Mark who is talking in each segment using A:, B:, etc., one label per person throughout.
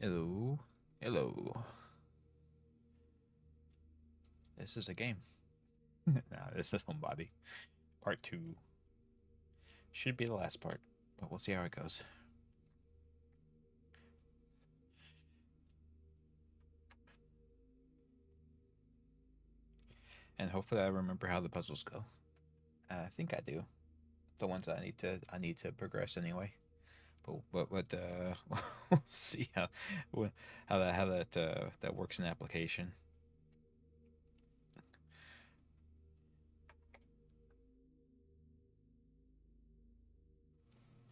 A: Hello. Hello. This is a game. Nah, this is Homebody. Part 2. Should be the last part, but we'll see how it goes. And hopefully I remember how the puzzles go. I think I do. The ones that I need to progress anyway. But we'll see how that works in application.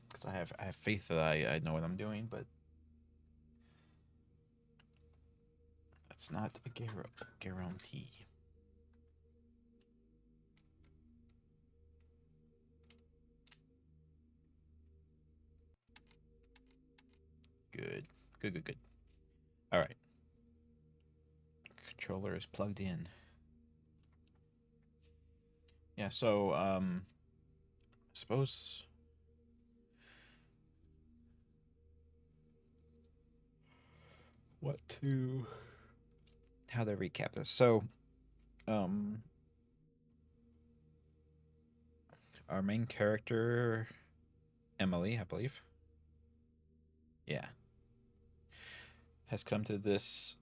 A: Because I have faith that I know what I'm doing, but that's not a guarantee. Good. Good. All right. Controller is plugged in. Yeah, so I suppose what to how to recap this. So, um our main character Emily, I believe. Yeah. Has come to this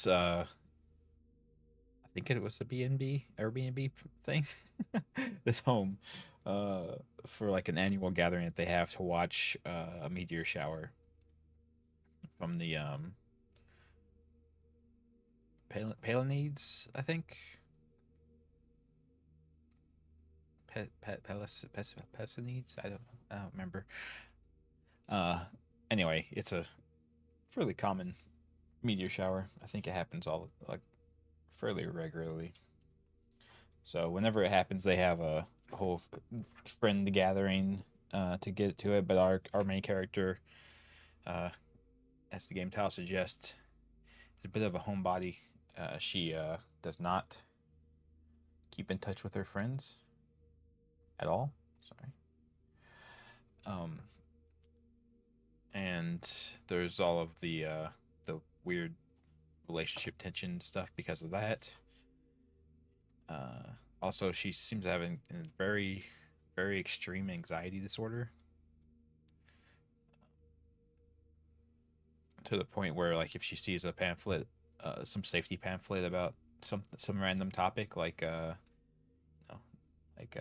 A: I think it was the B&B Airbnb thing. This home uh for like an annual gathering that they have to watch a meteor shower from the Palenides, I think. Pesanides? I don't remember. Uh, anyway, it's a fairly common meteor shower. I think it happens all like fairly regularly. So whenever it happens, they have a whole friend gathering to get to it. But our main character, uh, as the game title suggests, is a bit of a homebody. She does not keep in touch with her friends at all. Sorry. Um, and there's all of the weird relationship tension stuff because of that. Also, she seems to have a very extreme anxiety disorder to the point where, like, if she sees a pamphlet, some safety pamphlet about some random topic, like, you know, like,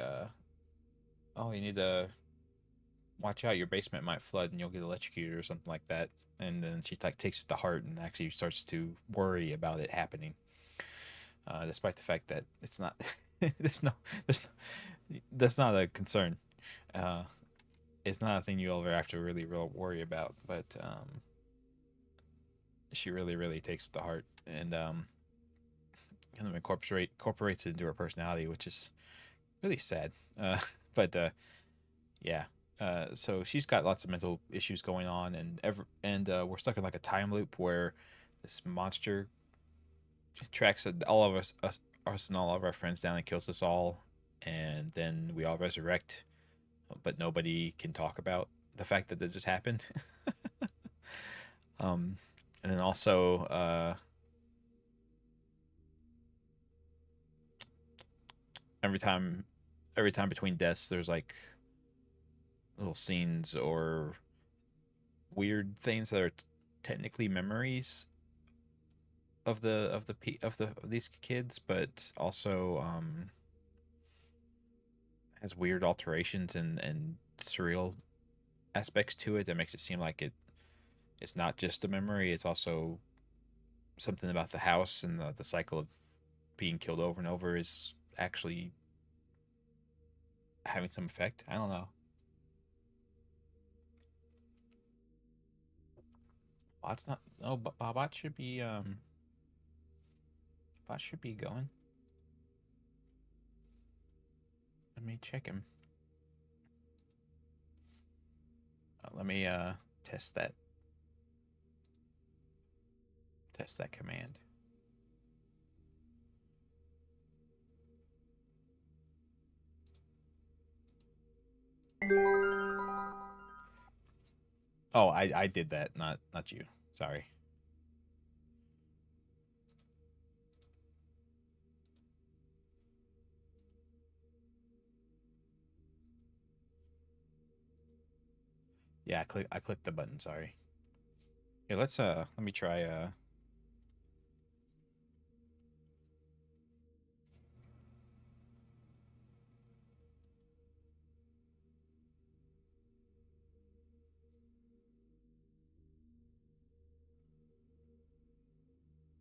A: oh, you need to watch out, your basement might flood and you'll get electrocuted or something like that, and then she like takes it to heart and actually starts to worry about it happening, despite the fact that it's not. there's no, there's, that's not a concern. Uh, it's not a thing you ever have to really worry about, but she really takes it to heart and kind of incorporates it into her personality, which is really sad. But yeah. So she's got lots of mental issues going on, and we're stuck in like a time loop where this monster tracks all of us and all of our friends down and kills us all, and then we all resurrect, but nobody can talk about the fact that this just happened. um, and then also, every time, every time between deaths, there's like little scenes or weird things that are technically memories of these kids, but also has weird alterations and surreal aspects to it that makes it seem like it's not just a memory. It's also something about the house and the cycle of being killed over and over is actually having some effect. I don't know. Bot's not. No, but Bot should be. Bot should be going. Let me check him. Let me test that. Test that command. Oh, I did that, not you. Sorry. Yeah, I clicked the button. Sorry. Yeah, let me try.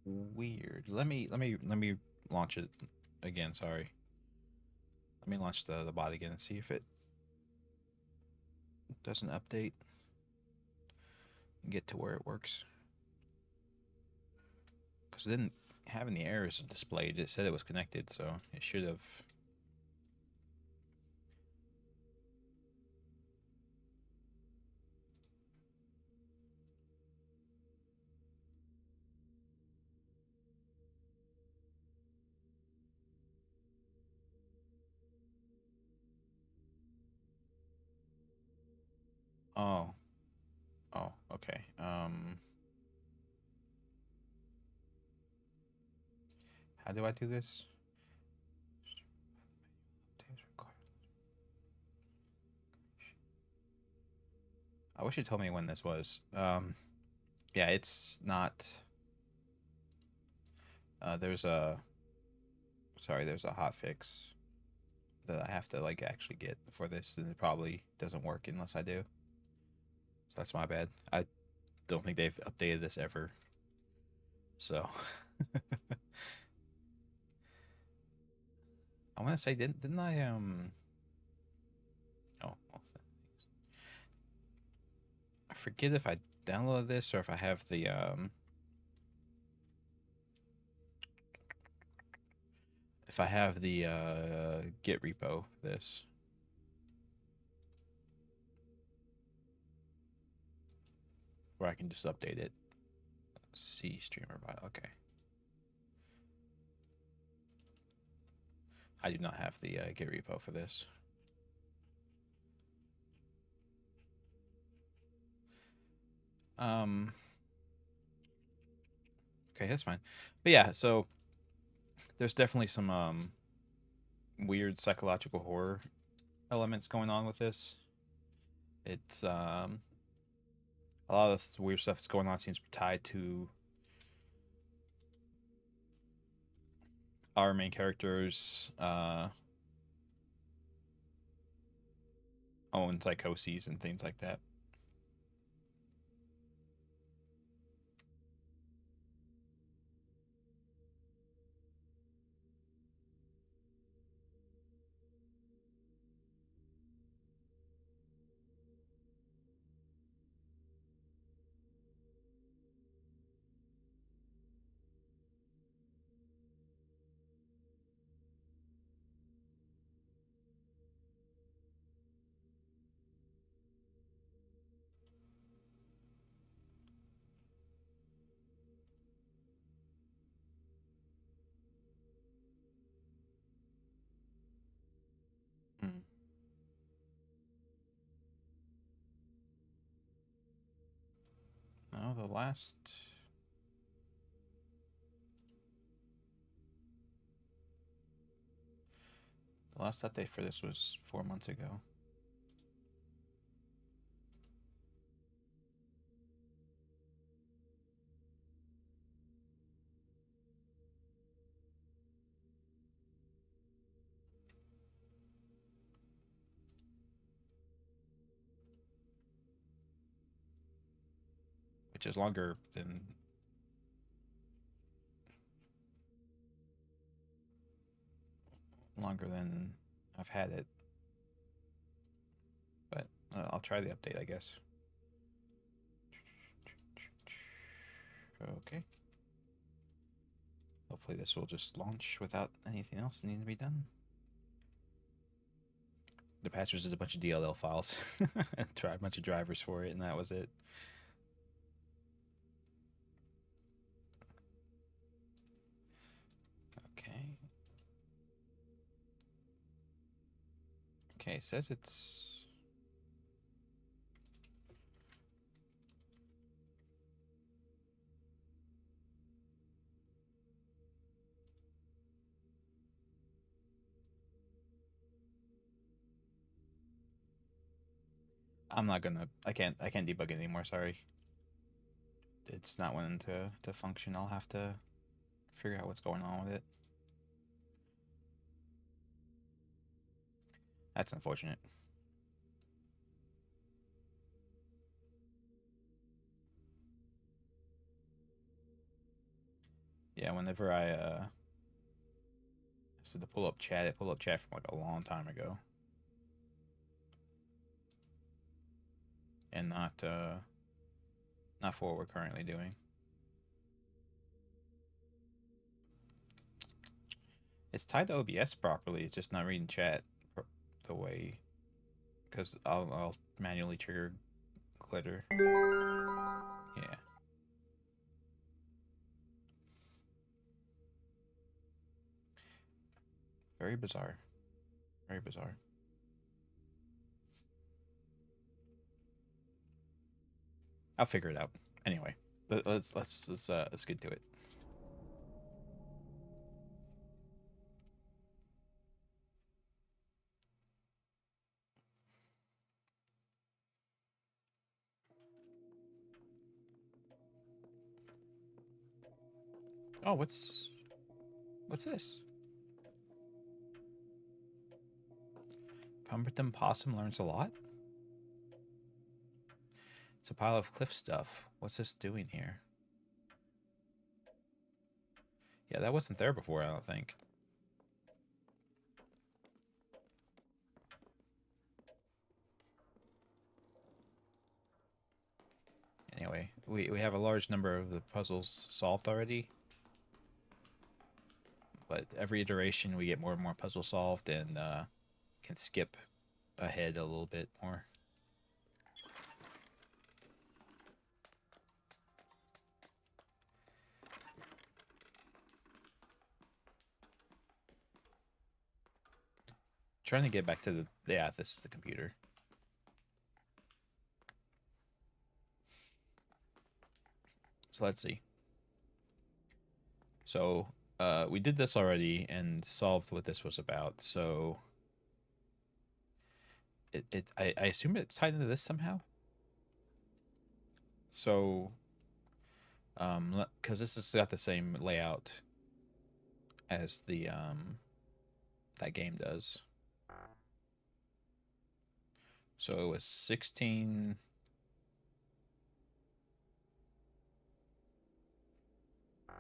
A: Weird. Let me launch it again. Sorry. Let me launch the bot again and see if it doesn't update and get to where it works. Because it didn't have any errors displayed. It said it was connected, so it should have. Oh, oh, okay. How do I do this? I wish it told me when this was. Yeah, it's not. There's a there's a hot fix that I have to like actually get for this, and it probably doesn't work unless I do. So that's my bad. I don't think they've updated this ever. So I want to say didn't I oh I forget if I downloaded this or if I have the Git repo for this. Where I can just update it. C streamer by okay. I do not have the Git repo for this. Um okay, that's fine. But yeah, so there's definitely some weird psychological horror elements going on with this. It's a lot of this weird stuff that's going on seems tied to our main characters own psychoses and things like that. Mm. No, the last update for this was 4 months ago. Which is longer than I've had it. But I'll try the update, I guess. Okay. Hopefully this will just launch without anything else needing to be done. The patch was just a bunch of DLL files. Try a bunch of drivers for it, and that was it. Okay. Okay, it says it's I'm not gonna. I can't. I can't debug it anymore. Sorry. It's not wanting to function. I'll have to figure out what's going on with it. That's unfortunate. Yeah, whenever I said to pull up chat, it pulled up chat from like a long time ago, and not for what we're currently doing. It's tied to OBS properly. It's just not reading chat the way, because I'll manually trigger glitter. Yeah. Very bizarre. Very bizarre. I'll figure it out. Anyway, let's get to it. Oh, what's this? Pemberton Possum learns a lot. It's a pile of cliff stuff. What's this doing here? Yeah, that wasn't there before, I don't think. Anyway, we have a large number of the puzzles solved already. But every iteration we get more and more puzzles solved and can skip ahead a little bit more. Trying to get back to the... Yeah, this is the computer. So let's see. So we did this already and solved what this was about. So I assume it's tied into this somehow. So because this has got the same layout as the that game does. So it was 16.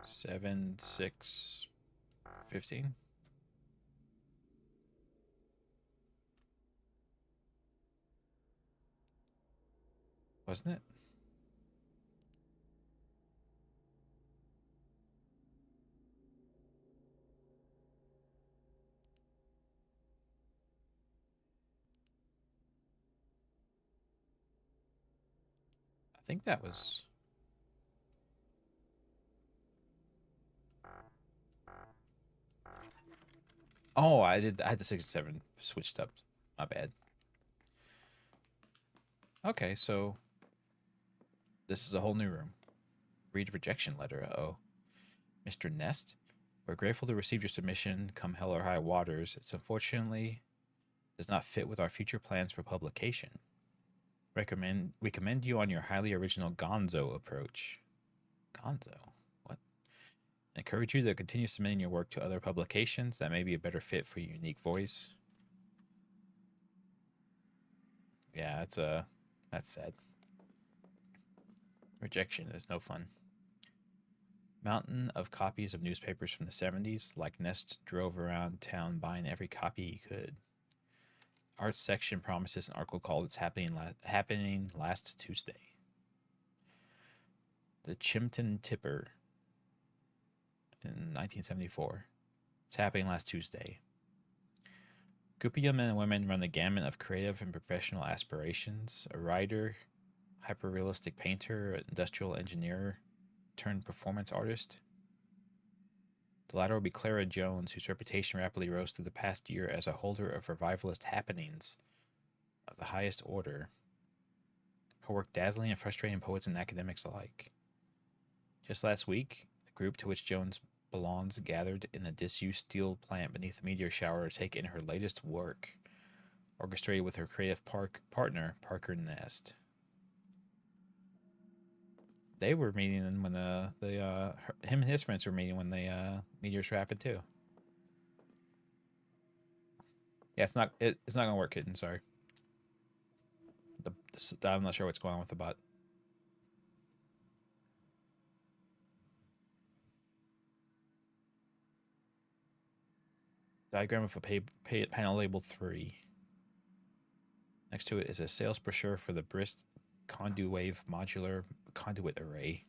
A: 7, 6, 15. Wasn't it? I think that was... Oh, I had the 6 and 7 switched up. My bad. Okay, so this is a whole new room. Read rejection letter. Uh-oh. Mr. Nest, we're grateful to receive your submission, come hell or high waters. It's unfortunately does not fit with our future plans for publication. We commend you on your highly original Gonzo approach. Gonzo? What? Encourage you to continue submitting your work to other publications that may be a better fit for your unique voice. Yeah, that's sad. Rejection is no fun. Mountain of copies of newspapers from the 70s, like Nest drove around town buying every copy he could. Arts section promises an article called It's Happening Last Tuesday. The Chimpton Tipper in 1974. It's happening last Tuesday. Group of young men and women run the gamut of creative and professional aspirations. A writer, hyper-realistic painter, industrial engineer, turned performance artist. The latter will be Clara Jones, whose reputation rapidly rose through the past year as a holder of revivalist happenings of the highest order. Her work dazzling and frustrating poets and academics alike. Just last week, the group to which Jones belongs gathered in a disused steel plant beneath a meteor shower to take in her latest work, orchestrated with her creative partner, Parker Nest. They were meeting when him and his friends were meeting when the meteors were happening too. Yeah, it's not gonna work, kitten. Sorry. I'm not sure what's going on with the bot. Diagram of a panel labeled 3. Next to it is a sales brochure for the Brist Conduwave Modular Conduit Array.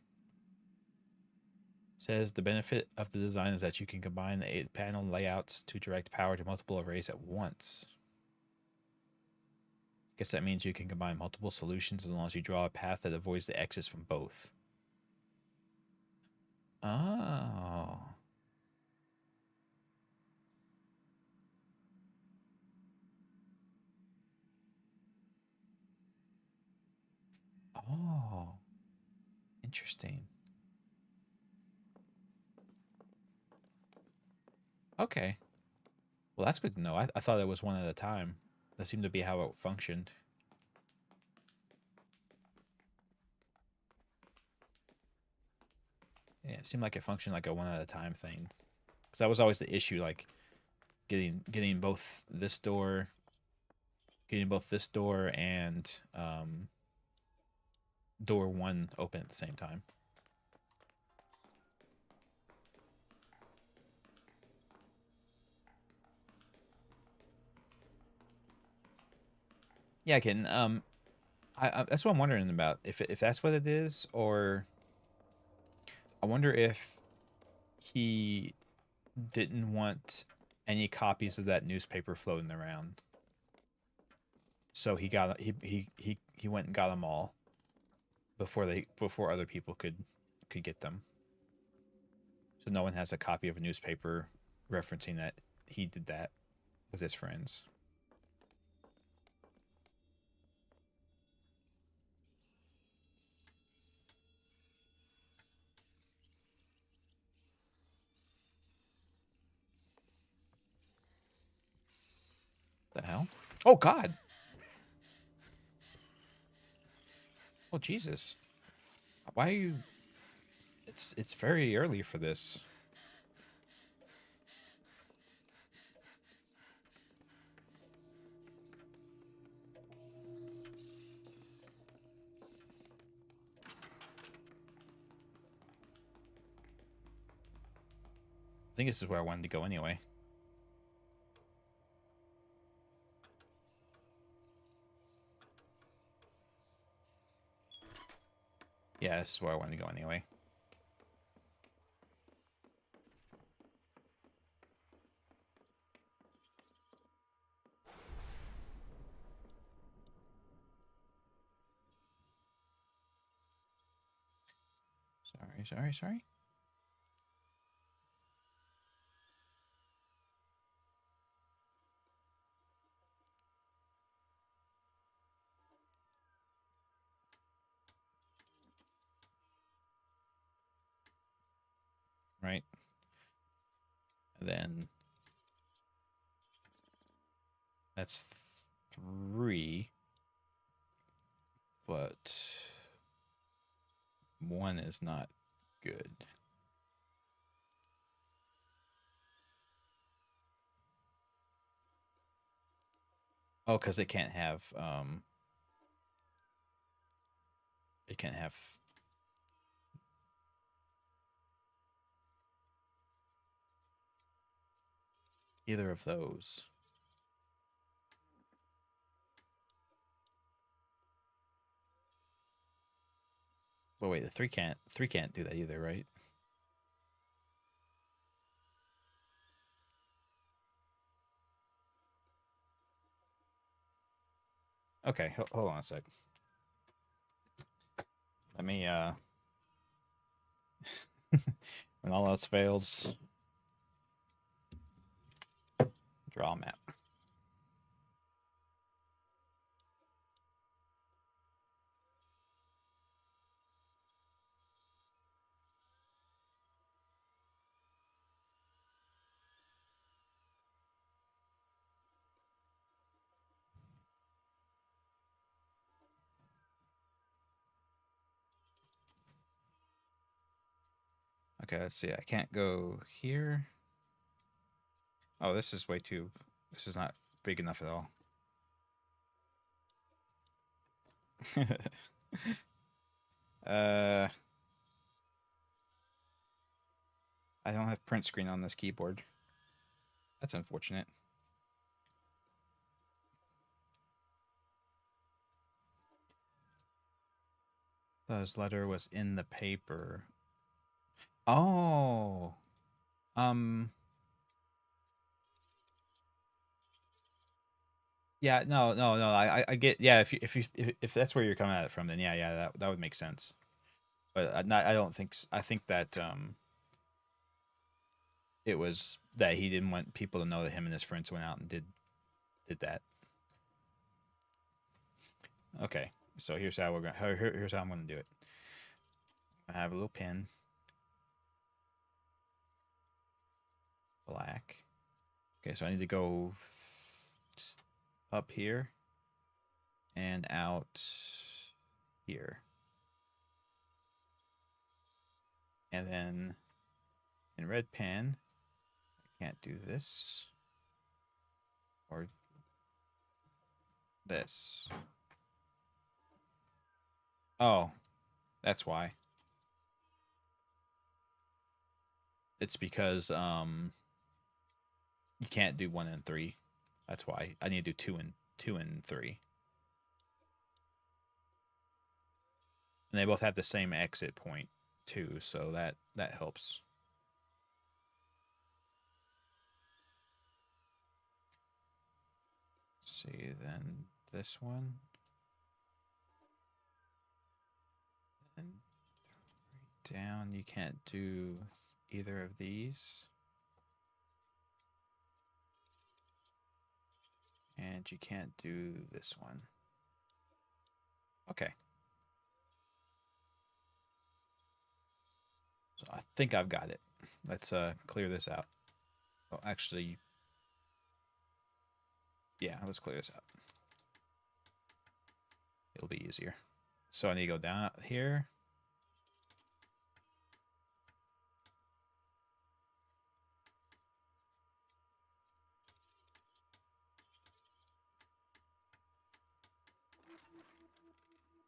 A: It says the benefit of the design is that you can combine the 8 panel layouts to direct power to multiple arrays at once. Guess that means you can combine multiple solutions as long as you draw a path that avoids the X's from both. Oh. Oh. Interesting. Okay. Well, that's good to know. I thought it was one at a time. That seemed to be how it functioned. Yeah, it seemed like it functioned like a one at a time thing. Because that was always the issue, like getting both this door, and door 1 open at the same time. Yeah, Ken. I that's what I'm wondering about. If that's what it is, or I wonder if he didn't want any copies of that newspaper floating around, so he went and got them all before other people could get them. So no one has a copy of a newspaper referencing that he did that with his friends. The hell? Oh God! Oh Jesus! Why are you? It's very early for this. I think this is where I wanted to go anyway. Yeah, this is where I wanted to go anyway. Sorry. Right. And then that's 3, but 1 is not good. Oh, because it can't have either of those. But wait, the 3 can't do that either, right? Okay, hold on a sec. Let me when all else fails, draw a map. Okay, let's see. I can't go here. Oh, this is way too... This is not big enough at all. uh, I don't have print screen on this keyboard. That's unfortunate. This letter was in the paper. Oh, um, yeah, no. I get. Yeah, if that's where you're coming at it from, then yeah, that would make sense. But I don't think. I think that it was that he didn't want people to know that him and his friends went out and did that. Okay, so here's how we're gonna. Here's how I'm gonna do it. I have a little pen, black. Okay, so I need to go up here and out here. And then in red pen, I can't do this or this. Oh, that's why. It's because you can't do 1 and 3. That's why. I need to do 2 and 3. And they both have the same exit point too, so that helps. Let's see, then this one. And down, you can't do either of these. And you can't do this one. Okay. So I think I've got it. Let's clear this out. Oh, actually, yeah, let's clear this out. It'll be easier. So I need to go down here.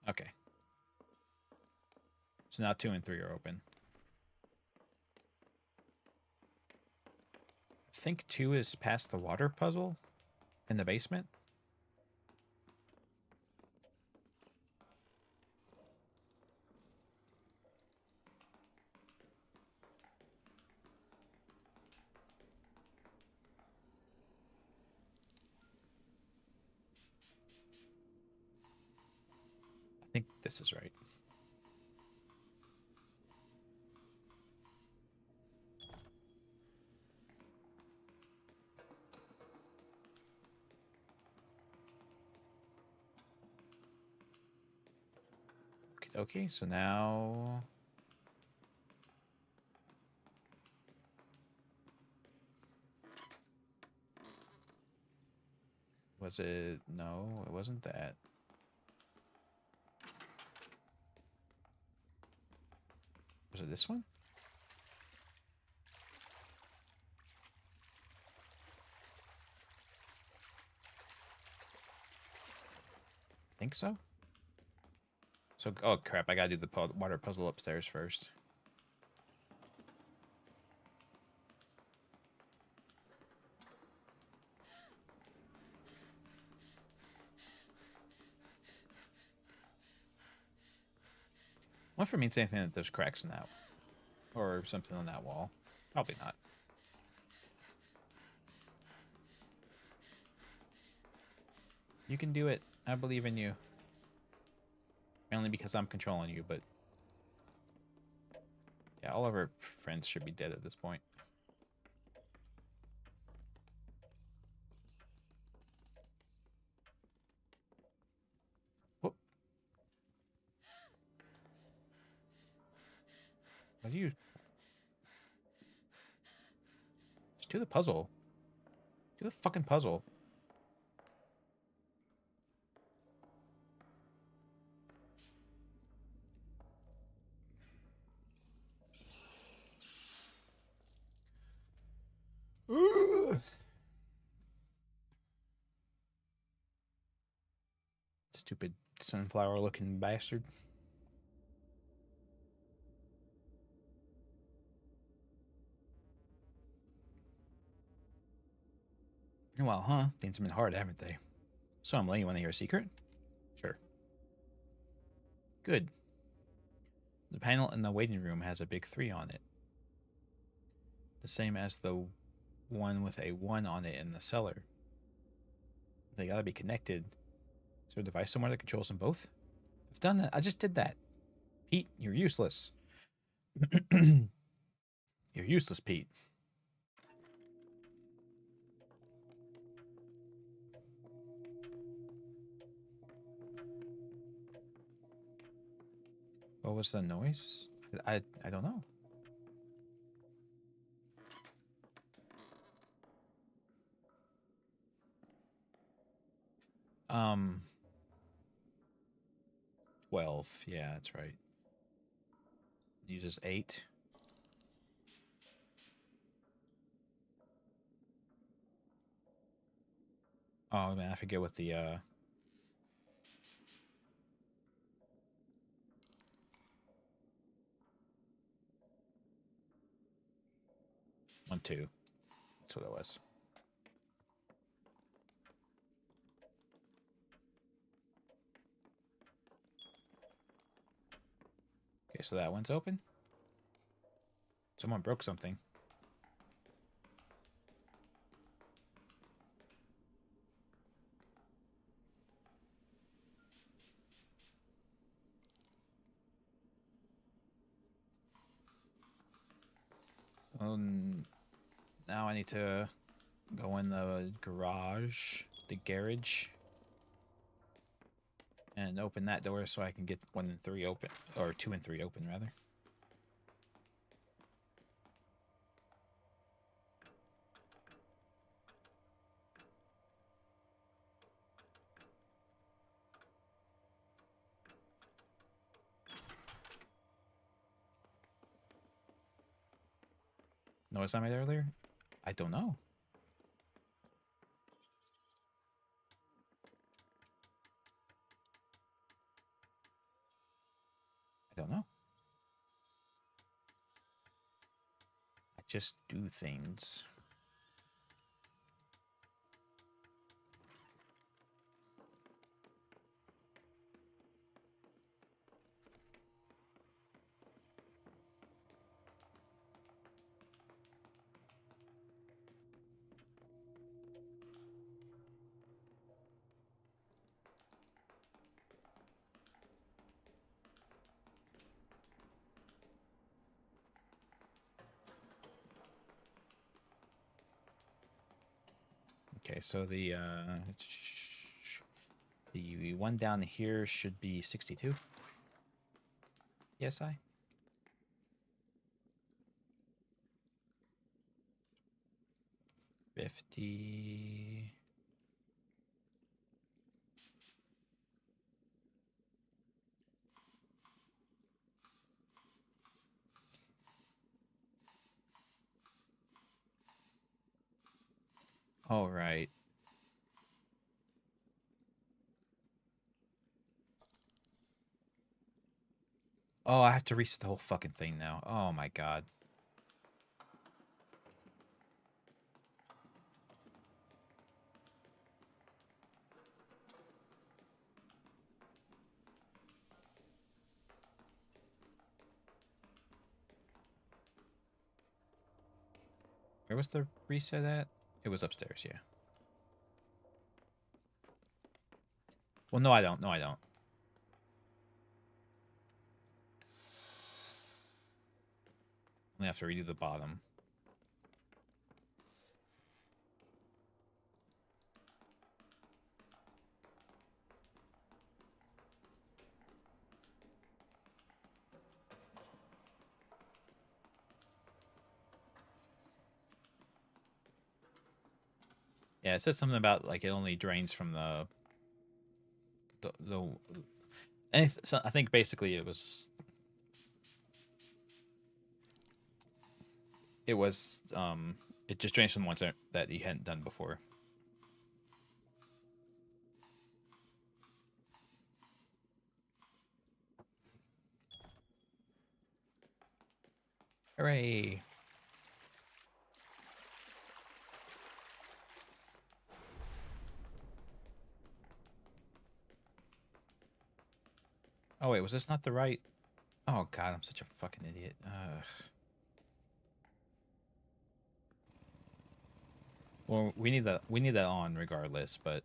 A: Okay. So now 2 and 3 are open. I think 2 is past the water puzzle in the basement. I think this is right. Okay, so now was it? No, it wasn't that. Was it this one? I think so. So, oh crap, I gotta do the water puzzle upstairs first. What if it means anything that there's cracks in that or something on that wall? Probably not. You can do it. I believe in you. Mainly because I'm controlling you, but yeah, all of our friends should be dead at this point. Whoop. What do you... Just do the puzzle. Do the fucking puzzle. Stupid sunflower looking bastard. Well, huh? Things have been hard, haven't they? So, Emily, you want to hear a secret? Sure. Good. The panel in the waiting room has a big 3 on it. The same as the one with a 1 on it in the cellar. They gotta be connected. Is there a device somewhere that controls them both? I've done that. I just did that. Pete, you're useless. You're useless, Pete. What was the noise? I don't know. Um 12. Yeah, that's right. Uses 8. Oh man, I forget what the 1, 2. That's what it was. Okay, so that one's open. Someone broke something. Now I need to go in the garage, and open that door so I can get 1 and 3 open, or 2 and 3 open, rather. Notice I made earlier? I don't know. I don't know. I just do things. Okay, so the one down here should be 62. Yes, 50. All right. Oh, I have to reset the whole fucking thing now. Oh my god. Where was the reset at? It was upstairs, yeah. Well, no, I don't. No, I don't. Only have to redo the bottom. Yeah, it said something about like it only drains from the and so I think basically it was it just drains from ones that you hadn't done before. Hooray! Oh wait, was this not the right? Oh god, I'm such a fucking idiot. Well, we need that on regardless, but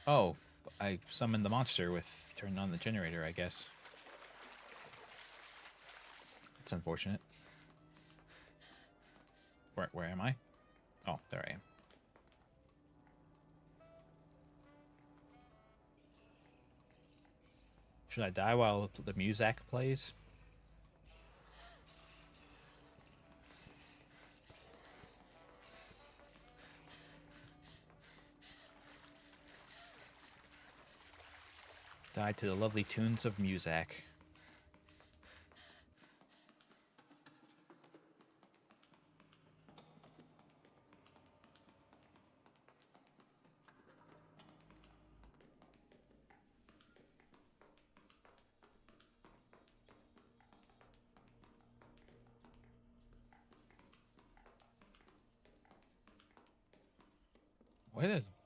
A: oh, I summoned the monster with turning on the generator, I guess. It's unfortunate. Where am I? Oh, there I am. Should I die while the music plays? Die to the lovely tunes of music.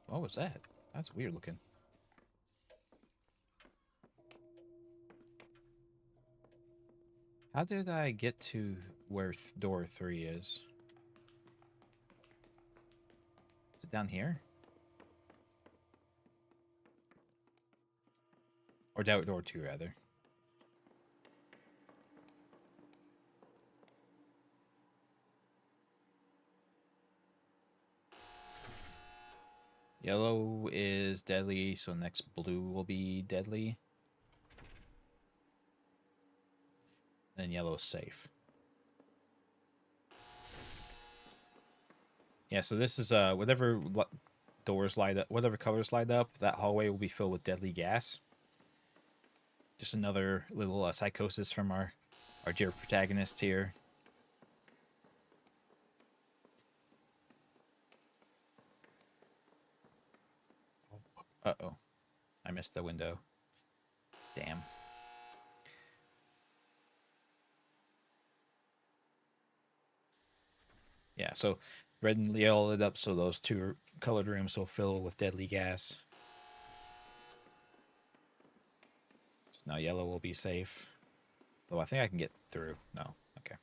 A: What was that? That's weird looking. How did I get to where door 3 is? Is it down here? Or door 2, rather. Yellow is deadly, so next blue will be deadly. Then yellow is safe. Yeah, so this is whatever doors light up, whatever colors light up, that hallway will be filled with deadly gas. Just another little psychosis from our dear protagonist here. Uh-oh. I missed the window. Damn. Yeah, so red and yellow lit up, so those two colored rooms will fill with deadly gas. So now yellow will be safe. Oh, I think I can get through. No. Okay.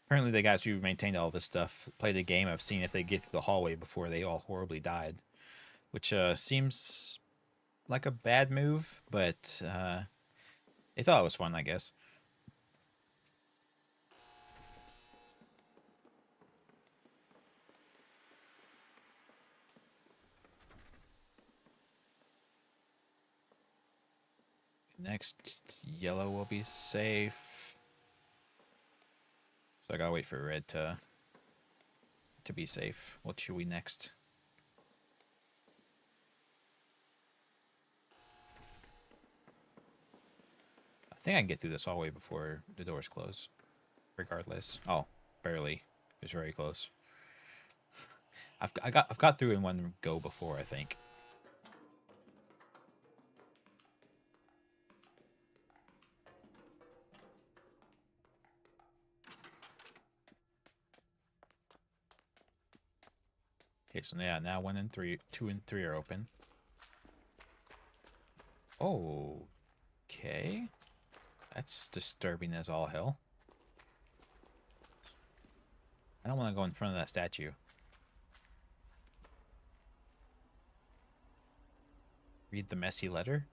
A: Apparently the guys who maintained all this stuff played a game of seeing if they get through the hallway before they all horribly died. Which seems like a bad move, but they thought it was fun, I guess. Next, yellow will be safe. So I gotta wait for red to be safe. What should we next? I think I can get through this hallway before the doors close. Regardless. Oh, barely. It's very close. I've got through in one go before, I think. Okay, so yeah, now 1 and 3, 2 and 3 are open. Oh, okay. That's disturbing as all hell. I don't want to go in front of that statue. Read the messy letter.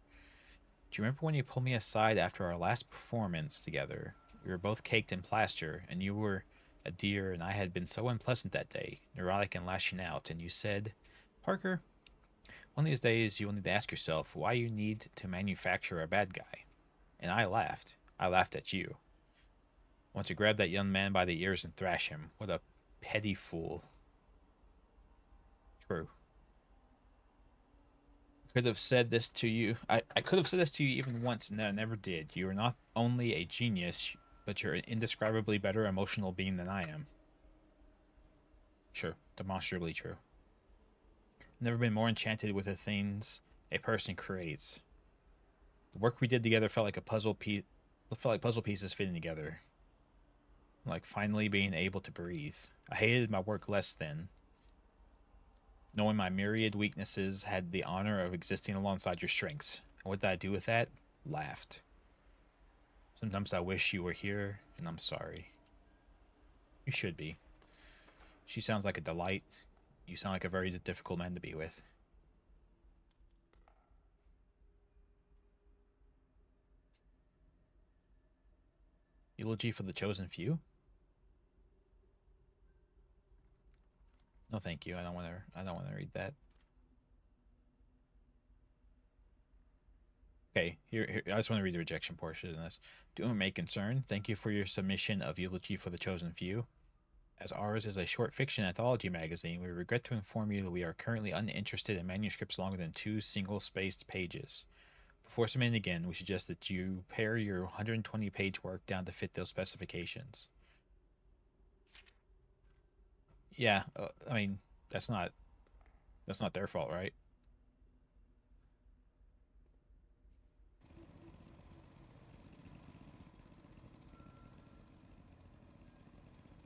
A: Do you remember when you pulled me aside after our last performance together? We were both caked in plaster, and you were a dear, and I had been so unpleasant that day, neurotic and lashing out, and you said, Parker, one of these days you'll need to ask yourself why you need to manufacture a bad guy. And I laughed. I laughed at you. I want to grab that young man by the ears and thrash him. What a petty fool. True. Could have said this to you. I could have said this to you even once, and I never did. You are not only a genius, but you're an indescribably better emotional being than I am. True. Demonstrably true. Never been more enchanted with the things a person creates. The work we did together felt like a puzzle piece. Felt like puzzle pieces fitting together. Like finally being able to breathe. I hated my work less then, knowing my myriad weaknesses had the honor of existing alongside your strengths. And what did I do with that? Laughed. Sometimes I wish you were here, and I'm sorry. You should be. She sounds like a delight. You sound like a very difficult man to be with. Eulogy for the chosen few? No, thank you. I don't want to. I don't want to read that. Okay, here. I just want to read the rejection portion of this. To whom it may concern, thank you for your submission of eulogy for the chosen few. As ours is a short fiction anthology magazine, we regret to inform you that we are currently uninterested in manuscripts longer than 2 single-spaced pages. Before submitting again, we suggest that you pare your 120-page work down to fit those specifications. Yeah, I mean that's not their fault, right?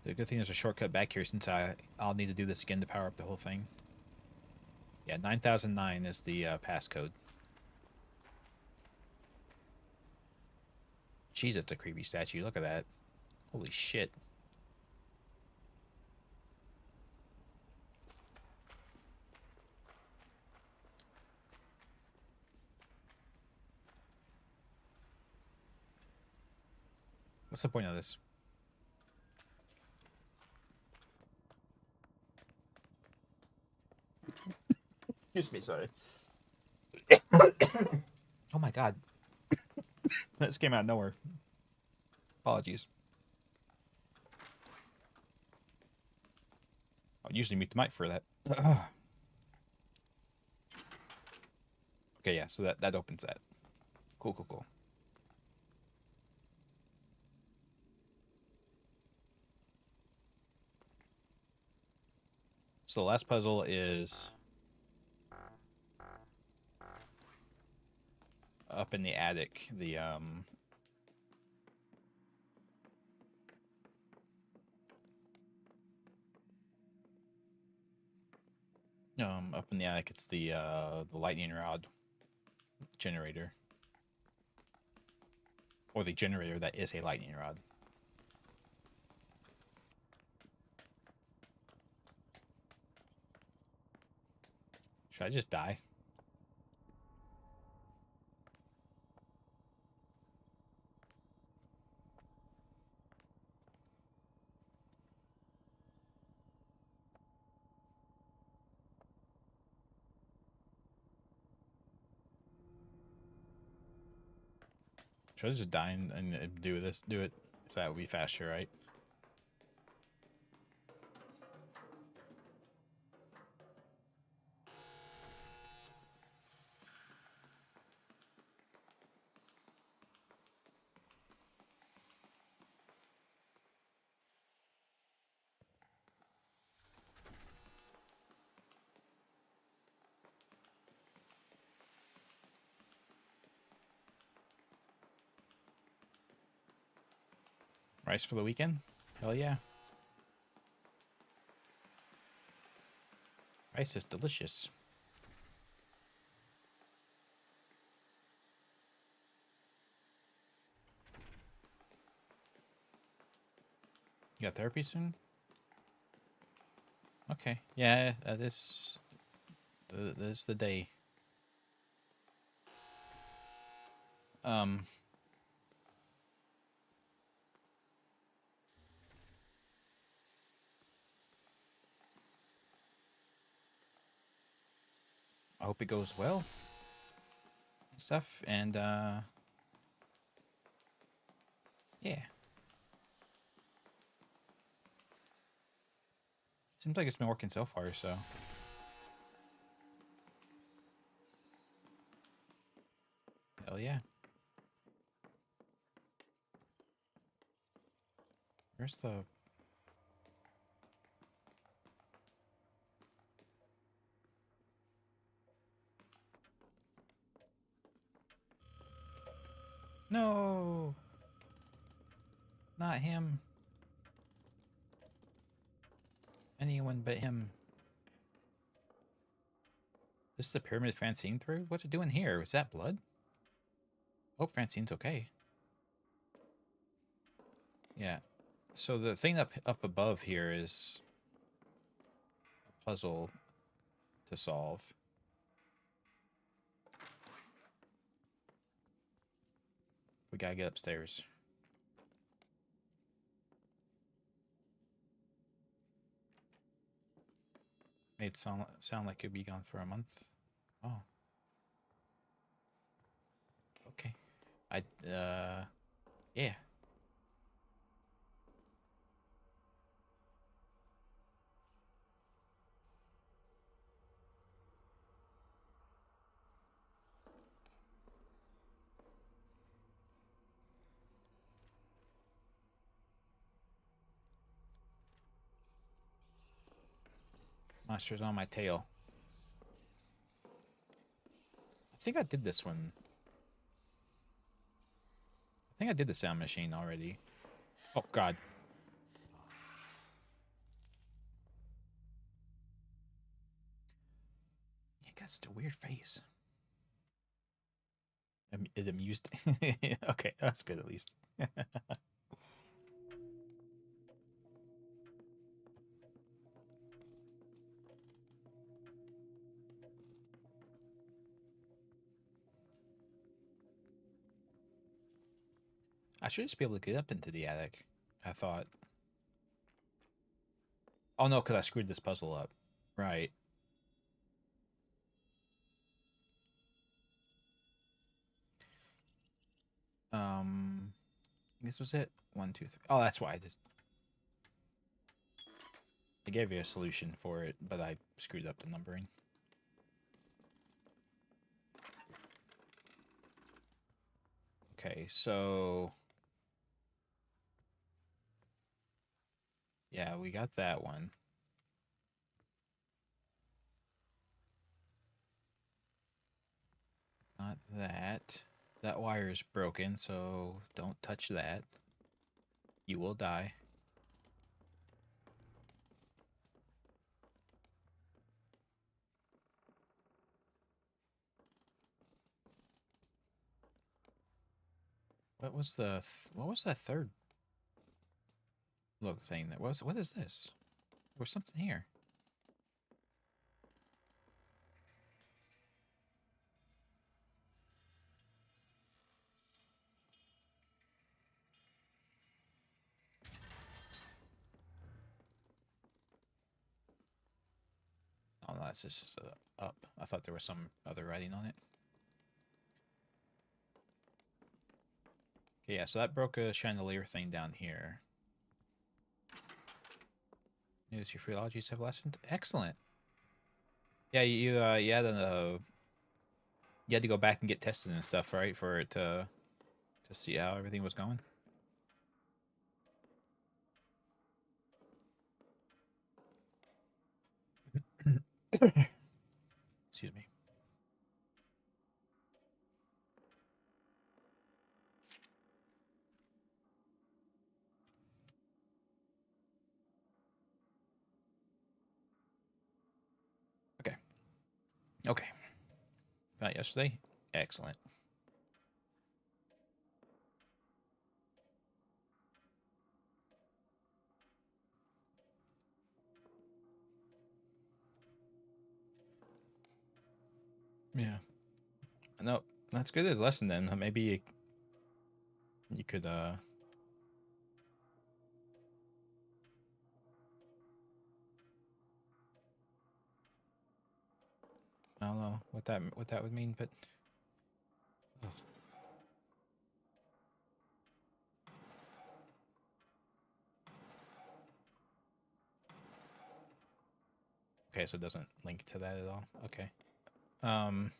A: The good thing there's a shortcut back here since I'll need to do this again to power up the whole thing. Yeah, 9009 is the passcode. Jeez, it's a creepy statue. Look at that. Holy shit. What's the point of this? Excuse me, sorry. Oh my god. This came out of nowhere. Apologies. I'll usually mute the mic for that. Okay, yeah, so that opens that. Cool, cool, cool. So the last puzzle is up in the attic. The up in the attic, it's the lightning rod generator, or the generator that is a lightning rod. Should I just die? Should I just die and do this? Do it so that would be faster, right? Rice for the weekend? Hell yeah. Rice is delicious. You got therapy soon? Okay. Yeah, this is the day. Um, I hope it goes well. Stuff and yeah. Seems like it's been working so far, so. Hell yeah. Where's the... No! Not him. Anyone but him. This is the pyramid Francine through? What's it doing here? Was that blood? Hope Francine's okay. Yeah. So the thing up above here is a puzzle to solve. We gotta get upstairs. Made it sound like you'd be gone for a month. Oh. Okay. Yeah. Monsters on my tail. I think I did this one. I think I did the sound machine already. Oh, God. He got such a weird face. It amused. Okay, that's good at least. I should just be able to get up into the attic, I thought. Oh, no, because I screwed this puzzle up. Right. This was it. 1, 2, 3. Oh, that's why I gave you a solution for it, but I screwed up the numbering. Okay, so yeah, we got that one. Not that. That wire is broken, so don't touch that. You will die. What was that third look thing? What is this? There's something here. Oh no, that's just up. I thought there was some other writing on it. Okay, yeah, so that broke a chandelier thing down here. News, your phreologies have lessened. Excellent. Yeah, you had to go back and get tested and stuff, right, for it to see how everything was going. Excuse me. Okay. Okay. Found yesterday. Excellent. Yeah. No, that's good as a lesson then. Maybe you could I don't know what that would mean, but ugh. Okay, so it doesn't link to that at all. Okay. Um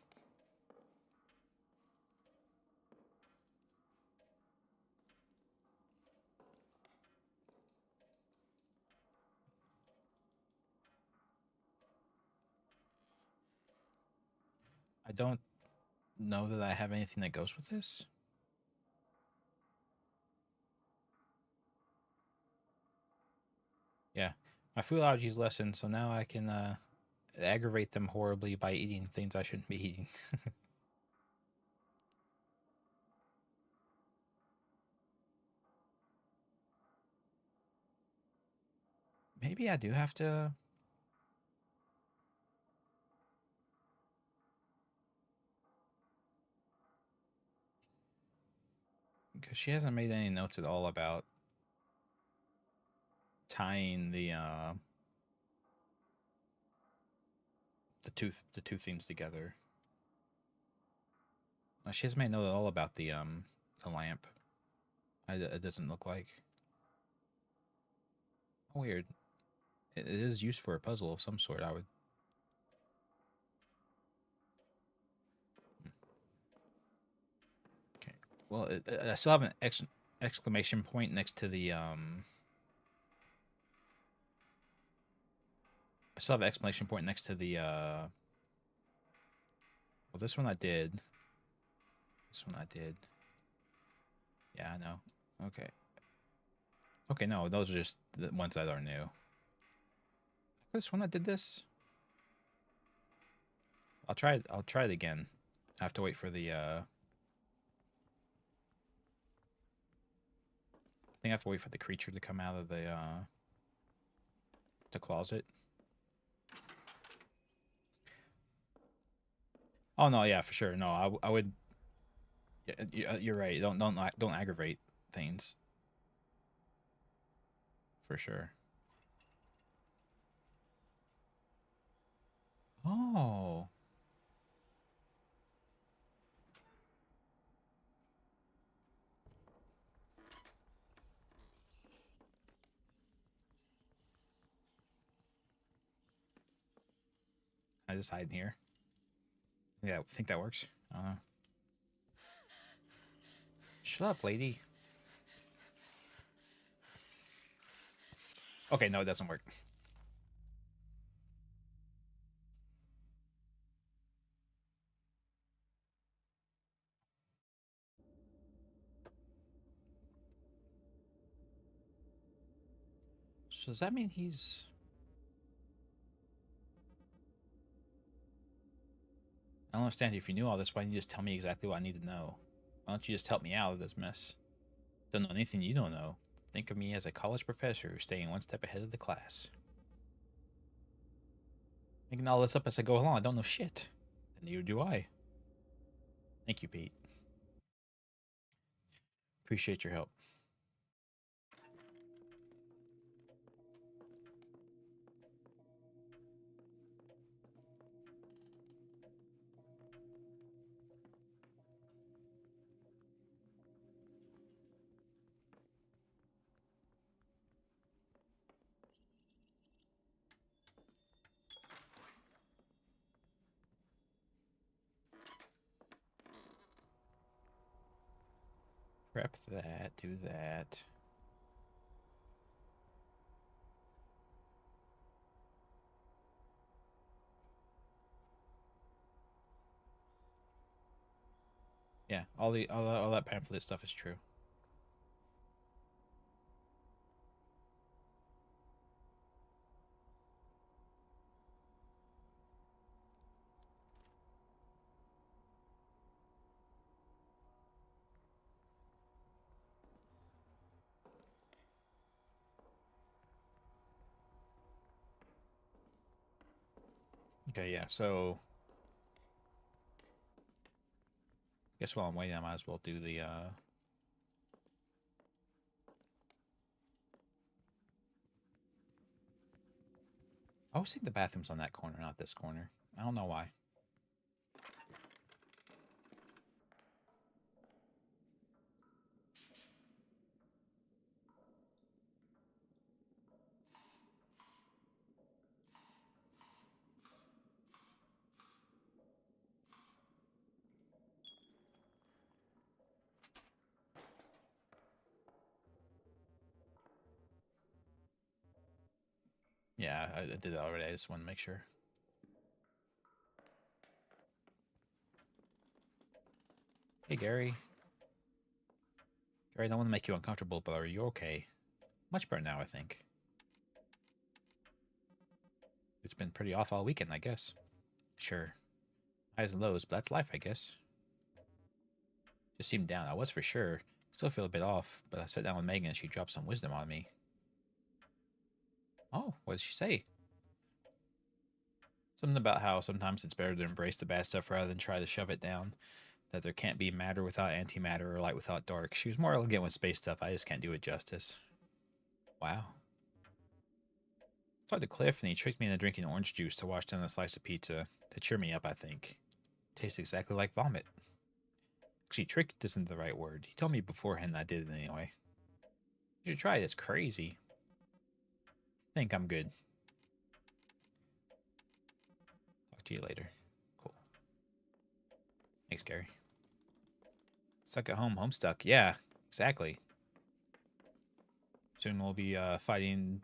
A: I don't know that I have anything that goes with this. Yeah. My food allergies lessened, so now I can aggravate them horribly by eating things I shouldn't be eating. Maybe I do have to, because she hasn't made any notes at all about tying the two things together. She hasn't made a note at all about the lamp. It doesn't look like. Weird. It is used for a puzzle of some sort. I would. Okay. Well, I still have an exclamation point next to the I still have an exclamation point next to the well, this one I did. This one I did. Yeah, I know. Okay. Okay, no, those are just the ones that are new. This one I did this. I'll try it. I'll try it again. I have to wait for the I think I have to wait for the creature to come out of the closet. Oh no, yeah, for sure. No, I would. Yeah, you're right. Don't aggravate things for sure. Oh, I just hide in here. Yeah, I think that works. Shut up, lady. Okay, no, it doesn't work. So does that mean he's? I don't understand. If you knew all this, why didn't you just tell me exactly what I need to know? Why don't you just help me out of this mess? Don't know anything you don't know. Think of me as a college professor who's staying one step ahead of the class. Making all this up as I go along. I don't know shit. And neither do I. Thank you, Pete. Appreciate your help. Prep that. Do that. Yeah, all that pamphlet stuff is true. Okay, yeah. So, guess while I'm waiting, I might as well do the. I always think the bathroom's on that corner, not this corner. I don't know why. Yeah, I did that already. I just want to make sure. Hey, Gary. Gary, I don't want to make you uncomfortable, but are you okay? Much better now, I think. It's been pretty off all weekend, I guess. Sure. Highs and lows, but that's life, I guess. Just seemed down. I was for sure. Still feel a bit off, but I sat down with Megan and she dropped some wisdom on me. Oh, what did she say? Something about how sometimes it's better to embrace the bad stuff rather than try to shove it down. That there can't be matter without antimatter or light without dark. She was more elegant with space stuff. I just can't do it justice. Wow. Talked to Cliff and he tricked me into drinking orange juice to wash down a slice of pizza to cheer me up, I think. Tastes exactly like vomit. Actually, tricked isn't the right word. He told me beforehand and I did it anyway. You should try it. It's crazy. I think I'm good. Talk to you later. Cool. Thanks, Gary. Stuck at home, homestuck. Yeah, exactly. Soon we'll be fighting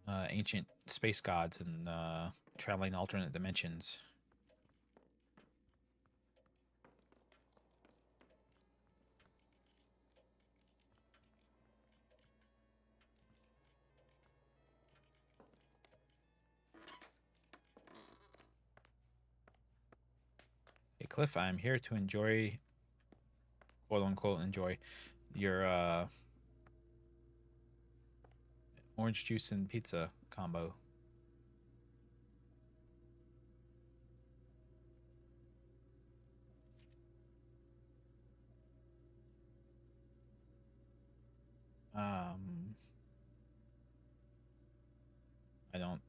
A: ancient space gods and traveling alternate dimensions. Hey, Cliff, I'm here to enjoy, quote unquote, enjoy your orange juice and pizza combo. I don't.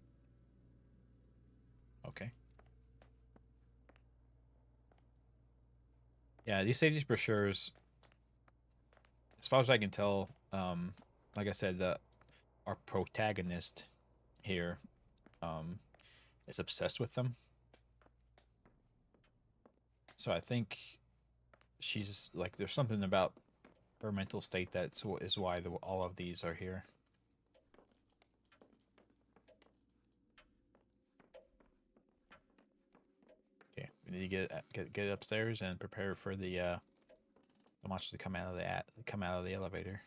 A: Okay. Yeah, these safety brochures, as far as I can tell, like I said, our protagonist here um, is obsessed with them. So I think she's like, there's something about her mental state that is why all of these are here. Okay, we need to get upstairs and prepare for the monster to come out of the elevator.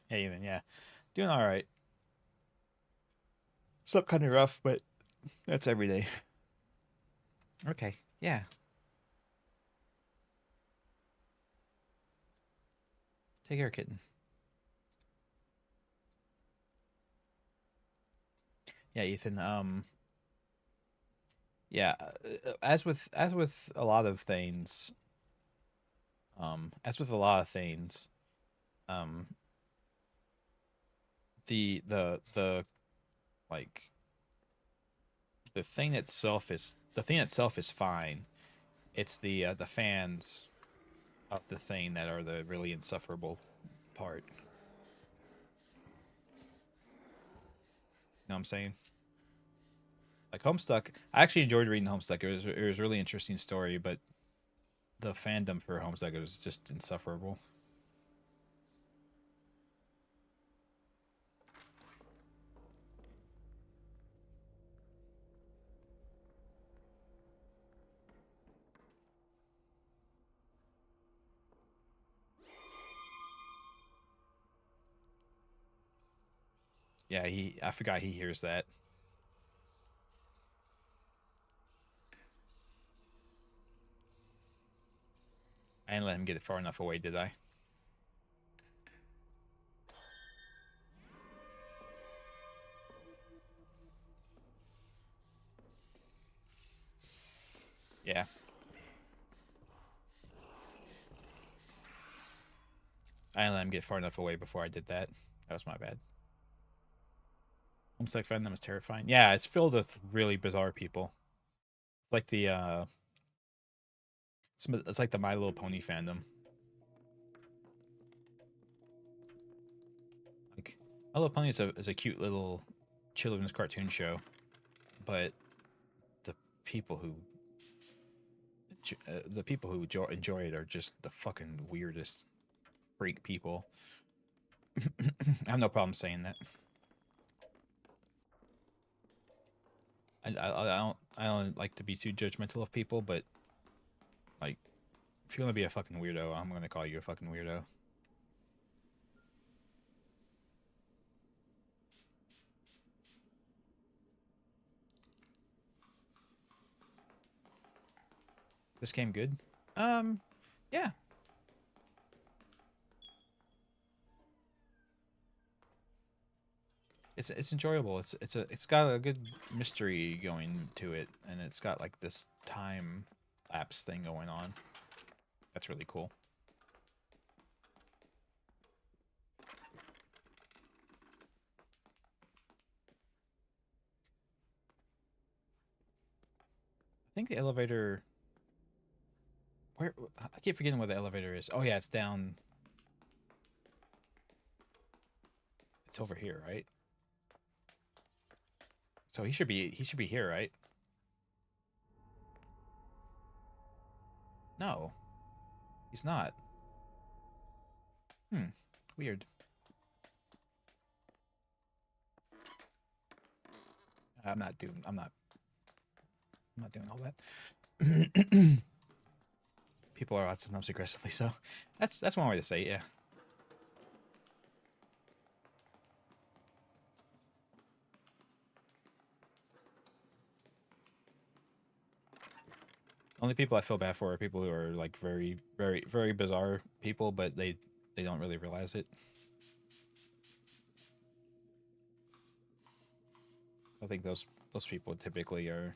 A: Hey, then yeah, doing all right. Slept kind of rough, but that's every day. Okay, yeah. Take care, kitten. Yeah, Ethan. Yeah. As with a lot of things, as with a lot of things, um, the like the thing itself is fine. It's the fans of the thing that are the really insufferable part. You know what I'm saying? Like Homestuck, I actually enjoyed reading Homestuck. It was a really interesting story, but the fandom for Homestuck was just insufferable. Yeah, I forgot he hears that. I didn't let him get it far enough away, did I? Yeah, I didn't let him get far enough away before I did that. That was my bad. Homestuck fandom is terrifying. Yeah, it's filled with really bizarre people. It's like it's like the My Little Pony fandom. Like My Little Pony is a cute little children's cartoon show, but the people who enjoy it are just the fucking weirdest freak people. I have no problem saying that. I don't like to be too judgmental of people, but like if you're gonna be a fucking weirdo, I'm gonna call you a fucking weirdo. This game good? Yeah. It's enjoyable. It's got a good mystery going to it, and it's got like this time lapse thing going on. That's really cool. I think the elevator. Where I keep forgetting where the elevator is. Oh yeah, it's down. It's over here, right? So he should be here, right? No, he's not. Hmm. Weird. I'm not doing. I'm not doing all that. People are out sometimes aggressively, so that's one way to say it, yeah. Only people I feel bad for are people who are like very, very, very bizarre people, but they don't really realize it. I think those people typically are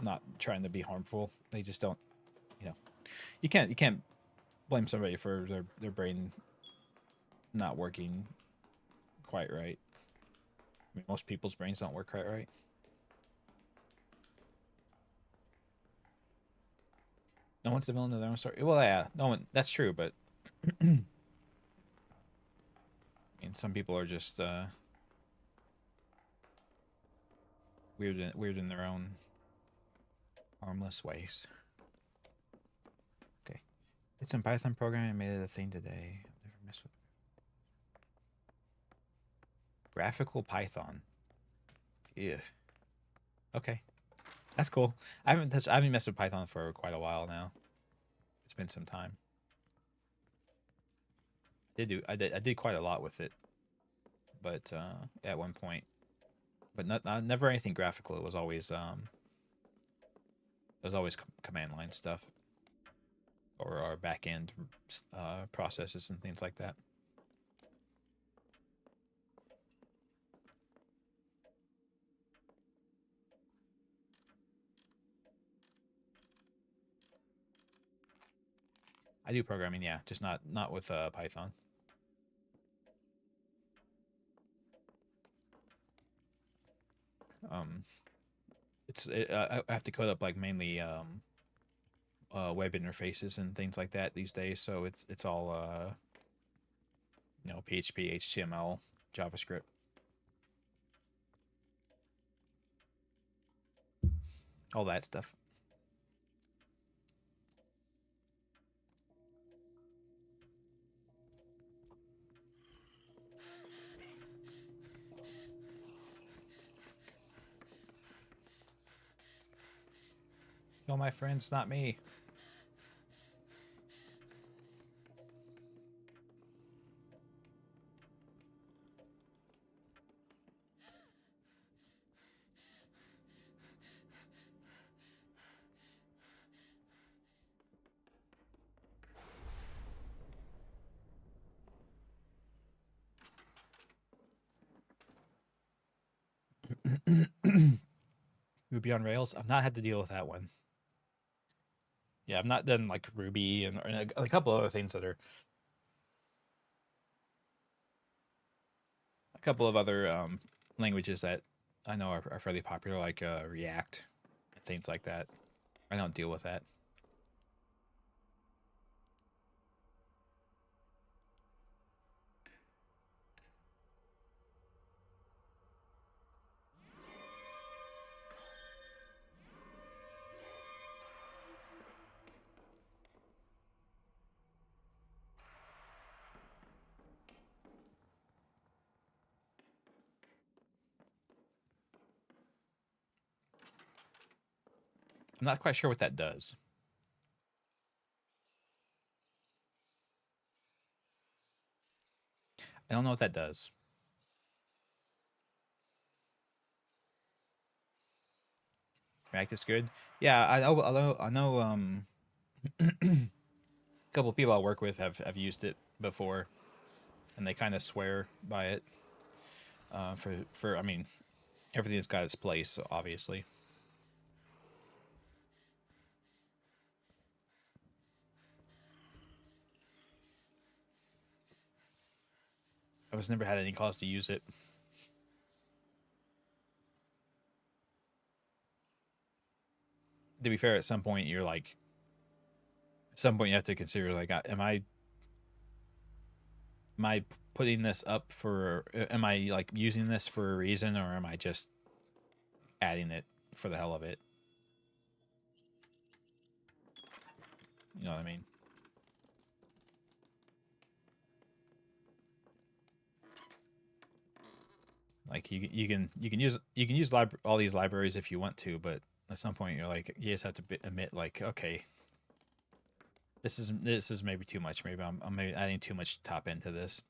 A: not trying to be harmful. They just don't, you know. You can't blame somebody for their brain not working quite right. I mean, most people's brains don't work quite right. No one's the villain of their own story. Well, yeah, no one. That's true, but I mean, some people are just weird in their own harmless ways. Okay, it's some Python programming made it a thing today. I'll never mess with graphical Python. Yeah. Okay, that's cool. I haven't messed with Python for quite a while now. It's been some time. I did quite a lot with it, but at one point, but never anything graphical. It was always command line stuff or our back end processes and things like that. I do programming, yeah, just not with Python. Um, I have to code up like mainly web interfaces and things like that these days. So it's all PHP, HTML, JavaScript, all that stuff. No, my friends, not me. Ruby on Rails. I've not had to deal with that one. Yeah, I've not done like Ruby and a couple other things that are a couple of other languages that I know are fairly popular, like React and things like that. I don't deal with that. not quite sure what that does. I don't know what that does. Practice good. Yeah, I know. A couple of people I work with have used it before, and they kind of swear by it. I mean, everything's got its place, obviously. I was never had any cause to use it. To be fair, at some point you're like, at some point you have to consider like, am I putting this up for? Am I like using this for a reason, or am I just adding it for the hell of it? You know what I mean? Like you can use all these libraries if you want to, but at some point you're like you just have to admit like okay, this is maybe too much. Maybe I'm maybe adding too much top into this.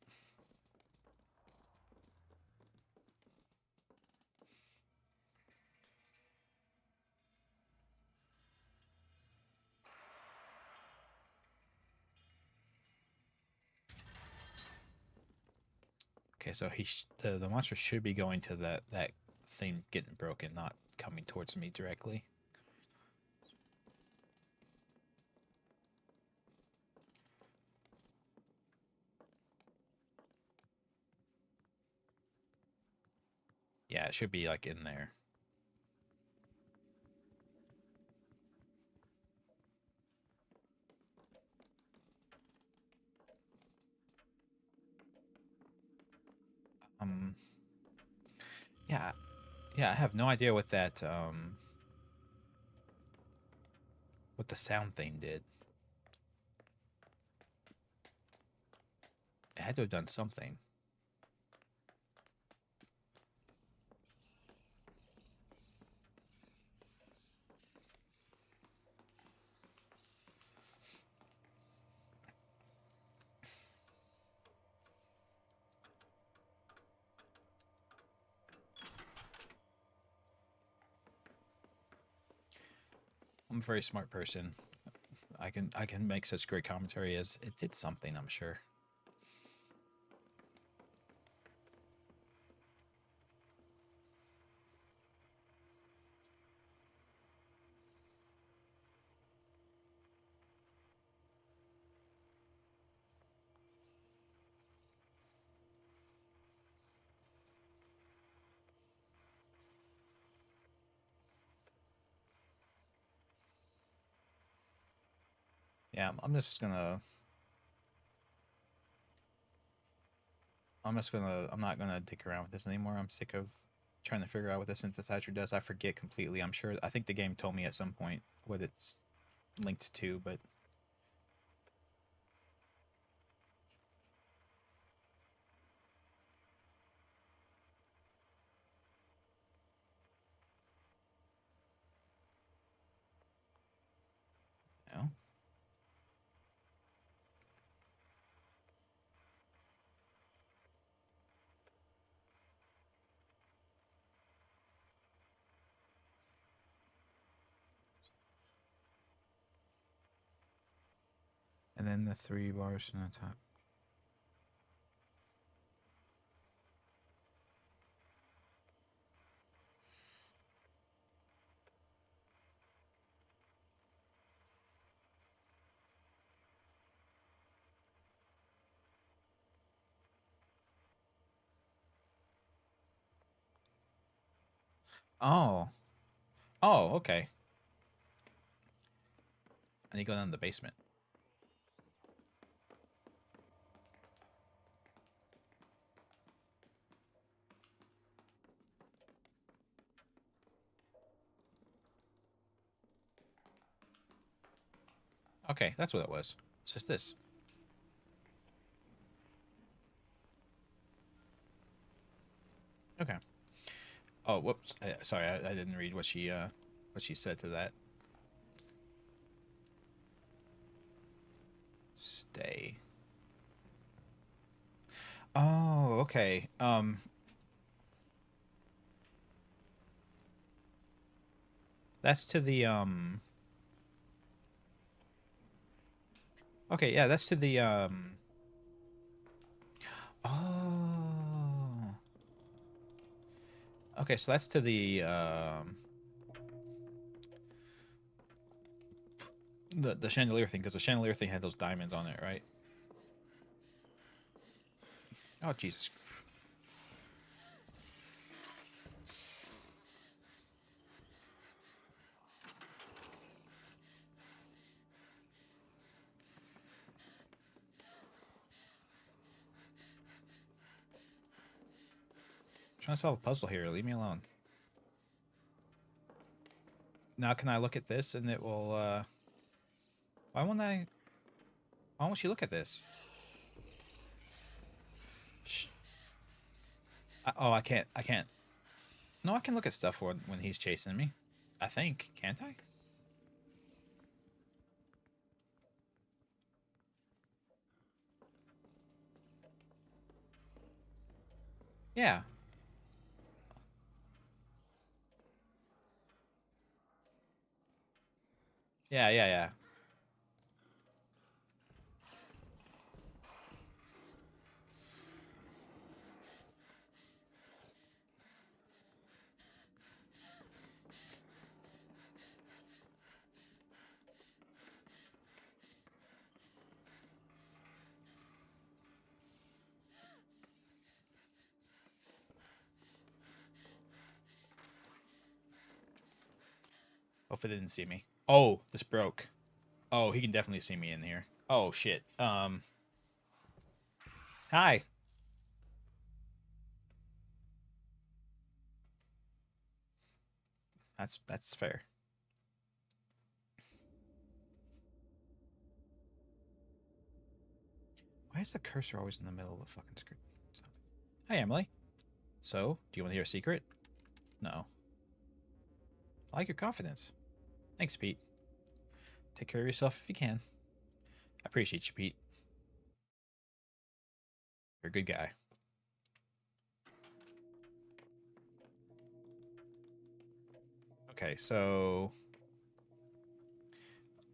A: Okay, so the monster should be going to that thing getting broken, not coming towards me directly. Yeah, it should be like in there. Um, yeah, yeah, I have no idea what the sound thing did. It had to have done something. I'm a very smart person. I can make such great commentary as it did something. I'm sure. Yeah, I'm not gonna dick around with this anymore. I'm sick of trying to figure out what the synthesizer does. I forget completely. I think the game told me at some point what it's linked to, but you know. And then the 3 bars on the top. Oh, oh, okay. I need to go down to the basement. Okay, that's what it was. It's just this. Okay. Oh, whoops. Sorry, I didn't read what she said to that. day. Oh, okay. That's to the Okay, yeah, that's to the Oh. Okay, so that's to the chandelier thing, because the chandelier thing had those diamonds on it, right? Oh, Jesus. I'm trying to solve a puzzle here. Leave me alone. Now can I look at this and it will why won't I why won't she look at this? Shh. Oh, I can't. I can't. No, I can look at stuff when he's chasing me. I think. Can't I? Yeah. Yeah, yeah, yeah. Hopefully they didn't see me. Oh, this broke. Oh, he can definitely see me in here. Oh shit. Hi. That's fair. Why is the cursor always in the middle of the fucking screen? Hi, Emily. So, do you want to hear a secret? No. I like your confidence. Thanks, Pete. Take care of yourself if you can. I appreciate you, Pete. You're a good guy. Okay, so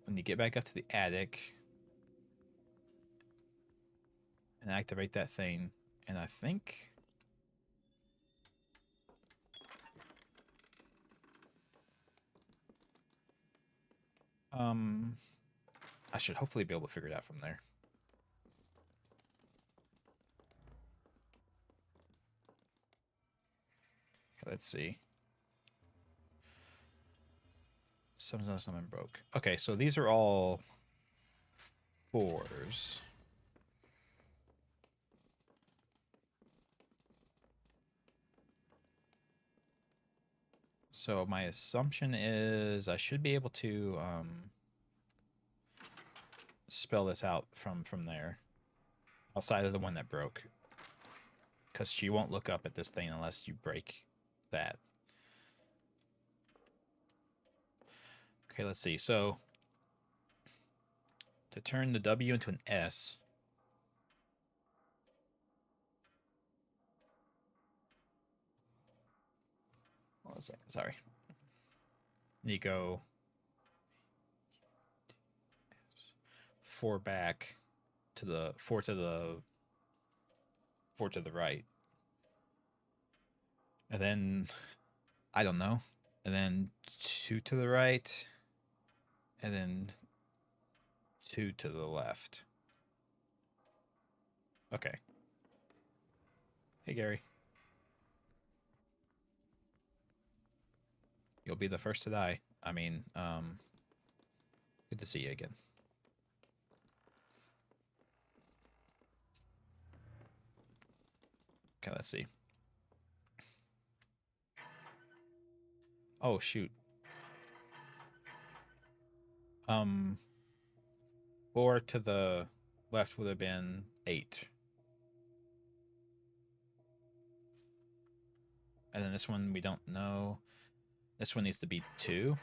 A: when you get back up to the attic and activate that thing, and I think um I should hopefully be able to figure it out from there. Okay, let's see. Something broke. Okay, so these are all fours. So my assumption is I should be able to spell this out from there, outside of the one that broke, because she won't look up at this thing unless you break that. Okay, let's see. So to turn the W into an S, what was that? Sorry. You go 4 back to the 4 to the 4 to the right. And then I don't know. And then 2 to the right. And then 2 to the left. Okay. Hey, Gary. You'll be the first to die. I mean, good to see you again. Okay, let's see. Oh, shoot. 4 to the left would have been 8. And then this one we don't know. This one needs to be 2.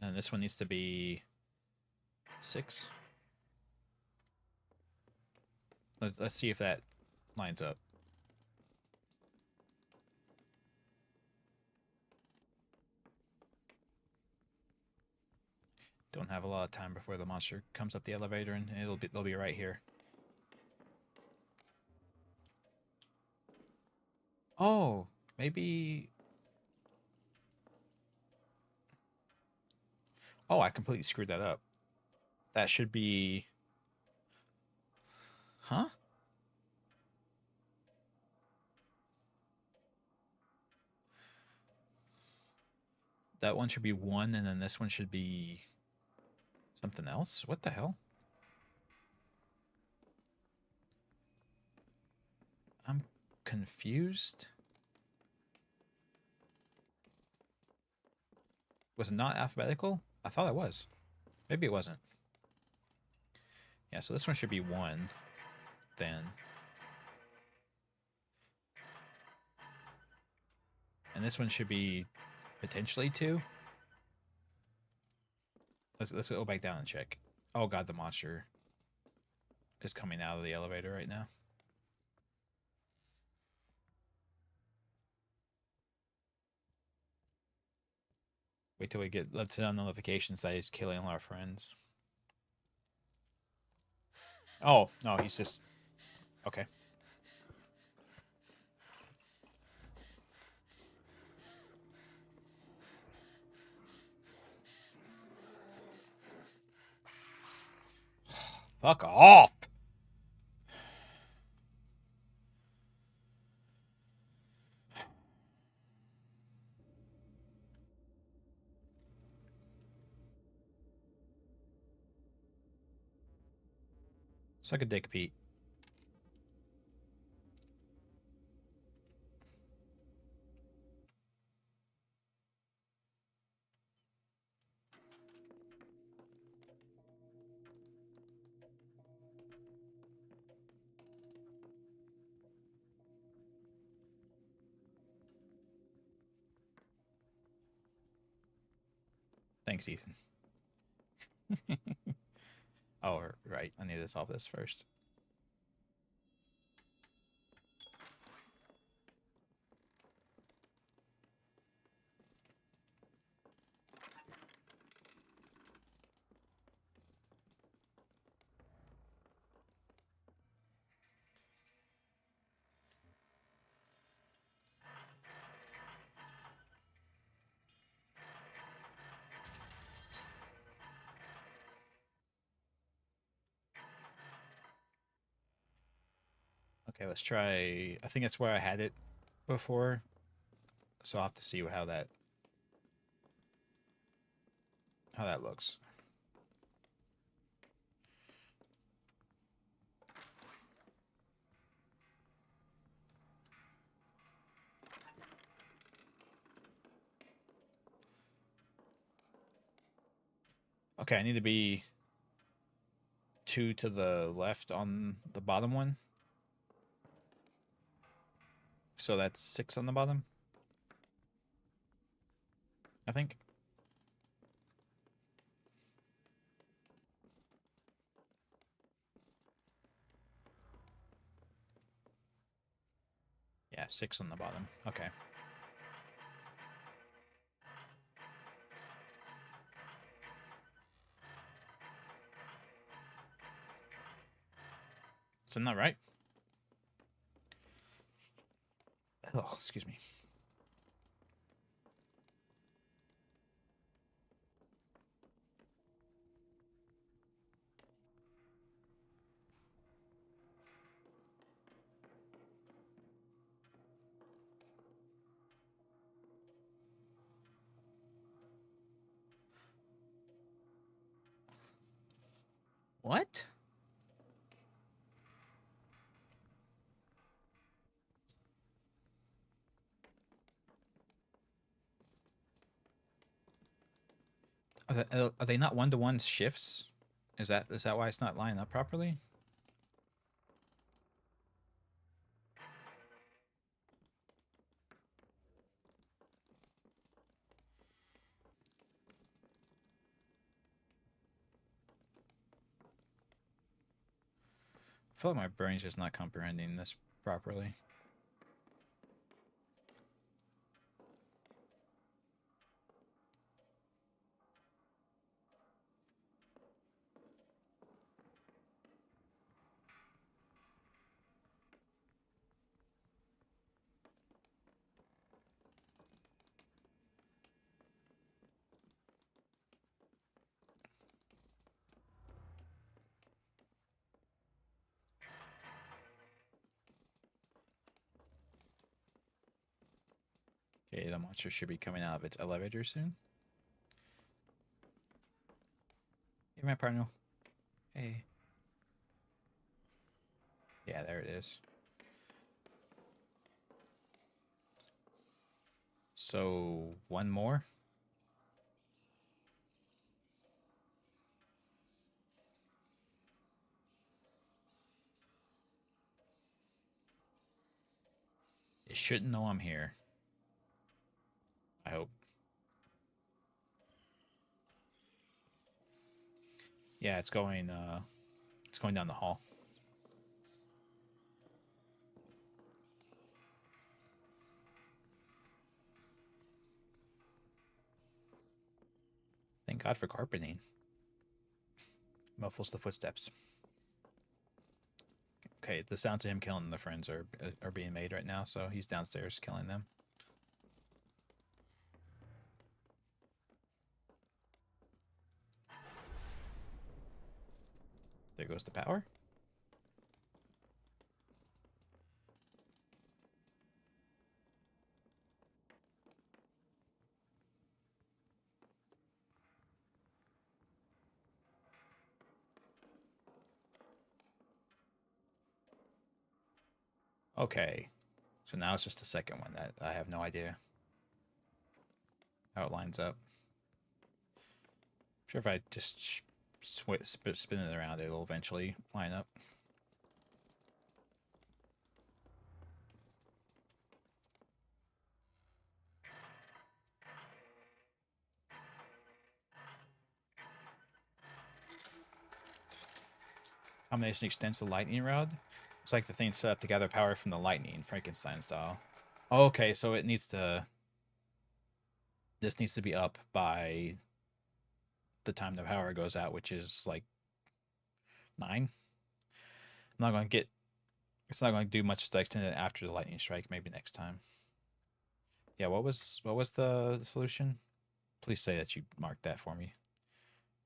A: And this one needs to be 6. Let's see if that lines up. Don't have a lot of time before the monster comes up the elevator, and they'll be right here. Oh, maybe. Oh, I completely screwed that up. That should be. Huh? That one should be 1, and then this one should be something else? What the hell? I'm confused. Was it not alphabetical? I thought it was. Maybe it wasn't. Yeah, so this one should be 1, then. And this one should be potentially 2. Let's go back down and check. Oh god, the monster is coming out of the elevator right now. Wait till we get let's send notifications that he's killing all our friends. Oh, no, he's just okay. Fuck off. Suck a dick, Pete. Thanks, Ethan. Oh, right. I need to solve this first. Okay, let's try. I think that's where I had it before, so I'll have to see how that looks. Okay, I need to be 2 to the left on the bottom one. So that's 6 on the bottom, I think. Yeah, 6 on the bottom. Okay. Isn't that right? Oh, excuse me. What? Are they not one-to-one shifts? Is that why it's not lining up properly? feel like my brain's just not comprehending this properly. Okay, the monster should be coming out of its elevator soon. Hey, my partner. Hey. Yeah, there it is. So, one more? It shouldn't know I'm here. I hope. Yeah, it's going down the hall. Thank God for carpeting. Muffles the footsteps. Okay, the sounds of him killing the friends are being made right now, so he's downstairs killing them. There goes the power. Okay, so now it's just the second one that I have no idea how it lines up. I'm sure if I just spin it around, it'll eventually line up. Combination extends the lightning rod. It's like the thing set up to gather power from the lightning, Frankenstein style. Okay, so it needs to. This needs to be up by the time the power goes out, which is like 9. I'm not going to get. It's not going to do much to extend it after the lightning strike. Maybe next time. Yeah. What was the solution? Please say that you marked that for me.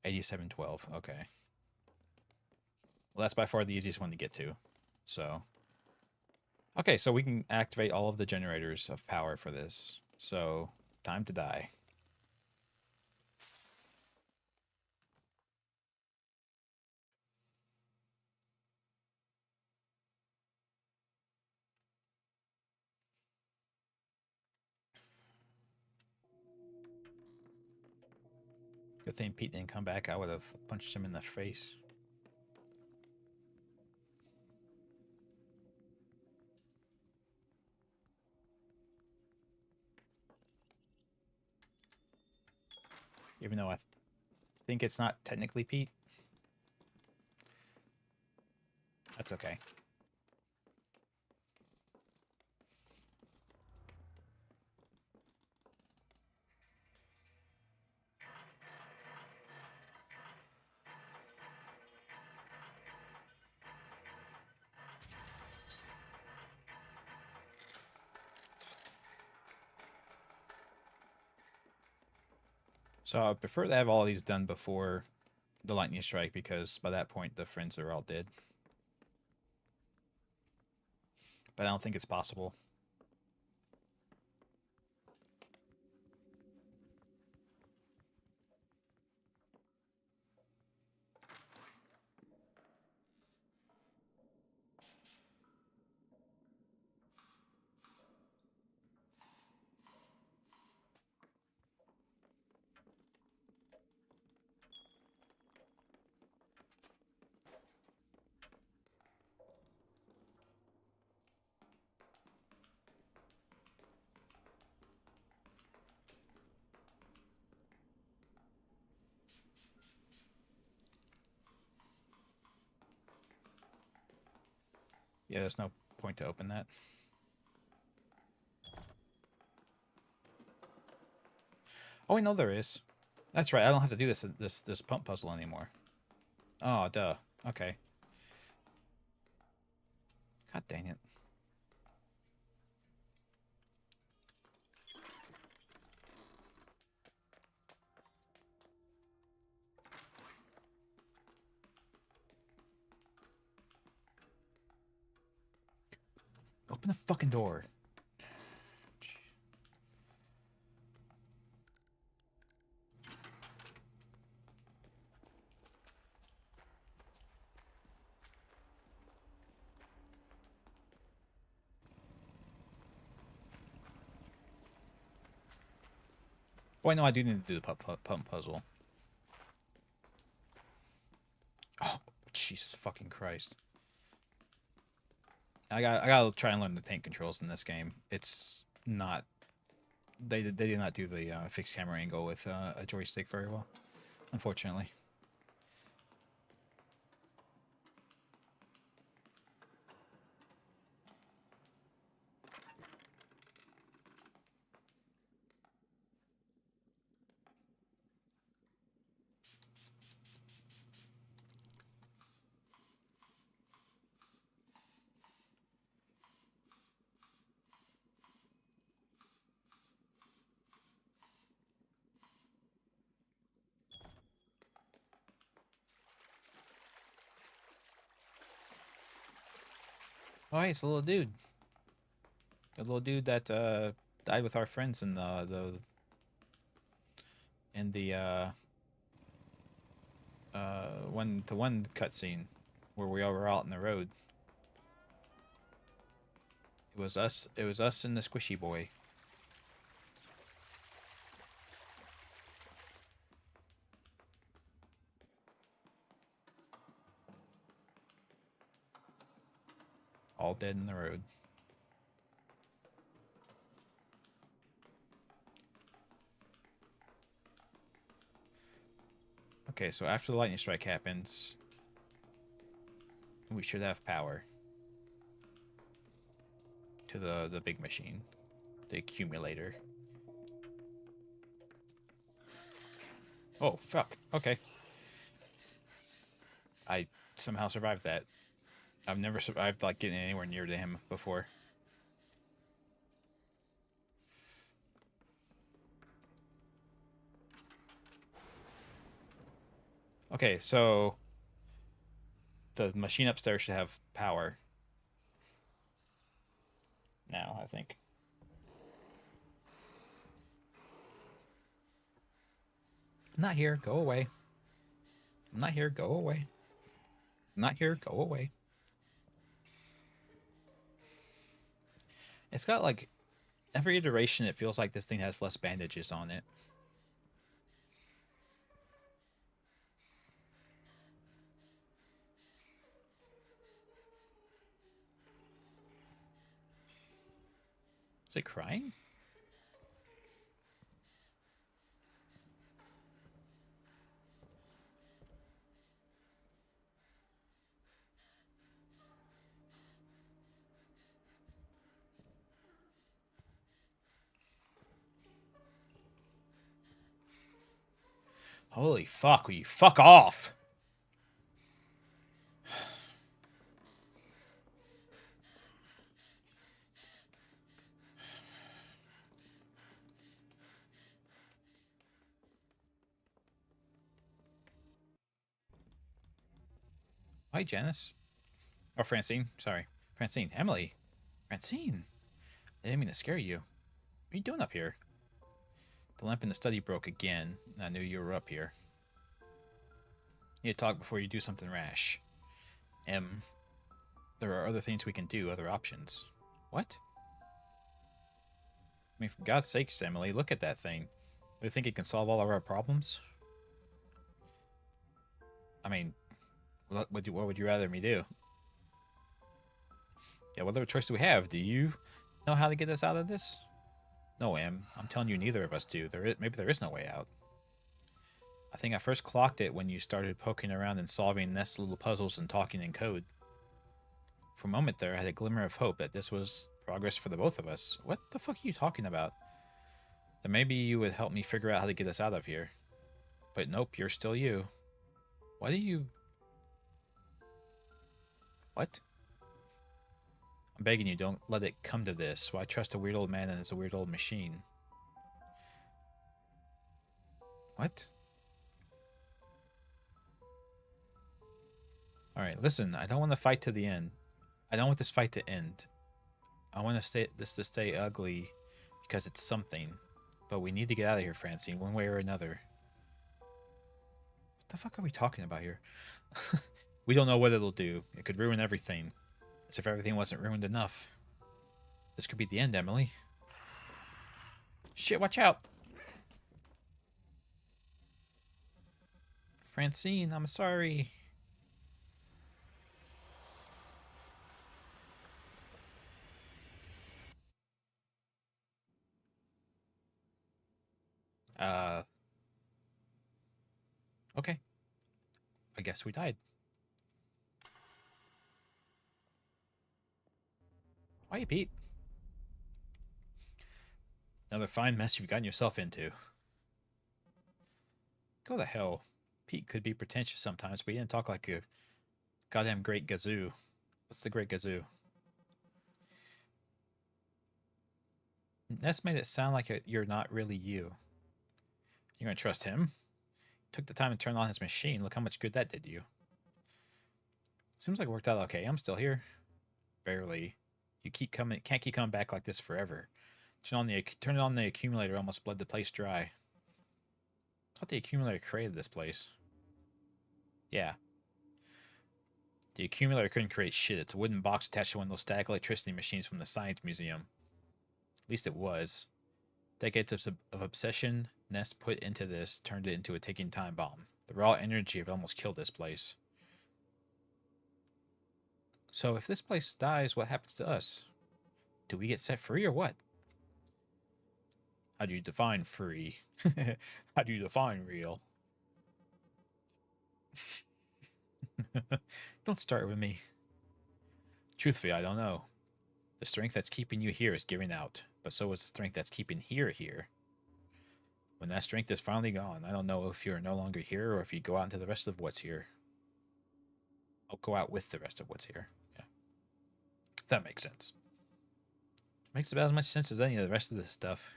A: 8712. Okay. Well, that's by far the easiest one to get to. So. Okay, so we can activate all of the generators of power for this. So, time to die. Good thing Pete didn't come back. I would have punched him in the face. Even though I think it's not technically Pete. That's okay. So I prefer to have all these done before the lightning strike because by that point the friends are all dead. But I don't think it's possible. Yeah, there's no point to open that. Oh, I know there is. That's right. I don't have to do this pump puzzle anymore. Oh, duh. Okay. God dang it. Open the fucking door. Oh, I know I do need to do the pump puzzle. Oh, Jesus fucking Christ. I gotta try and learn the tank controls in this game. It's not... They did not do the fixed camera angle with a joystick very well, unfortunately. Oh, hey, it's a little dude. The little dude that died with our friends in the one cutscene where we all were out in the road. It was us. It was us and the squishy boy. All dead in the road. Okay, so after the lightning strike happens, we should have power to the big machine, the accumulator. Oh, fuck. Okay. I somehow survived that. I've never survived, like, getting anywhere near to him before. Okay, so the machine upstairs should have power now, I think. I'm not here. Go away. I'm not here. Go away. I'm not here. Go away. It's got, like, every iteration, it feels like this thing has less bandages on it. Is it crying? Holy fuck, will you fuck off? Hi, Janice. Or Francine. Sorry. Francine. Emily. Francine. I didn't mean to scare you. What are you doing up here? The lamp in the study broke again. I knew you were up here. You need to talk before you do something rash. There are other things we can do, other options. What? I mean, for God's sakes, Emily, look at that thing. Do you think it can solve all of our problems? I mean, what would you rather me do? Yeah, what other choice do we have? Do you know how to get us out of this? No, Em. I'm telling you, neither of us do. Maybe there is no way out. I think I first clocked it when you started poking around and solving Nest's little puzzles and talking in code. For a moment there, I had a glimmer of hope that this was progress for the both of us. What the fuck are you talking about? That maybe you would help me figure out how to get us out of here. But nope, you're still you. Why do you... What? I'm begging you, don't let it come to this. Why trust a weird old man and his weird old machine? What? Alright, listen, I don't want to fight to the end. I don't want this fight to end. I want this to stay ugly because it's something. But we need to get out of here, Francine, one way or another. What the fuck are we talking about here? We don't know what it'll do. It could ruin everything. As if everything wasn't ruined enough. This could be the end, Emily. Shit, watch out! Francine, I'm sorry. Okay. I guess we died. Why, Pete? Another fine mess you've gotten yourself into. Go to hell. Pete could be pretentious sometimes, but he didn't talk like a goddamn great gazoo. What's the great gazoo? That's made it sound like you're not really you. You're gonna trust him? Took the time to turn on his machine. Look how much good that did you. Seems like it worked out okay. I'm still here. Barely. You can't keep coming back like this forever. Turn it on the accumulator. Almost bled the place dry. I thought the accumulator created this place. Yeah. The accumulator couldn't create shit. It's a wooden box attached to one of those static electricity machines from the Science Museum. At least it was. Decades of obsession Ness put into this turned it into a ticking time bomb. The raw energy of it almost killed this place. So if this place dies, what happens to us? Do we get set free or what? How do you define free? How do you define real? Don't start with me. Truthfully, I don't know. The strength that's keeping you here is giving out, but so is the strength that's keeping here. When that strength is finally gone, I don't know if you're no longer here or if you go out into the rest of what's here. I'll go out with the rest of what's here. Yeah. That makes sense. Makes about as much sense as any of the rest of this stuff.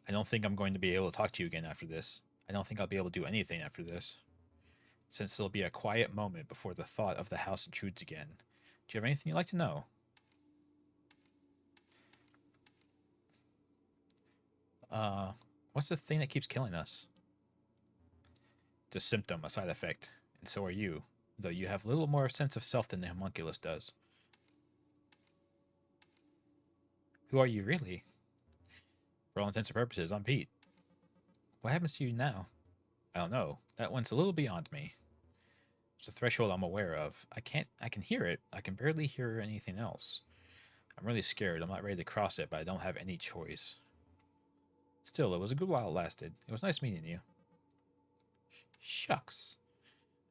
A: I don't think I'm going to be able to talk to you again after this. I don't think I'll be able to do anything after this. Since it'll be a quiet moment before the thought of the house intrudes again. Do you have anything you'd like to know? What's the thing that keeps killing us? It's a symptom, a side effect, and so are you, though you have little more sense of self than the homunculus does. Who are you really? For all intents and purposes, I'm Pete. What happens to you now? I don't know. That one's a little beyond me. It's a threshold I'm aware of. I can hear it. I can barely hear anything else. I'm really scared. I'm not ready to cross it, but I don't have any choice. Still, it was a good while it lasted. It was nice meeting you. Shucks.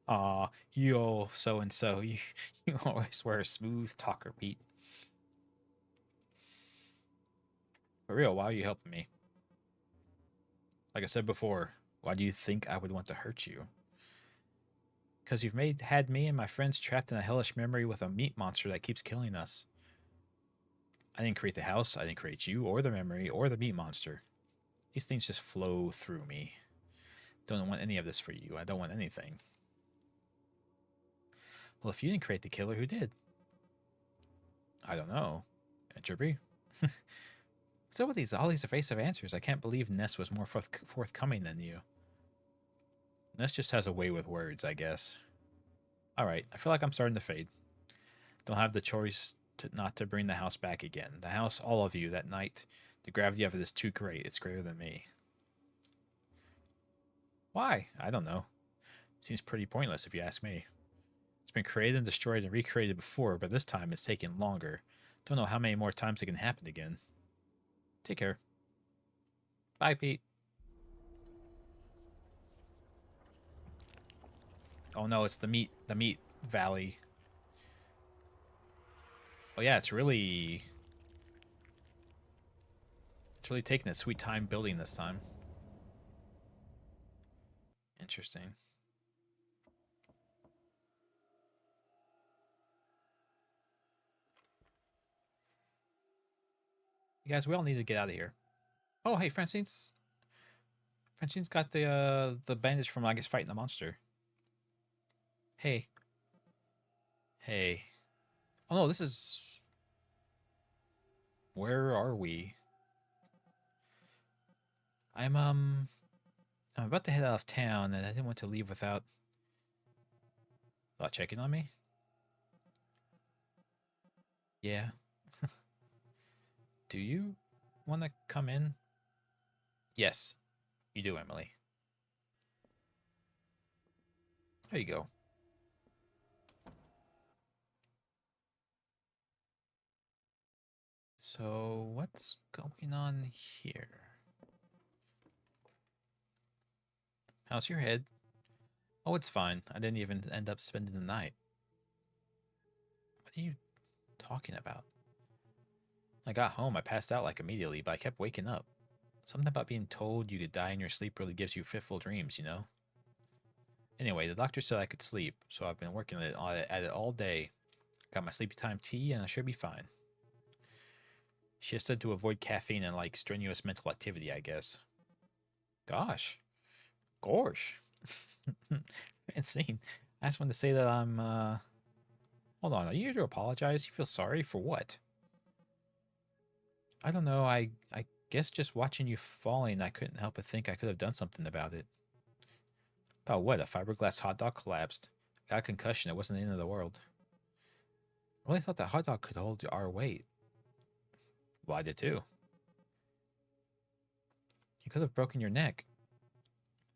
A: Aw, you old so-and-so. You always were a smooth talker, Pete. For real, why are you helping me? Like I said before, why do you think I would want to hurt you? Because you've had me and my friends trapped in a hellish memory with a meat monster that keeps killing us. I didn't create the house, I didn't create you, or the memory, or the meat monster. These things just flow through me. Don't want any of this for you. I don't want anything. Well, if you didn't create the killer, who did? I don't know. Entropy? What's up with all these evasive answers? I can't believe Ness was more forthcoming than you. Ness just has a way with words, I guess. Alright, I feel like I'm starting to fade. Don't have the choice not to bring the house back again. The house, all of you, that night. The gravity of it is too great. It's greater than me. Why? I don't know. Seems pretty pointless if you ask me. It's been created and destroyed and recreated before, but this time it's taken longer. Don't know how many more times it can happen again. Take care. Bye, Pete. Oh no, it's the meat valley. Oh yeah, it's really taking its sweet time building this time. Interesting. You guys, we all need to get out of here. Oh, hey, Francine's got the bandage from, I guess, fighting the monster. Hey, hey. Oh no, this is, where are we? I'm um I'm about to head out of town, and I didn't want to leave without checking on me. Yeah. Do you want to come in? Yes, you do, Emily. There you go. So what's going on here? How's your head? Oh, it's fine. I didn't even end up spending the night. What are you talking about? I got home, I passed out like immediately, but I kept waking up. Something about being told you could die in your sleep really gives you fitful dreams, you know? Anyway, the doctor said I could sleep, so I've been working at it all day. Got my sleepy time tea, and I should be fine. She has said to avoid caffeine and like strenuous mental activity, I guess. Gosh. Gorsh. Insane. I just wanted to say that hold on, are you here to apologize? You feel sorry for what? I don't know, I guess just watching you falling, I couldn't help but think I could have done something about it. About what? A fiberglass hot dog collapsed. Got a concussion, it wasn't the end of the world. I really thought that hot dog could hold our weight. Well, I did too. You could have broken your neck.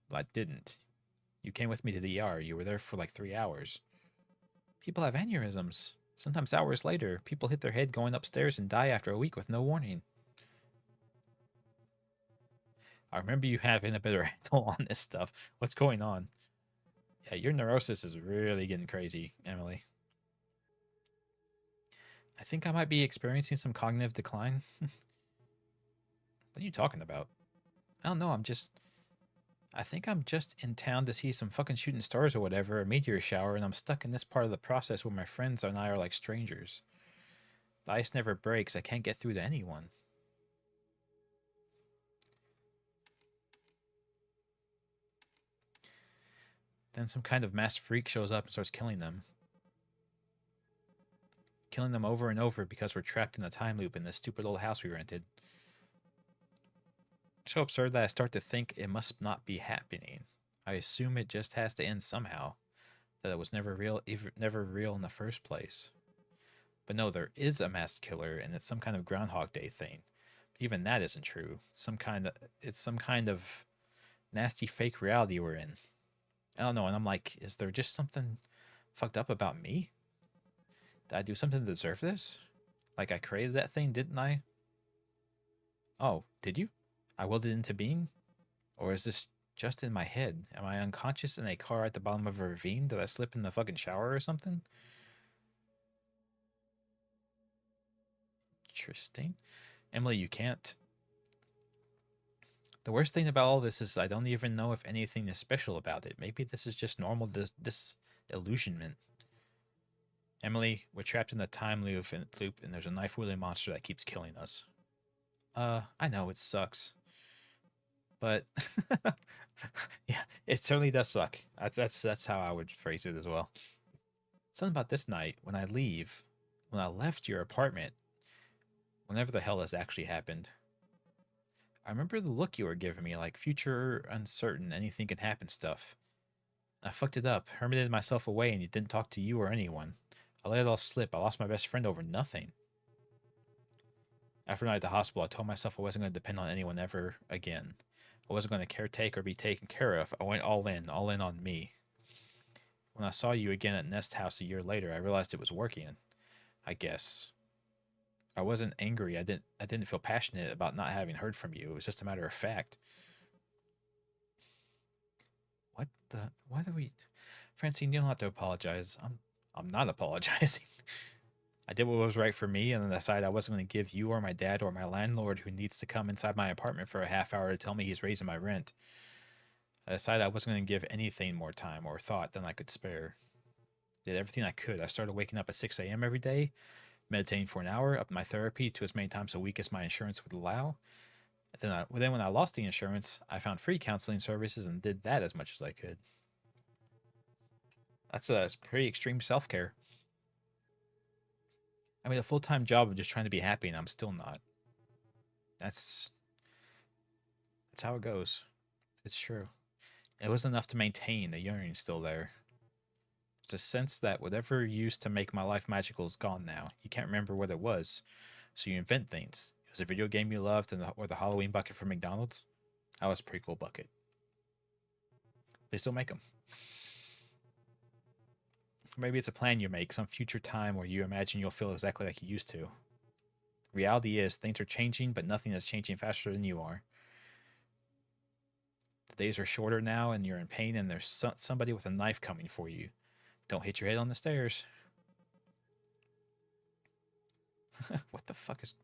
A: Well, I didn't. You came with me to the ER. You were there for like 3 hours. People have aneurysms. Sometimes hours later, people hit their head going upstairs and die after a week with no warning. I remember you having a better handle on this stuff. What's going on? Yeah, your neurosis is really getting crazy, Emily. I think I might be experiencing some cognitive decline. What are you talking about? I don't know. I think I'm just in town to see some fucking shooting stars or whatever, a meteor shower, and I'm stuck in this part of the process where my friends and I are like strangers. The ice never breaks. I can't get through to anyone. Then some kind of masked freak shows up and starts killing them. Killing them over and over because we're trapped in a time loop in this stupid old house we rented. So absurd that I start to think it must not be happening. I assume it just has to end somehow. That it was never real, never real in the first place. But no, there is a masked killer, and it's some kind of Groundhog Day thing. Even that isn't true. It's some kind of nasty fake reality we're in. I don't know, and I'm like, is there just something fucked up about me? Did I do something to deserve this? Like I created that thing, didn't I? Oh, did you? I willed it into being? Or is this just in my head? Am I unconscious in a car at the bottom of a ravine? Did I slip in the fucking shower or something? Interesting. Emily, you can't. The worst thing about all this is I don't even know if anything is special about it. Maybe this is just normal disillusionment. Emily, we're trapped in a time loop, and there's a knife-wielding monster that keeps killing us. I know it sucks, but yeah, it certainly does suck. That's how I would phrase it as well. Something about this night when I left your apartment, whenever the hell this actually happened. I remember the look you were giving me, like future uncertain, anything can happen stuff. I fucked it up, hermited myself away, and didn't talk to you or anyone. I let it all slip. I lost my best friend over nothing. After the night at the hospital, I told myself I wasn't going to depend on anyone ever again. I wasn't going to caretake or be taken care of. I went all in on me. When I saw you again at Nest House a year later, I realized it was working. I guess. I wasn't angry. I didn't feel passionate about not having heard from you. It was just a matter of fact. What the? Why do we? Francine, you don't have to apologize. I'm not apologizing. I did what was right for me, and then decided I wasn't going to give you or my dad or my landlord, who needs to come inside my apartment for a half hour to tell me he's raising my rent. I decided I wasn't going to give anything more time or thought than I could spare. Did everything I could. I started waking up at 6 a.m. every day, meditating for an hour, up my therapy to as many times a week as my insurance would allow. Then when I lost the insurance, I found free counseling services and did that as much as I could. That's a pretty extreme self care. I mean, a full time job of just trying to be happy, and I'm still not. That's that's how it goes. It's true. It wasn't enough to maintain. The yearning's still there. There's a sense that whatever used to make my life magical is gone now. You can't remember what it was, so you invent things. It was a video game you loved, or the Halloween bucket from McDonald's. That was a pretty cool bucket. They still make them. Maybe it's a plan you make, some future time where you imagine you'll feel exactly like you used to. Reality is, things are changing, but nothing is changing faster than you are. The days are shorter now, and you're in pain, and there's somebody with a knife coming for you. Don't hit your head on the stairs. What the fuck is...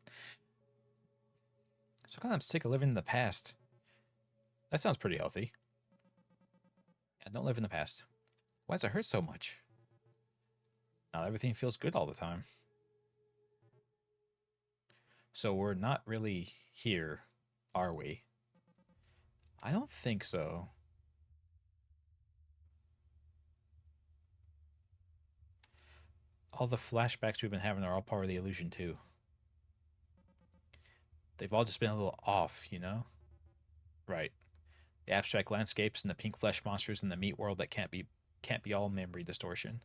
A: So kind of sick of living in the past. That sounds pretty healthy. Yeah, don't live in the past. Why does it hurt so much? Not everything feels good all the time. So we're not really here, are we? I don't think so. All the flashbacks we've been having are all part of the illusion too. They've all just been a little off, you know? Right. The abstract landscapes and the pink flesh monsters in the meat world that can't be all memory distortion.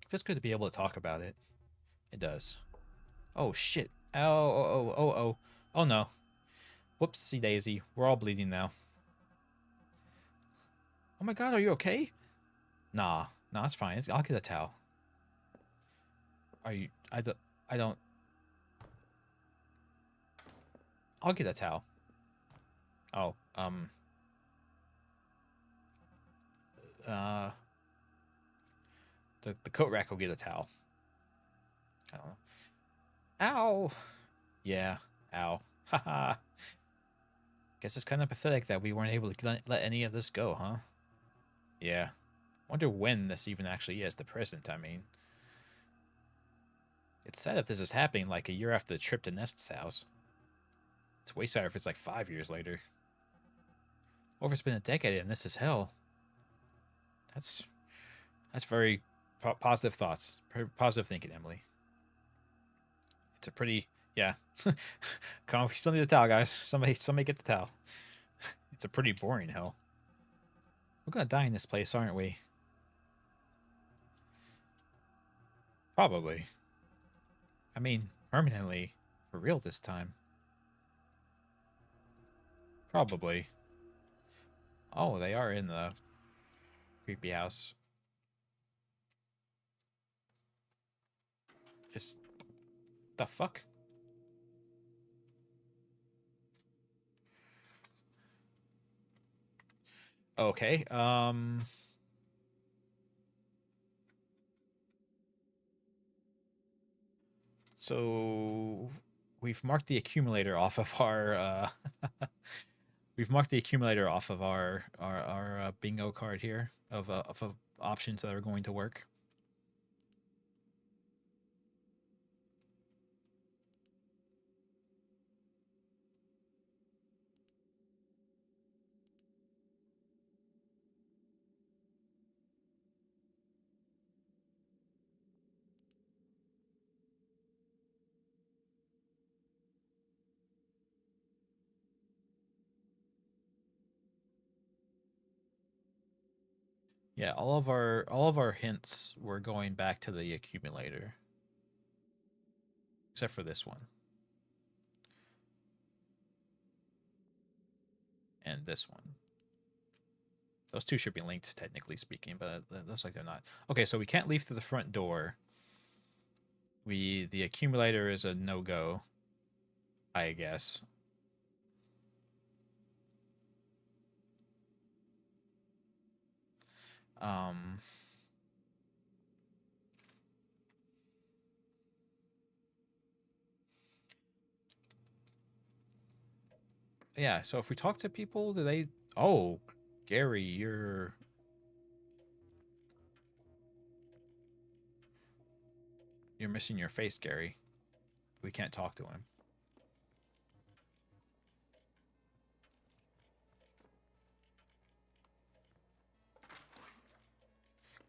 A: It feels good to be able to talk about it. It does. Oh shit. Oh, oh, oh, oh, oh. Oh no. Whoopsie daisy. We're all bleeding now. Oh my god, are you okay? Nah, it's fine. I'll get a towel. Are you... I don't... I'll get a towel. Oh, uh... The coat rack will get a towel. I don't know. Ow! Yeah, ow. Haha. Guess it's kind of pathetic that we weren't able to let any of this go, huh? Yeah. Wonder when this even actually is. The present, I mean. It's sad if this is happening like a year after the trip to Nest's house. It's way sadder if it's like 5 years later. Or if it's been a decade and this is hell. That's very positive thoughts. Positive thinking, Emily. It's a pretty... Yeah. Come on, we still need a towel, guys. Somebody get the towel. It's a pretty boring hell. We're gonna die in this place, aren't we? Probably. I mean, permanently. For real this time. Probably. Oh, they are in the creepy house. Just... the fuck? Okay, so we've marked the accumulator off of our we've marked the accumulator off of our bingo card here of options that are going to work. Yeah, all of our hints were going back to the accumulator, except for this one and this one. Those two should be linked, technically speaking, but it looks like they're not. Okay, so we can't leave through the front door. The accumulator is a no-go, I guess. Um, Yeah, so if we talk to people, do they... Oh, Gary, you're missing your face, Gary. We can't talk to him.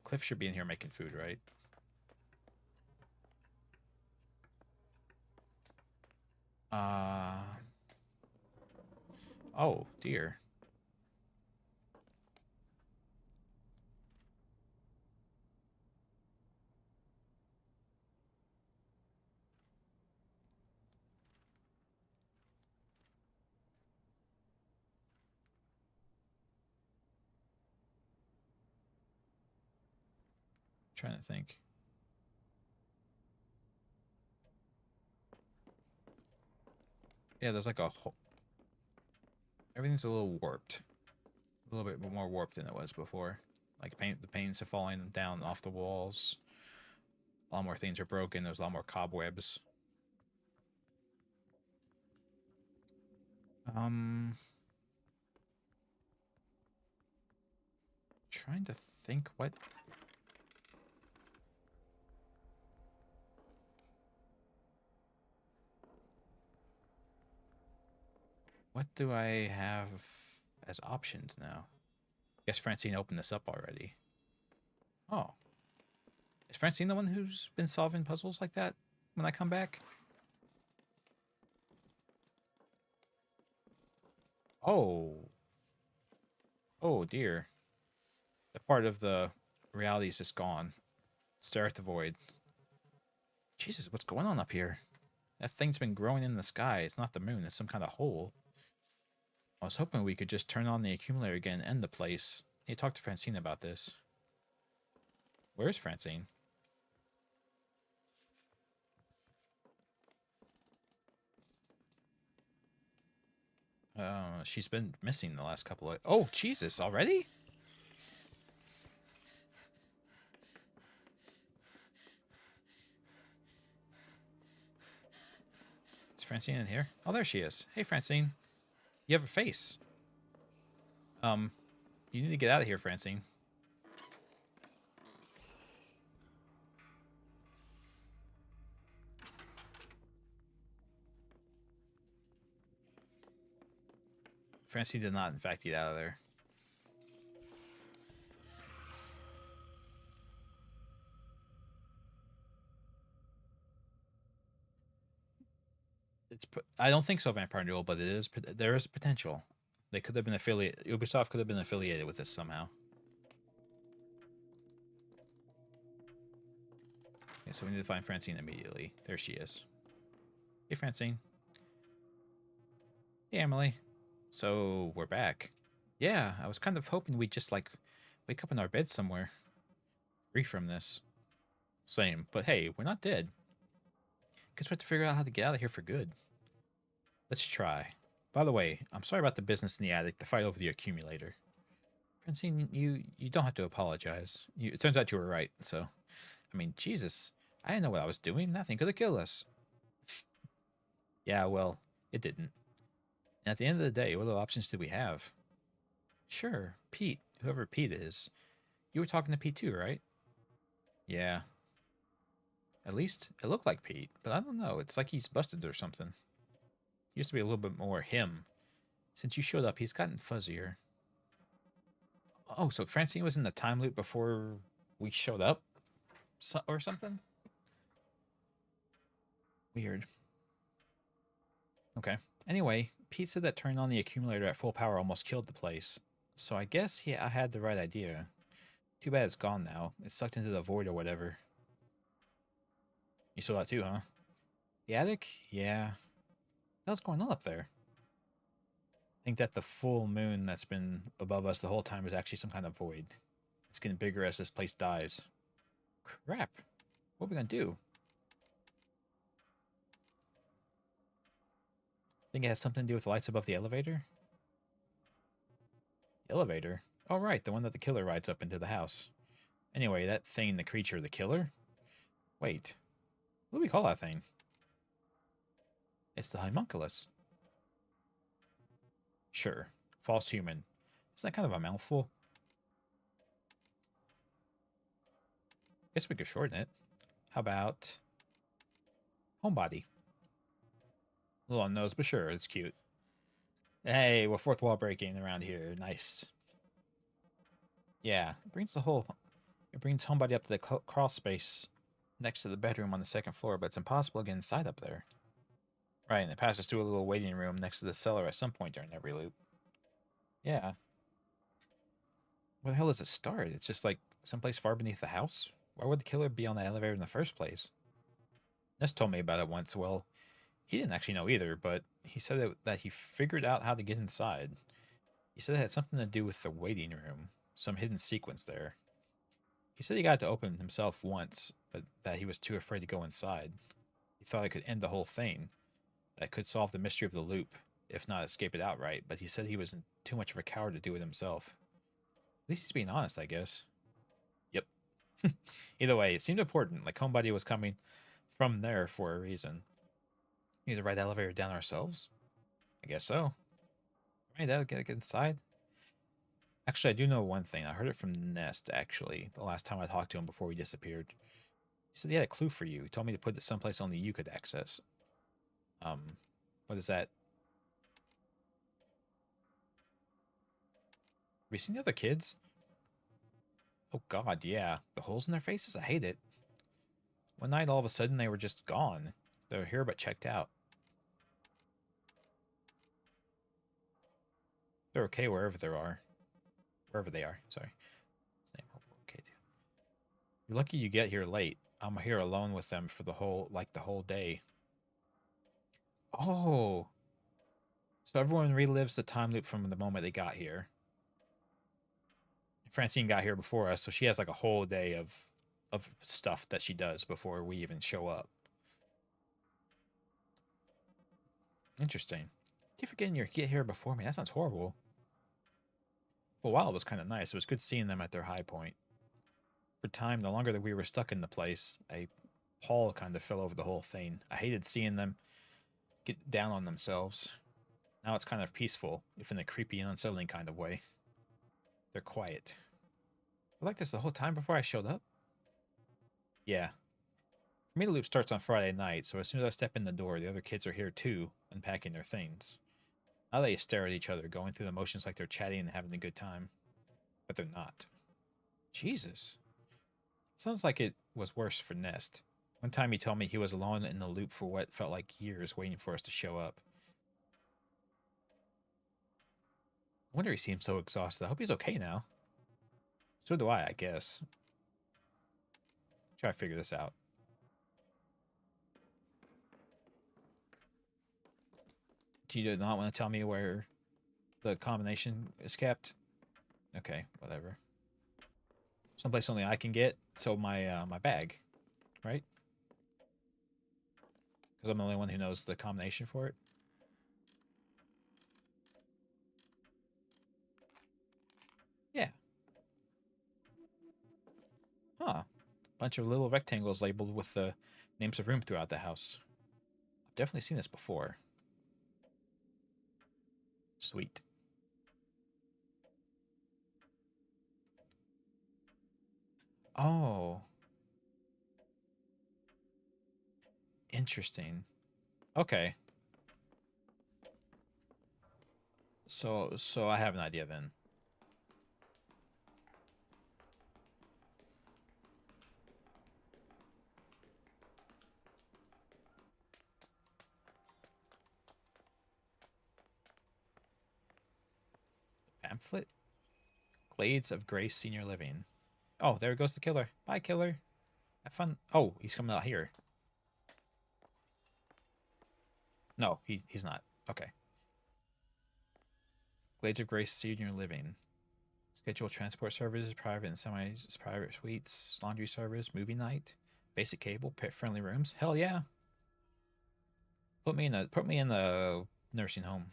A: Cliff should be in here making food, right? Oh, dear. Trying to think. Yeah, there's like a whole... Everything's a little warped. A little bit more warped than it was before. Like the paintings are falling down off the walls. A lot more things are broken. There's a lot more cobwebs. Trying to think what do I have as options now? I guess Francine opened this up already. Oh. Is Francine the one who's been solving puzzles like that when I come back? Oh. Oh, dear. That part of the reality is just gone. Stare at the void. Jesus, what's going on up here? That thing's been growing in the sky. It's not the moon. It's some kind of hole. I was hoping we could just turn on the accumulator again and end the place. I need to talk to Francine about this. Where's Francine? She's been missing the last couple of... Oh, Jesus, already? Is Francine in here? Oh, there she is. Hey, Francine. You have a face. You need to get out of here, Francine. Francine did not, in fact, get out of there. I don't think so, Vampire Duel, but there is potential. They could have been affiliated. Ubisoft could have been affiliated with this somehow. Okay, so we need to find Francine immediately. There she is. Hey, Francine. Hey, Emily. So we're back. Yeah, I was kind of hoping we'd just like wake up in our bed somewhere, free from this. Same, but hey, we're not dead. Guess we have to figure out how to get out of here for good. Let's try. By the way, I'm sorry about the business in the attic, the fight over the accumulator. Francine, you don't have to apologize. It turns out you were right, so... I mean, Jesus. I didn't know what I was doing. Nothing could have killed us. Yeah, well, it didn't. And at the end of the day, what other options did we have? Sure, Pete. Whoever Pete is. You were talking to Pete too, right? Yeah. At least it looked like Pete, but I don't know. It's like he's busted or something. He used to be a little bit more him. Since you showed up, he's gotten fuzzier. Oh, so Francine was in the time loop before we showed up? Or something? Weird. Okay. Anyway, Pete said that turning on the accumulator at full power almost killed the place. So I guess I had the right idea. Too bad it's gone now. It's sucked into the void or whatever. You saw that too, huh? The attic? Yeah. What's going on up there? I think that the full moon that's been above us the whole time is actually some kind of void. It's getting bigger as this place dies. Crap. What are we gonna do? Think it has something to do with the lights above the elevator? The elevator? Oh, right, the one that the killer rides up into the house. Anyway, that thing, the creature, the killer? Wait, what do we call that thing? It's the homunculus. Sure. False human. Isn't that kind of a mouthful? Guess we could shorten it. How about Homebody? A little on nose, but sure, it's cute. Hey, we're fourth wall breaking around here. Nice. Yeah, it brings Homebody up to the crawl space next to the bedroom on the second floor, but it's impossible to get inside up there. Right, and it passes through a little waiting room next to the cellar at some point during every loop. Yeah. Where the hell does it start? It's just like someplace far beneath the house? Why would the killer be on the elevator in the first place? Ness told me about it once. Well, he didn't actually know either, but he said that he figured out how to get inside. He said it had something to do with the waiting room, some hidden sequence there. He said he got to open himself once, but that he was too afraid to go inside. He thought it could end the whole thing, that could solve the mystery of the loop, if not escape it outright, but he said he was too much of a coward to do it himself. At least he's being honest, I guess. Yep. Either way, it seemed important, like Homebody was coming from there for a reason. We need to ride the elevator down ourselves? I guess so. Right, that'll get inside. Actually, I do know one thing. I heard it from Nest, actually, the last time I talked to him before we disappeared. He said he had a clue for you. He told me to put it someplace only you could access. What is that? Have you seen the other kids? Oh god, yeah. The holes in their faces? I hate it. One night, all of a sudden, they were just gone. They were here but checked out. They're okay wherever they are. Wherever they are, sorry. Okay, too. You're lucky you get here late. I'm here alone with them for the whole day. Oh, so everyone relives the time loop from the moment they got here. Francine got here before us, so she has like a whole day of stuff that she does before we even show up. Interesting. Keep forgetting you get here before me. That sounds horrible. For a while, it was kind of nice. It was good seeing them at their high point. For time, the longer that we were stuck in the place, a pall kind of fell over the whole thing. I hated seeing them get down on themselves. Now it's kind of peaceful, if in a creepy and unsettling kind of way. They're quiet. I like this the whole time before I showed up? Yeah. For me, the loop starts on Friday night, so as soon as I step in the door, the other kids are here too, unpacking their things. Now they stare at each other, going through the motions like they're chatting and having a good time. But they're not. Jesus. Sounds like it was worse for Nest. One time he told me he was alone in the loop for what felt like years waiting for us to show up. I wonder he seems so exhausted. I hope he's okay now. So do I guess. Try to figure this out. Do you not want to tell me where the combination is kept? Okay, whatever. Someplace only I can get. So my bag, right? Because I'm the only one who knows the combination for it. Yeah. Huh. Bunch of little rectangles labeled with the names of room throughout the house. I've definitely seen this before. Sweet. Oh, interesting. Okay. So I have an idea then. Pamphlet? Glades of Grace Senior Living. Oh, there goes the killer. Bye, killer. Have fun. Oh, he's coming out here. No, he's not. Okay. Glades of Grace Senior Living. Schedule transport services, private and semi-private suites, laundry service, movie night, basic cable, pet-friendly rooms. Hell yeah! Put me in the nursing home.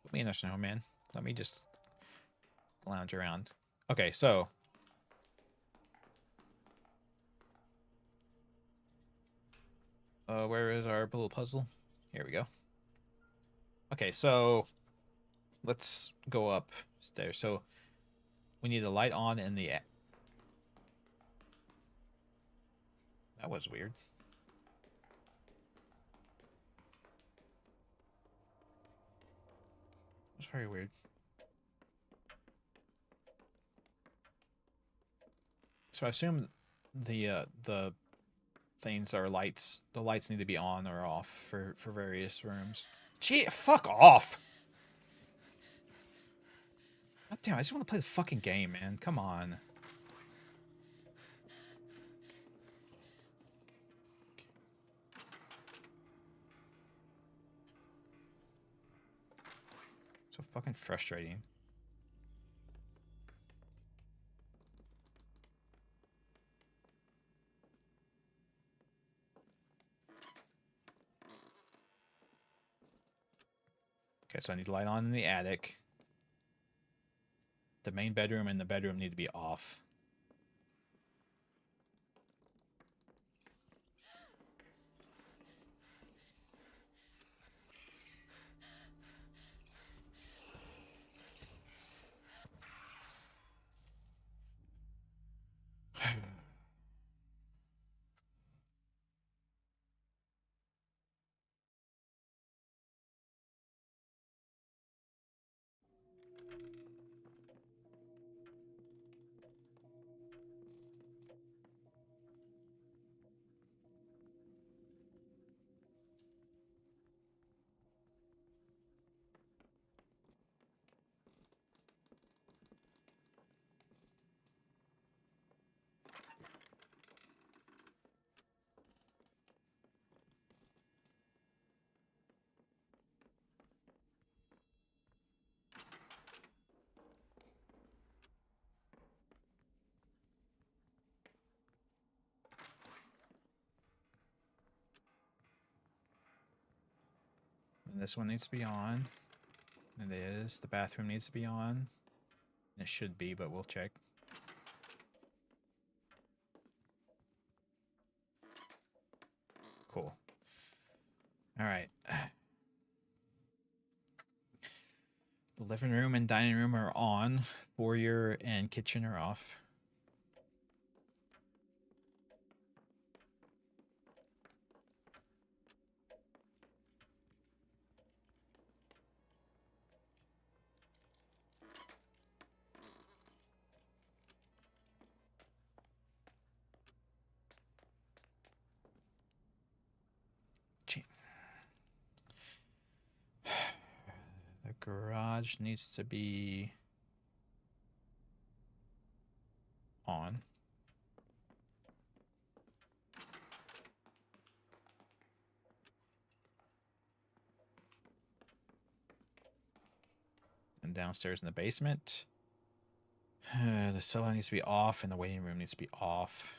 A: Put me in the nursing home, man. Let me just lounge around. Okay, so Where is our little puzzle? Here we go. Okay, so let's go upstairs. So we need a light on in the. That was weird. It was very weird. So I assume the things are lights. The lights need to be on or off for various rooms. Gee, fuck off! God damn, I just want to play the fucking game, man. Come on. So fucking frustrating. Okay, so I need light on in the attic. The main bedroom and the bedroom need to be off. And this one needs to be on. It is. The bathroom needs to be on. It should be, but we'll check. Cool. All right. The living room and dining room are on. Foyer and kitchen are off. The garage needs to be on. And downstairs in the basement, the cellar needs to be off and the waiting room needs to be off.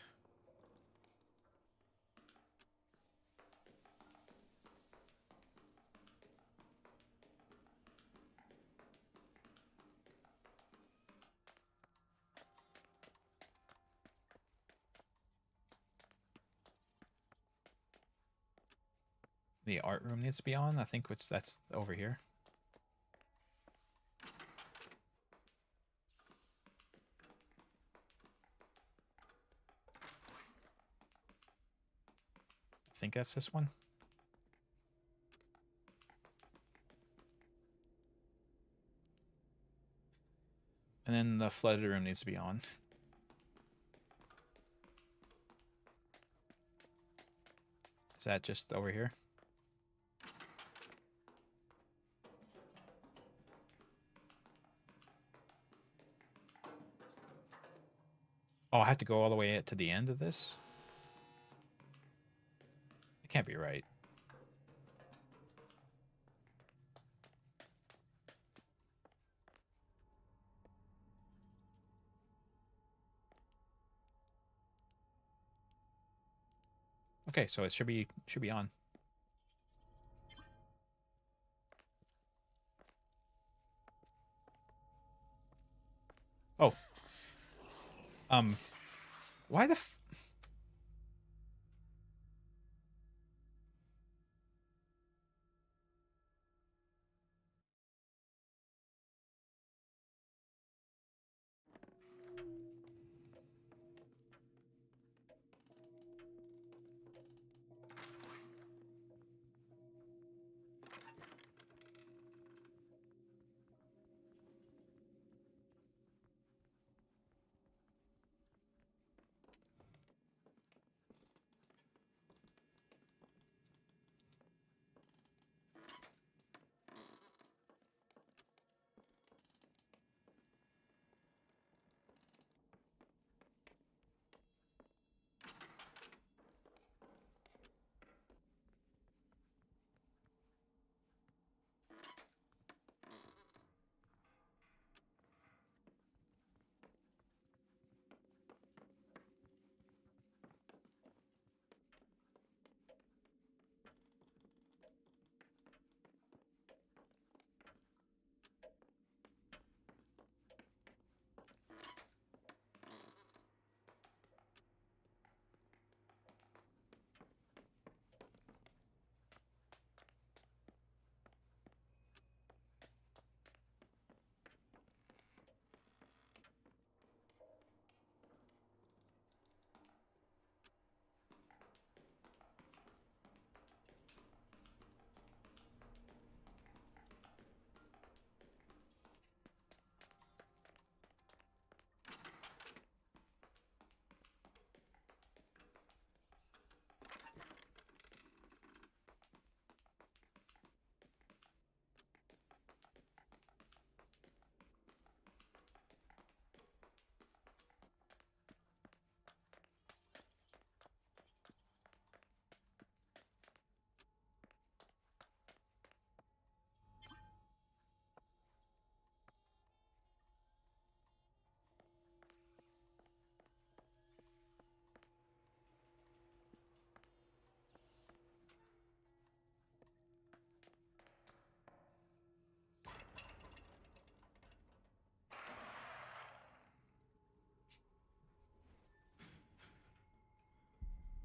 A: The art room needs to be on. I think that's over here. I think that's this one. And then the flooded room needs to be on. Is that just over here? Oh, I have to go all the way to the end of this? It can't be right. Okay, so it should be on. Oh. Why the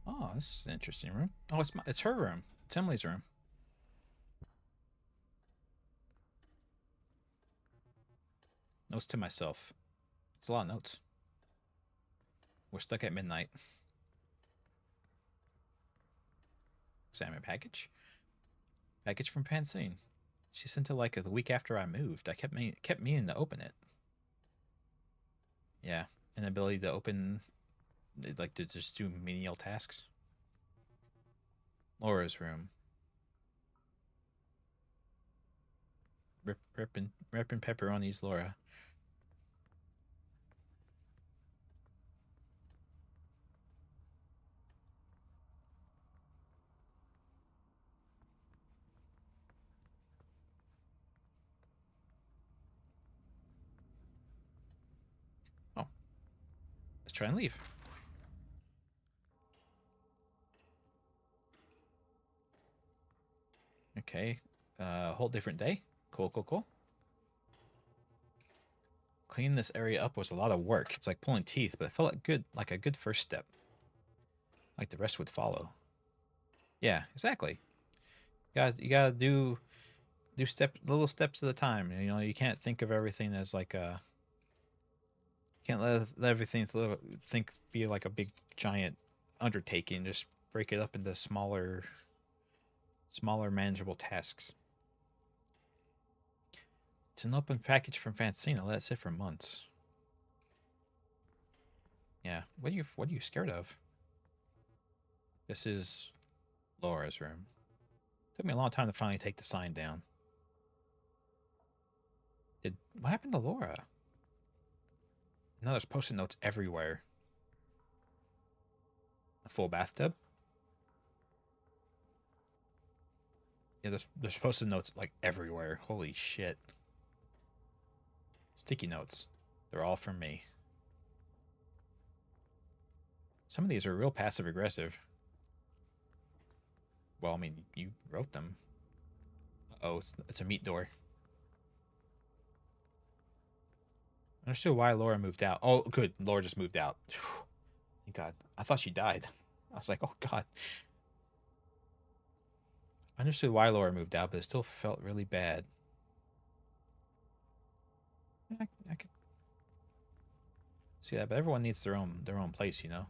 A: Oh, this is an interesting room. Oh, it's her room. It's Emily's room. Notes to myself. It's a lot of notes. We're stuck at midnight. Examine package. Package from Francine. She sent it like the week after I moved. I kept meaning to open it. Yeah, an ability to open, like to just do menial tasks. Laura's room. Ripping pepperonis, Laura. Oh, let's try and leave. Okay, whole different day. Cool, cool, cool. Cleaning this area up was a lot of work. It's like pulling teeth, but it felt like a good first step. Like the rest would follow. Yeah, exactly. You gotta do little steps at a time. You know, you can't think of everything as like a can't let everything think be like a big giant undertaking. Just break it up into smaller manageable tasks. It's an open package from Francine. I let it sit for months. Yeah. What are you scared of? This is Laura's room. Took me a long time to finally take the sign down. What happened to Laura? Now there's post-it notes everywhere. A full bathtub? Yeah, there's post-it notes like everywhere. Holy shit. Sticky notes. They're all from me. Some of these are real passive aggressive. Well, I mean, you wrote them. Oh, it's a meat door. I understood why Laura moved out. Oh, good. Laura just moved out. Thank God. I thought she died. I was like, oh God. I understood why Laura moved out, but it still felt really bad. I could see that, but everyone needs their own place, you know.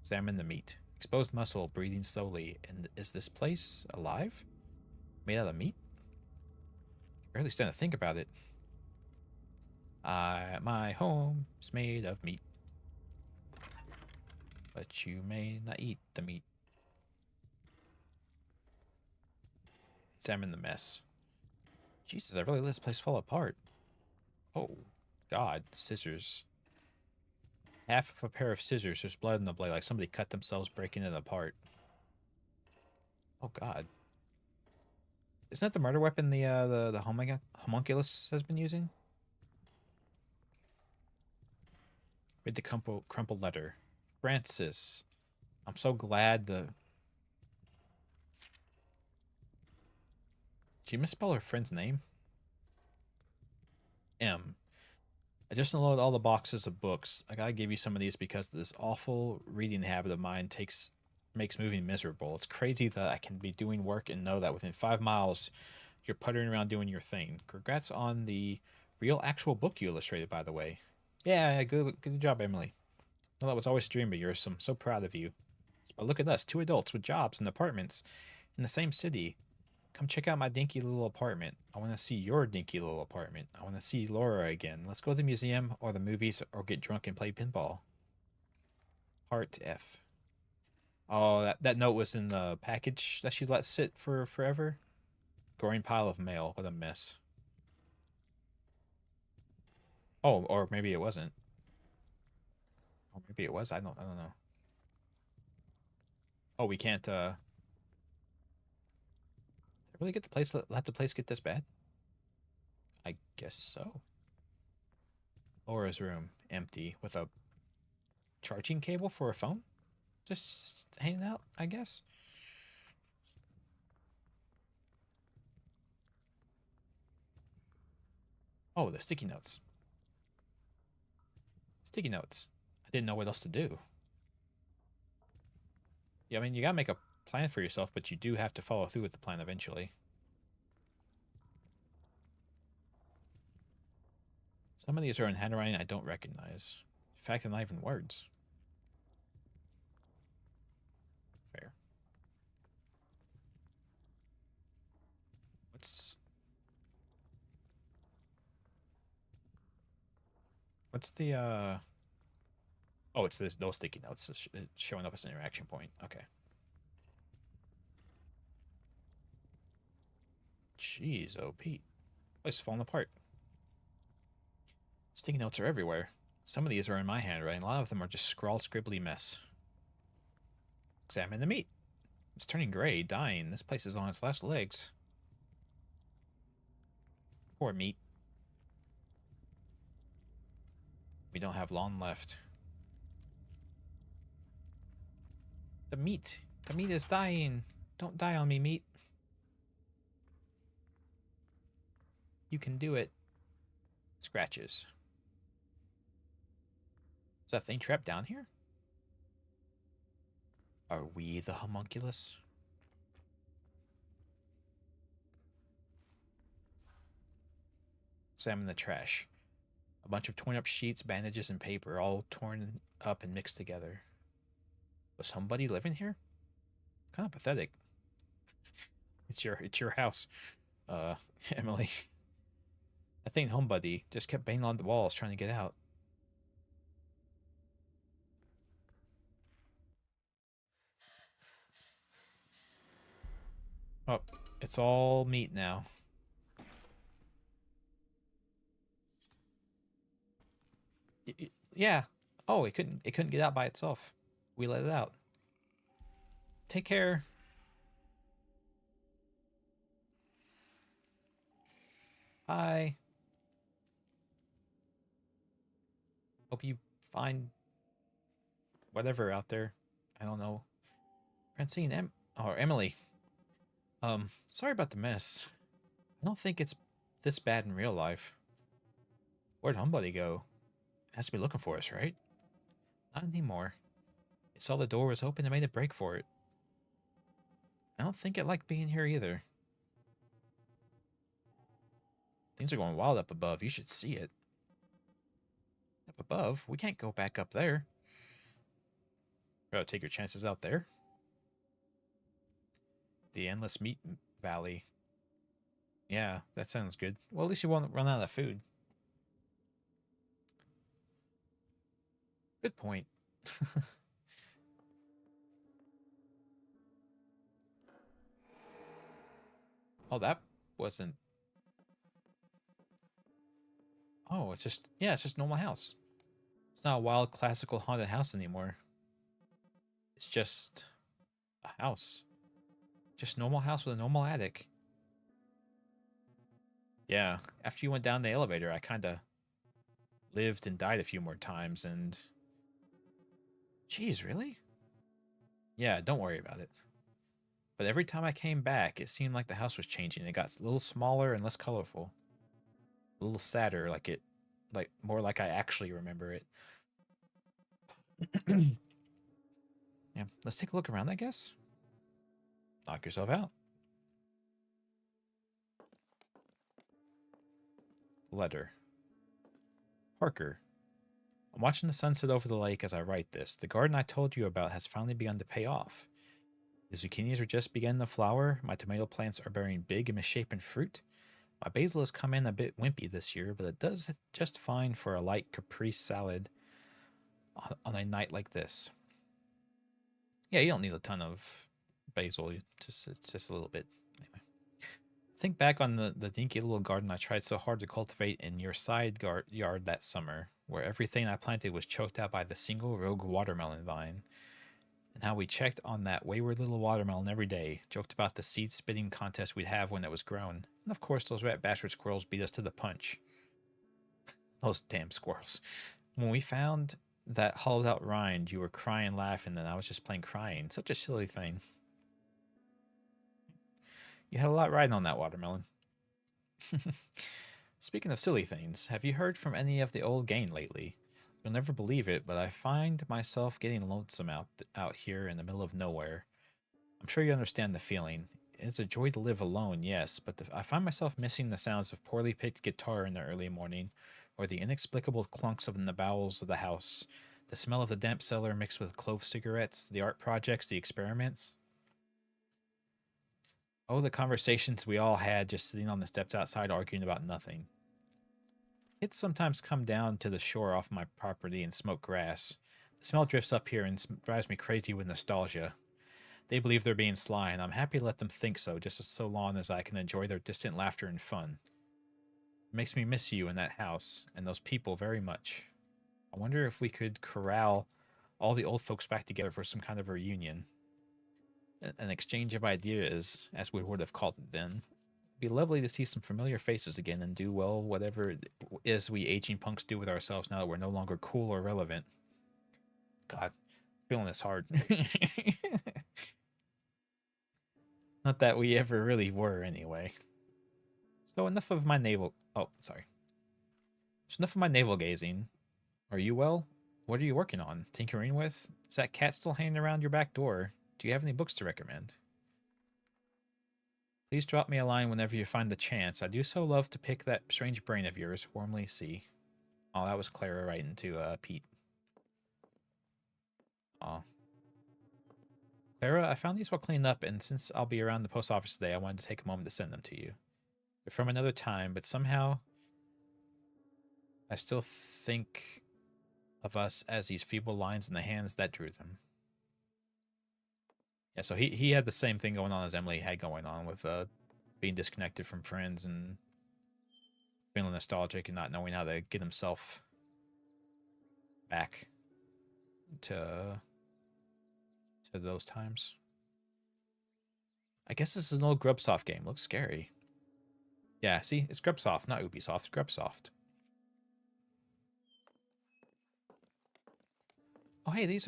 A: Examine the meat. Exposed muscle, breathing slowly. And is this place alive? Made out of meat? Barely stand to think about it. My home's made of meat, but you may not eat the meat. Examine the mess. Jesus, I really let this place fall apart. Oh, God, scissors. Half of a pair of scissors. There's blood in the blade, like somebody cut themselves breaking it apart. Oh, God. Isn't that the murder weapon the homunculus has been using? Read the crumpled letter. Francis. I'm so glad the... Did she misspell her friend's name? M. I just unloaded all the boxes of books. I gotta give you some of these because this awful reading habit of mine makes moving miserable. It's crazy that I can be doing work and know that within 5 miles you're puttering around doing your thing. Congrats on the real actual book you illustrated, by the way. Yeah, good job, Emily. Well, that was always a dream of yours, so I'm so proud of you. But look at us, two adults with jobs and apartments in the same city. Come check out my dinky little apartment. I want to see your dinky little apartment. I want to see Laura again. Let's go to the museum or the movies or get drunk and play pinball. Heart F. Oh, that note was in the package that she let sit for forever. Growing pile of mail. What a mess. Oh, or maybe it wasn't. Or maybe it was. I don't know. Oh, we can't did I really get the place let the place get this bad? I guess so. Laura's room, empty, with a charging cable for a phone? Just hanging out, I guess. Oh, the sticky notes. Sticky notes. I didn't know what else to do. Yeah, I mean, you gotta make a plan for yourself, but you do have to follow through with the plan eventually. Some of these are in handwriting I don't recognize. In fact, they're not even words. Fair. What's what's the Oh, it's this those sticky notes. It's showing up as an interaction point. Okay. Jeez, oh Pete. Place is falling apart. Sticky notes are everywhere. Some of these are in my handwriting. A lot of them are just scrawled, scribbly mess. Examine the meat. It's turning gray, dying. This place is on its last legs. Poor meat. We don't have long left. The meat. The meat is dying. Don't die on me, meat. You can do it. Scratches. Is that thing trapped down here? Are we the homunculus? Examine the trash. A bunch of torn up sheets, bandages, and paper, all torn up and mixed together. Was somebody living here? Kind of pathetic. It's your house, uh, Emily. I think Homebody just kept banging on the walls trying to get out. Oh, it's all meat now. Yeah. Oh, it couldn't get out by itself. We let it out. Take care. Bye. Hope you find whatever out there. I don't know. Francine, or Emily. Sorry about the mess. I don't think it's this bad in real life. Where'd Homebody go? It has to be looking for us, right? Not anymore. It saw the door was open and made a break for it. I don't think it liked being here either. Things are going wild up above. You should see it. Up above? We can't go back up there. Gotta take your chances out there. The endless meat valley. Yeah, that sounds good. Well, at least you won't run out of food. Good point. Oh, that wasn't. Oh, it's just. Yeah, it's just a normal house. It's not a wild, classical haunted house anymore. It's just a house. Just normal house with a normal attic. Yeah, after you went down the elevator, I kind of lived and died a few more times, and. Geez, really? Yeah, don't worry about it. But every time I came back, it seemed like the house was changing. It got a little smaller and less colorful. A little sadder, like more like I actually remember it. Yeah, let's take a look around, I guess. Knock yourself out. Letter. Parker. I'm watching the sunset over the lake as I write this. The garden I told you about has finally begun to pay off. The zucchinis are just beginning to flower. My tomato plants are bearing big and misshapen fruit. My basil has come in a bit wimpy this year, but it does just fine for a light caprese salad on a night like this. Yeah, you don't need a ton of basil. It's just a little bit. Anyway, think back on the dinky little garden I tried so hard to cultivate in your yard that summer, where everything I planted was choked out by the single rogue watermelon vine, and how we checked on that wayward little watermelon every day, joked about the seed spitting contest we'd have when it was grown, and of course those rat bastard squirrels beat us to the punch. Those damn squirrels. When we found that hollowed out rind, you were crying, laughing, and I was just plain crying. Such a silly thing. You had a lot riding on that watermelon. Speaking of silly things, have you heard from any of the old gang lately? You'll never believe it, but I find myself getting lonesome out here in the middle of nowhere. I'm sure you understand the feeling. It's a joy to live alone, yes, but I find myself missing the sounds of poorly picked guitar in the early morning, or the inexplicable clunks in the bowels of the house, the smell of the damp cellar mixed with clove cigarettes, the art projects, the experiments. Oh, the conversations we all had just sitting on the steps outside arguing about nothing. Kids sometimes come down to the shore off my property and smoke grass. The smell drifts up here and drives me crazy with nostalgia. They believe they're being sly, and I'm happy to let them think so, just so long as I can enjoy their distant laughter and fun. It makes me miss you in that house and those people very much. I wonder if we could corral all the old folks back together for some kind of reunion. An exchange of ideas, as we would have called it then. It'd be lovely to see some familiar faces again and do, well, whatever it is we aging punks do with ourselves now that we're no longer cool or relevant. God, feeling this hard. Not that we ever really were, anyway. So enough of my navel. Oh, sorry. So enough of my navel gazing. Are you well? What are you working on? Tinkering with? Is that cat still hanging around your back door? Do you have any books to recommend? Please drop me a line whenever you find the chance. I do so love to pick that strange brain of yours. Warmly, see. Oh, that was Clara writing to Pete. Oh. Clara, I found these while cleaning up, and since I'll be around the post office today, I wanted to take a moment to send them to you. They're from another time, but somehow I still think of us as these feeble lines in the hands that drew them. Yeah, so he had the same thing going on as Emily had going on with being disconnected from friends and feeling nostalgic and not knowing how to get himself back to those times. I guess this is an old Grubsoft game. Looks scary. Yeah, see, it's Grubsoft, not Ubisoft. It's Grubsoft. Oh, hey, these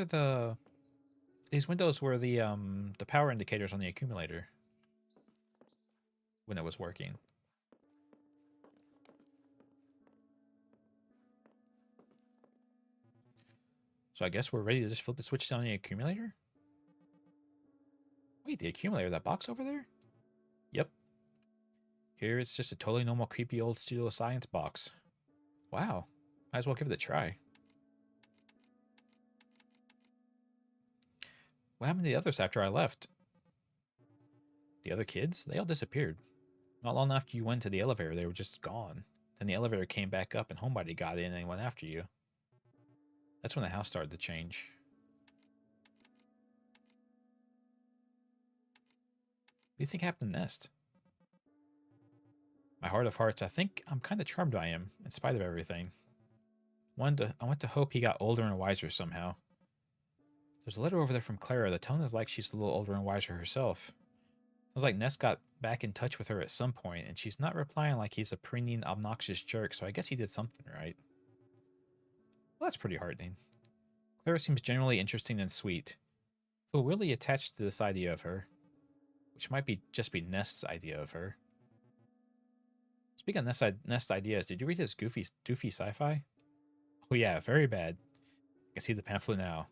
A: windows were the power indicators on the accumulator when it was working. So I guess we're ready to just flip the switch on the accumulator? Wait, the accumulator, that box over there? Yep. Here it's just a totally normal creepy old pseudoscience box. Wow. Might as well give it a try. What happened to the others after I left? The other kids? They all disappeared. Not long after you went to the elevator, they were just gone. Then the elevator came back up and Homebody got in and went after you. That's when the house started to change. What do you think happened to Nest? My heart of hearts, I think I'm kind of charmed by him, in spite of everything. I want to hope he got older and wiser somehow. There's a letter over there from Clara. The tone is like she's a little older and wiser herself. Sounds like Ness got back in touch with her at some point, and she's not replying like he's a preening, obnoxious jerk, so I guess he did something right. Well, that's pretty heartening. Clara seems genuinely interesting and sweet. I feel really attached to this idea of her, which might be just be Nest's idea of her. Speaking of Nest ideas, did you read his doofy sci-fi? Oh yeah, very bad. I can see the pamphlet now.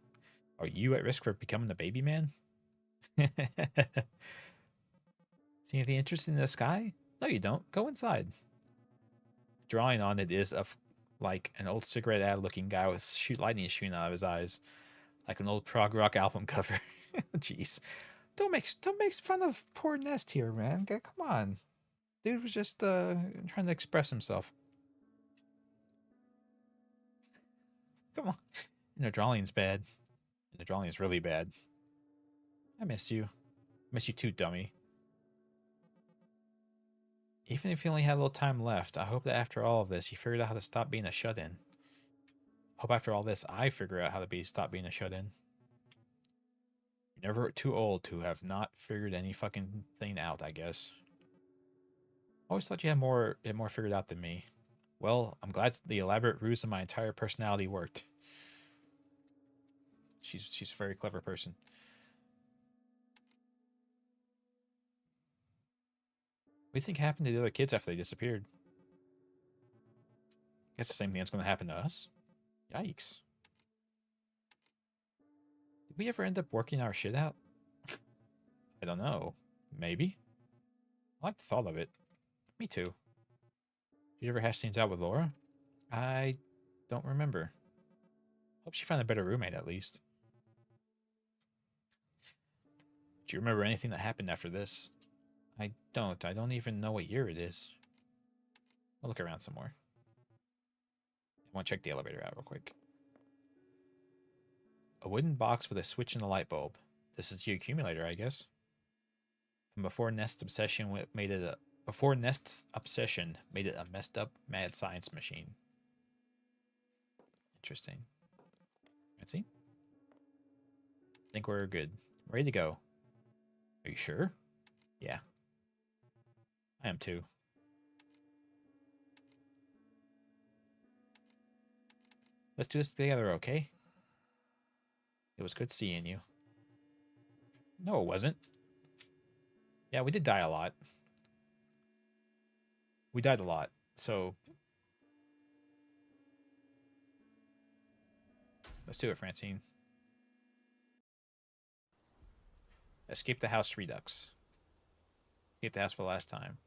A: Are you at risk for becoming the baby man? See anything interesting in the sky? No, you don't. Go inside. Drawing on it is of like an old cigarette ad looking guy with lightning shooting out of his eyes, like an old prog rock album cover. Jeez, don't make fun of poor Nest here, man. Come on, dude was just trying to express himself. Come on, the drawing's bad. The drawing is really bad. I miss you. I miss you too, dummy. Even if you only had a little time left, I hope that after all of this, you figured out how to stop being a shut-in. Hope after all this, I figure out how to stop being a shut-in. You're never too old to have not figured any fucking thing out, I guess. Always thought you had more figured out than me. Well, I'm glad the elaborate ruse of my entire personality worked. She's a very clever person. What do you think happened to the other kids after they disappeared? Guess the same thing that's going to happen to us. Yikes. Did we ever end up working our shit out? I don't know. Maybe. I like the thought of it. Me too. Did you ever hash things out with Laura? I don't remember. Hope she found a better roommate at least. Do you remember anything that happened after this? I don't. I don't even know what year it is. I'll look around some more. I want to check the elevator out real quick. A wooden box with a switch and a light bulb. This is the accumulator, I guess. From before Nest's obsession made it a messed up mad science machine. Interesting. Let's see. I think we're good. Ready to go. Are you sure? Yeah. I am too. Let's do this together, okay? It was good seeing you. No, it wasn't. Yeah, we did die a lot. We died a lot, so... Let's do it, Francine. Escape the house redux. Escape the house for the last time.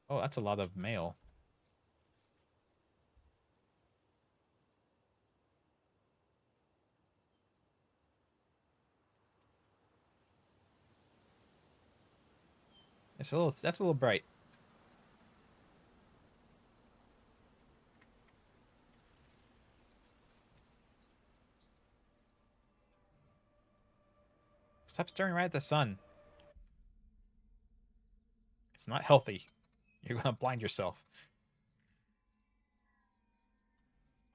A: Oh, that's a lot of mail. That's a little bright. Stop staring right at the sun. It's not healthy. You're gonna blind yourself.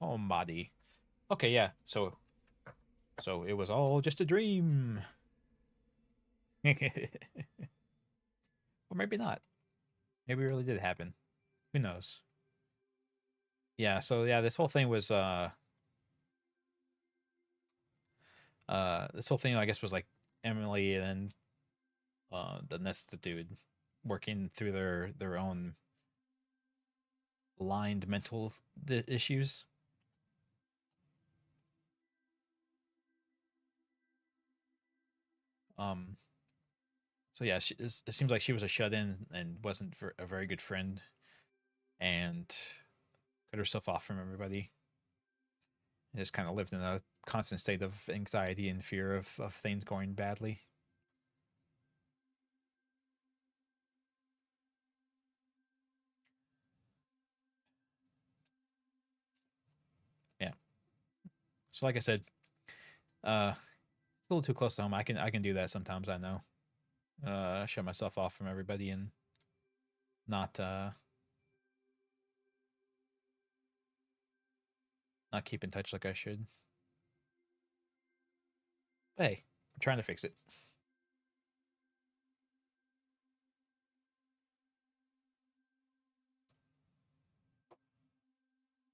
A: Homebody. Okay, yeah. So it was all just a dream. Or maybe not. Maybe it really did happen. Who knows? Yeah, so yeah, this whole thing was this whole thing I guess was like Emily and the Nesta dude working through their own blind mental issues. So yeah, it seems like she was a shut-in and wasn't a very good friend, and cut herself off from everybody. And just kind of lived in a constant state of anxiety and fear of things going badly. So like I said, it's a little too close to home. I can do that sometimes. I know. Shut myself off from everybody and not keep in touch like I should. But hey, I'm trying to fix it.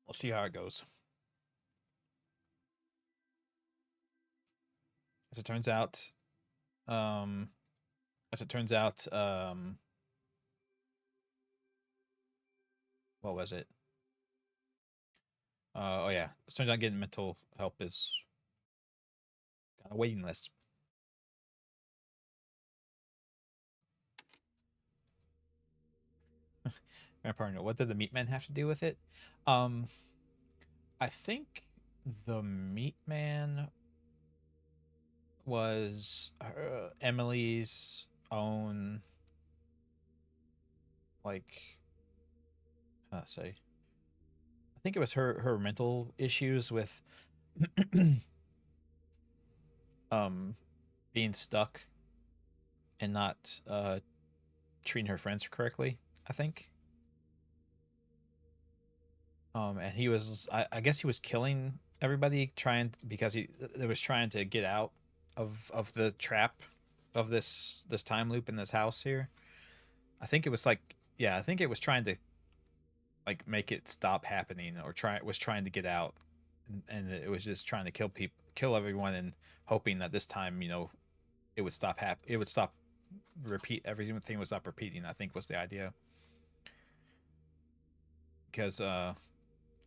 A: We'll see how it goes. As it turns out, um, as it turns out, what was it? Oh yeah, it turns out getting mental help is on a waiting list. My partner, what did the meat man have to do with it? Um, I think the meat man was Emily's own, like, how to say? I think it was her mental issues with um being stuck and not treating her friends correctly. I think. And he was, I guess he was killing everybody trying because he was trying to get out of the trap of this time loop in this house here. I think it was like, yeah, I think it was trying to like make it stop happening, or trying to get out, and it was just trying to kill everyone, and hoping that this time, it would stop repeat everything would stop repeating. I think was the idea, because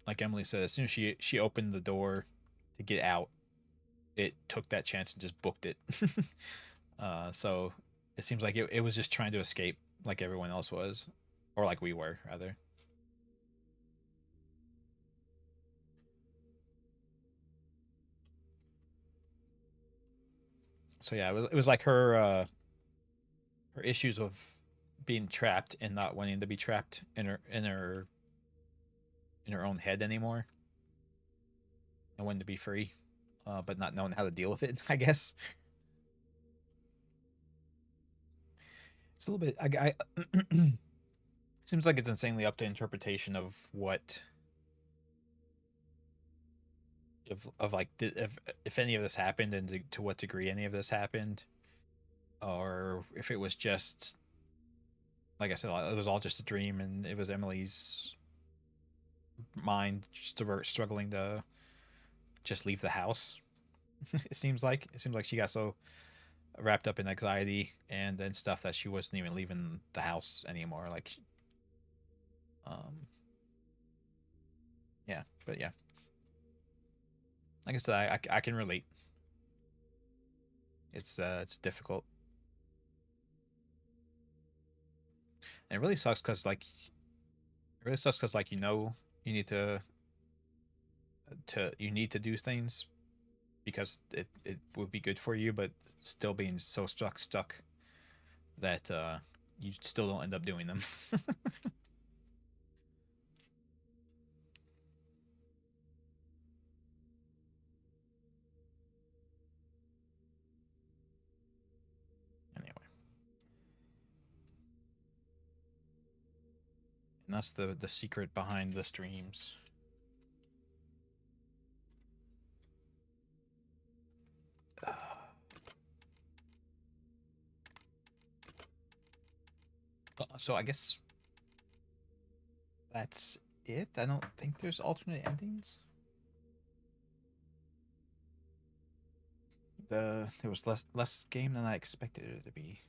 A: like Emily said, as soon as she opened the door to get out, it took that chance and just booked it. So it seems like it was just trying to escape like everyone else was, or like we were rather. So yeah, it was like her issues of being trapped and not wanting to be trapped in her own head anymore, and wanting to be free, but not knowing how to deal with it. I guess it's a little bit. I seems like it's insanely up to interpretation of what of like if any of this happened, and to what degree any of this happened, or if it was just, like I said, it was all just a dream, and it was Emily's mind just struggling to just leave the house. It seems like she got so wrapped up in anxiety and then stuff that she wasn't even leaving the house anymore. Like, um, yeah, but yeah, like I said, I can relate. It's difficult, and it really sucks because like you need you need to do things because it would be good for you, but still being so stuck that you still don't end up doing them. Anyway, and that's the secret behind the streams. So I guess that's it. I don't think there's alternate endings. There was less game than I expected it to be.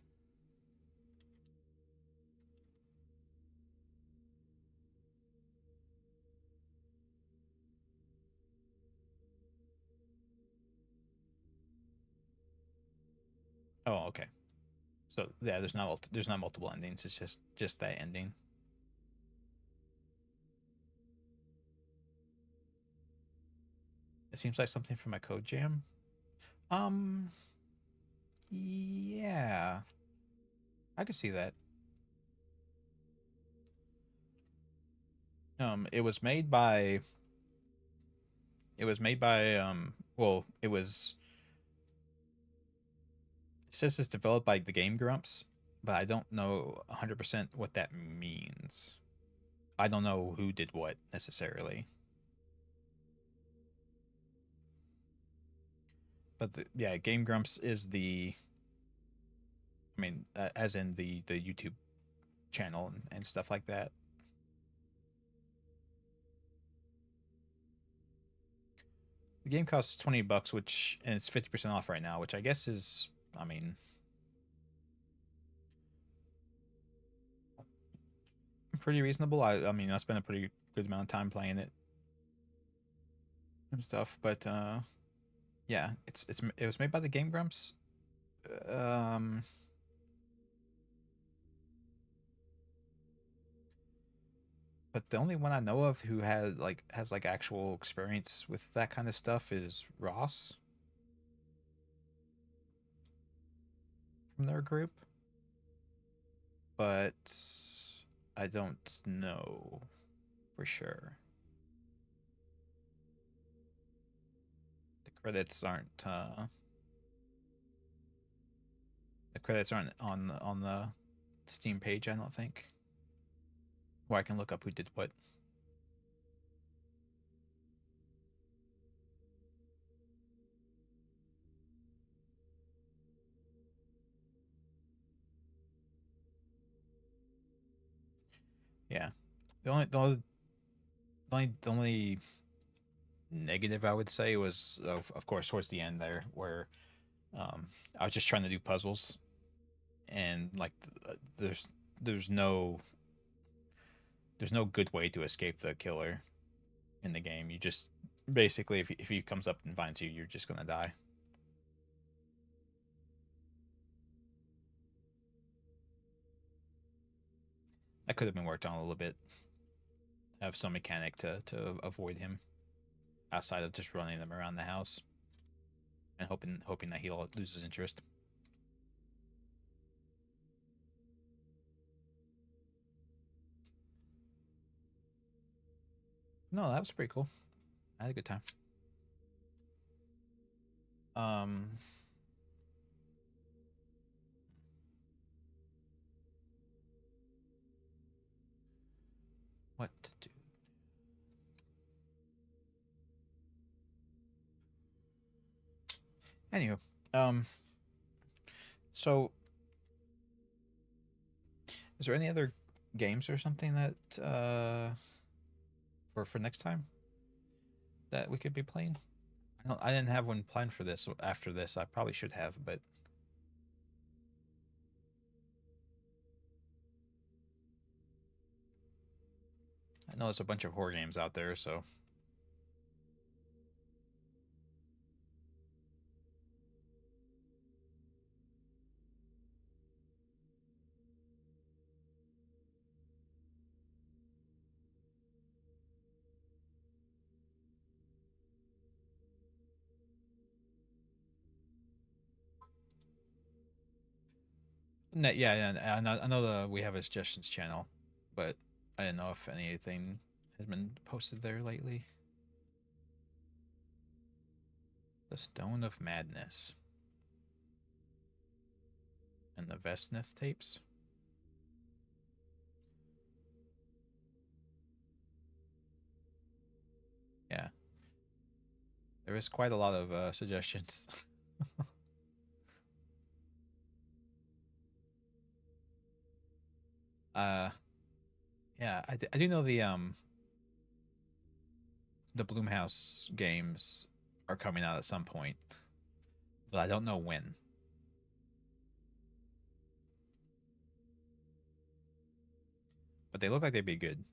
A: Oh, okay. So yeah, there's not multiple endings. It's just that ending. It seems like something from a code jam. Um, yeah, I could see that. It was made by It was made by well, it says it's developed by the Game Grumps, but I don't know 100% what that means. I don't know who did what necessarily. But yeah, Game Grumps is the, I mean, as in the YouTube channel and stuff like that. The game costs $20, which, and it's 50% off right now, which I guess is, I mean, pretty reasonable. I mean, I spent a pretty good amount of time playing it and stuff, but yeah, it was made by the Game Grumps. Um, but the only one I know of who has like actual experience with that kind of stuff is Ross from their group, but I don't know for sure. The credits aren't on the Steam page, I don't think. Or I can look up who did what. Yeah. The only negative I would say was of course towards the end there where I was just trying to do puzzles and like there's there's no there's no good way to escape the killer in the game. You just basically if he comes up and finds you, you're just gonna die. That could have been worked on a little bit. Have some mechanic to avoid him outside of just running them around the house and hoping that he'll lose his interest. No, that was pretty cool. I had a good time. Um, what to do? Anywho, um, so is there any other games or something that for next time that we could be playing? I didn't have one planned for this. After this, I probably should have, but I know there's a bunch of horror games out there, so yeah, yeah. I know we have a suggestions channel, but I didn't know if anything has been posted there lately. The Stone of Madness and the Vesnith tapes. Yeah, there is quite a lot of suggestions. uh, yeah, I do know the Bloomhouse games are coming out at some point, but I don't know when. But they look like they'd be good.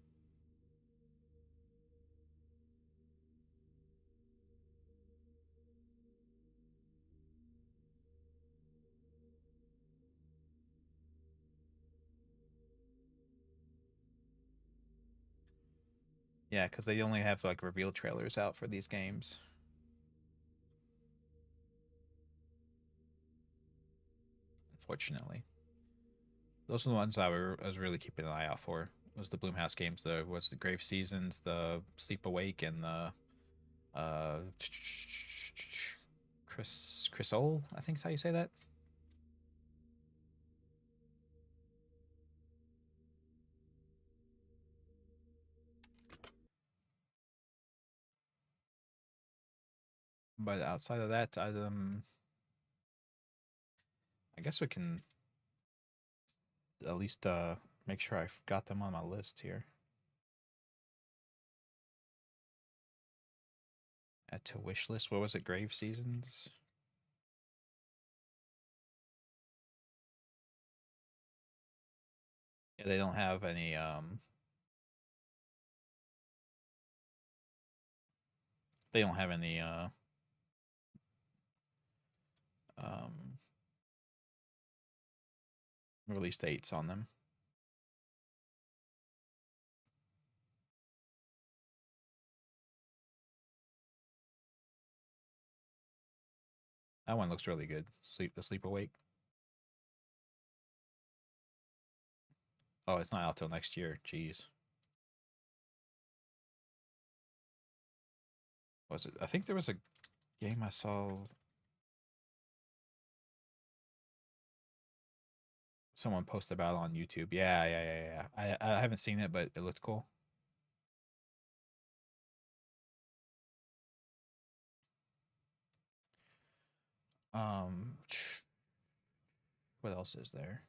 A: Yeah, because they only have like reveal trailers out for these games. Unfortunately, those are the ones I was really keeping an eye out for. Was the Bloomhouse games? The Grave Seasons, the Sleep Awake, and the Uh, Chris Ole, I think is how you say that. But outside of that, I guess we can at least make sure I've got them on my list here. Add to wish list. What was it? Grave Seasons. Yeah, they don't have any they don't have any um release dates on them. That one looks really good. Sleep Awake. Oh, it's not out till next year. Jeez. Was it? I think there was a game I saw someone post about on YouTube. Yeah. I haven't seen it, but it looked cool. Um, what else is there?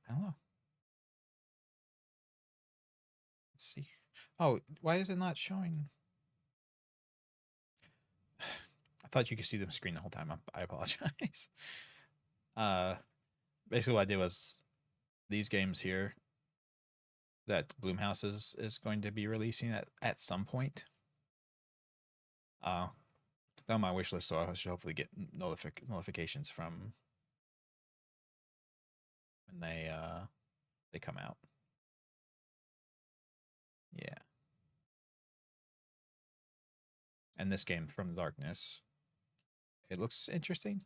A: I don't know. Let's see. Oh, why is it not showing? I thought you could see the screen the whole time. I apologize. Uh, basically, what I did was these games here that Bloomhouse is going to be releasing at some point. They're on my wish list, so I should hopefully get notifications from when they come out. Yeah. And this game From the Darkness, it looks interesting.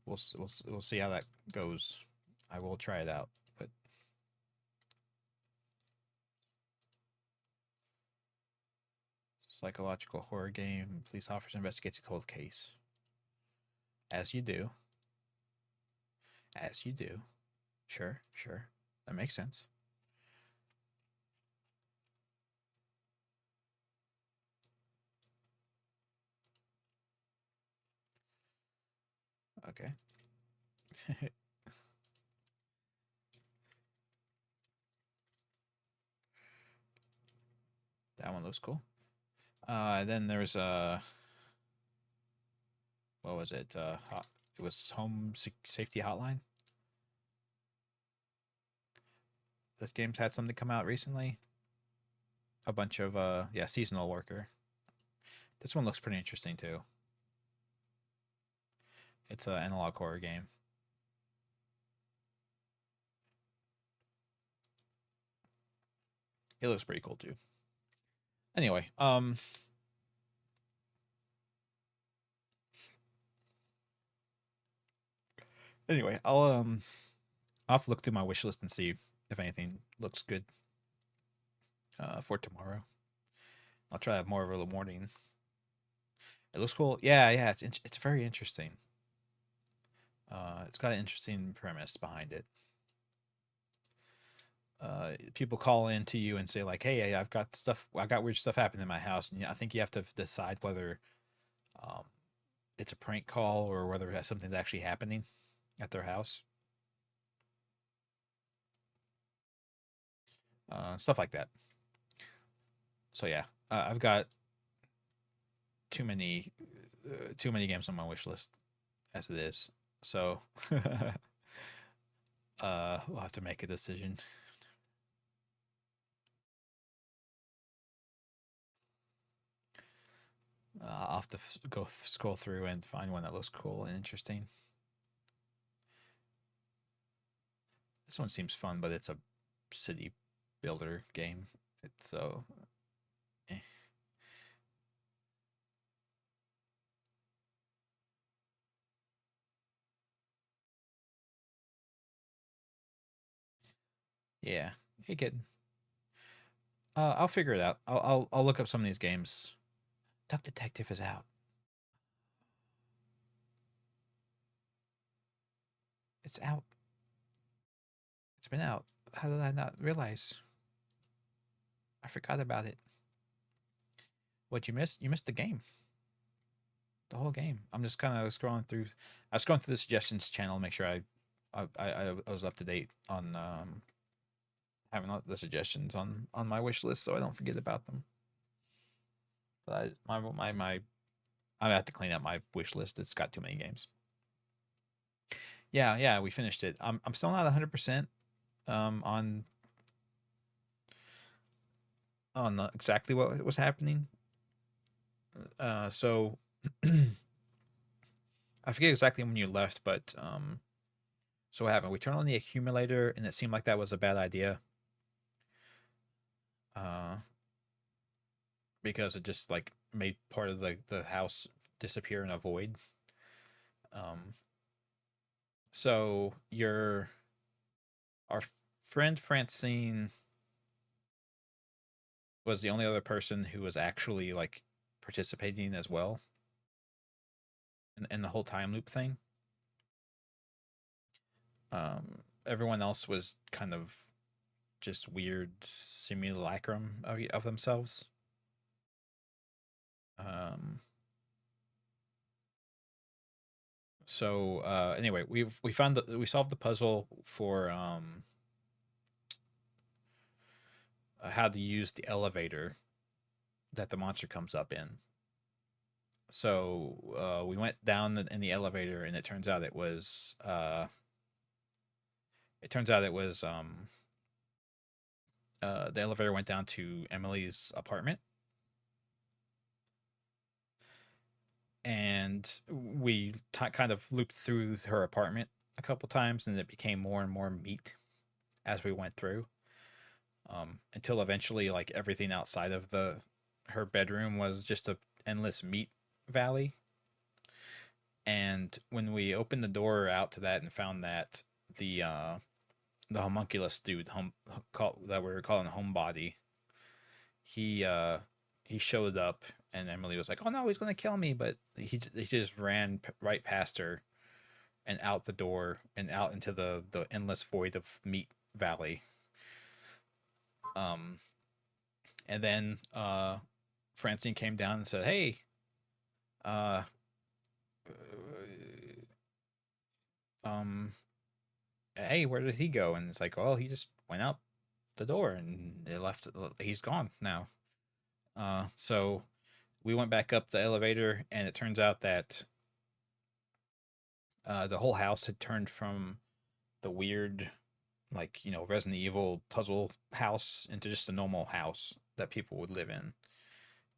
A: We'll see how that goes. I will try it out, but psychological horror game. Police officer investigates a cold case. As you do. As you do. Sure, sure. That makes sense. Okay. That one looks cool. Then there's what was it? It was Safety Hotline. This game's had something come out recently. A bunch of yeah, seasonal worker. This one looks pretty interesting too. It's an analog horror game. It looks pretty cool too. Anyway, I'll have to look through my wish list and see if anything looks good for tomorrow. I'll try to have more of a morning. It looks cool. Yeah. It's very interesting. It's got an interesting premise behind it. People call in to you and say like, "Hey, I've got stuff. I got weird stuff happening in my house," and I think you have to decide whether um, it's a prank call or whether something's actually happening at their house. Stuff like that. So yeah, I've got too many too many games on my wish list as it is. So we'll have to make a decision. I'll have to scroll through and find one that looks cool and interesting. This one seems fun, but it's a city builder game. It's so. Eh. Yeah, it could. I'll figure it out. I'll look up some of these games. Duck Detective is out. It's out. It's been out. How did I not realize? I forgot about it. What you missed? You missed the game. The whole game. I'm just kind of scrolling through. I was scrolling through the suggestions channel to make sure I was up to date on having all the suggestions on my wish list, so I don't forget about them. But I have to clean up my wish list. It's got too many games. Yeah, we finished it. I'm still not 100% on exactly what was happening. So I forget exactly when you left, but so what happened? We turned on the accumulator, and it seemed like that was a bad idea. Uh, because it just like made part of the house disappear in a void. Um, so our friend Francine was the only other person who was actually like participating as well in the whole time loop thing. Everyone else was kind of just weird simulacrum of themselves. Um, so anyway, we found that we solved the puzzle for how to use the elevator that the monster comes up in. So we went down in the elevator, and it turns out it was the elevator went down to Emily's apartment, and we kind of looped through her apartment a couple times, and it became more and more meat as we went through, until eventually, like everything outside of the her bedroom was just a endless meat valley. And when we opened the door out to that and found that the uh, the homunculus dude that we were calling Homebody, he uh, he showed up, and Emily was like, "Oh no, he's gonna kill me!" But he just ran right past her and out the door and out into the endless void of meat valley. Um, and then Francine came down and said, "Hey, uh, um, hey, where did he go?" And it's like, "Well, he just went out the door and it left. He's gone now." So we went back up the elevator, and it turns out that the whole house had turned from the weird, like, Resident Evil puzzle house into just a normal house that people would live in.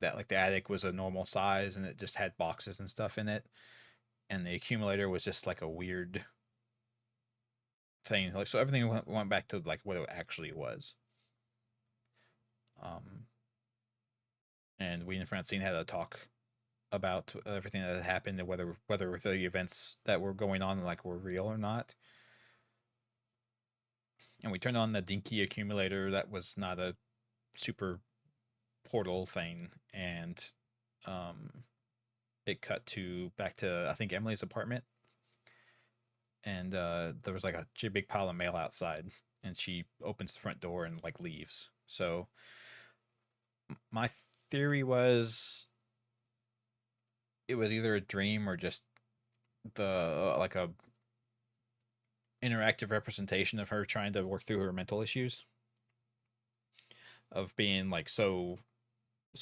A: That, like, the attic was a normal size, and it just had boxes and stuff in it, and the accumulator was just like a weird thing. Like, so everything went back to like what it actually was. Um, and we and Francine had a talk about everything that had happened and whether the events that were going on like were real or not. And we turned on the dinky accumulator that was not a super portal thing, and um, it cut to back to I think Emily's apartment, and there was like a big pile of mail outside, and she opens the front door and like leaves. So my theory was it was either a dream or just the like a interactive representation of her trying to work through her mental issues of being like so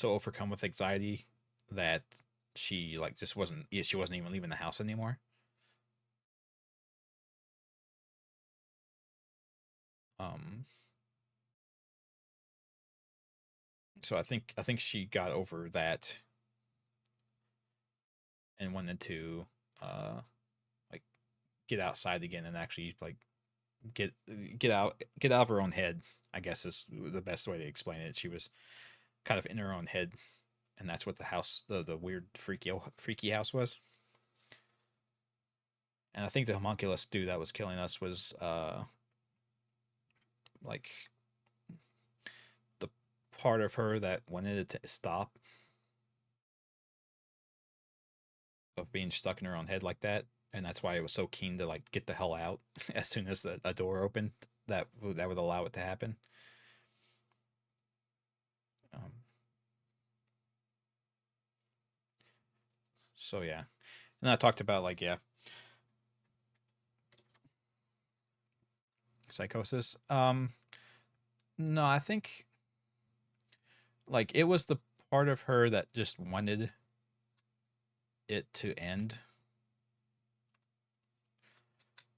A: overcome with anxiety that she like just wasn't she wasn't even leaving the house anymore. Um, so I think she got over that and wanted to uh like get outside again and actually like get get out of her own head. I guess is the best way to explain it. She was kind of in her own head, and that's what the house, the weird freaky house was. And I think the homunculus dude that was killing us was like the part of her that wanted it to stop of being stuck in her own head like that, and that's why it was so keen to like get the hell out as soon as a door opened. That would allow it to happen. Um, so yeah, and I talked about like yeah, psychosis. No, I think like it was the part of her that just wanted it to end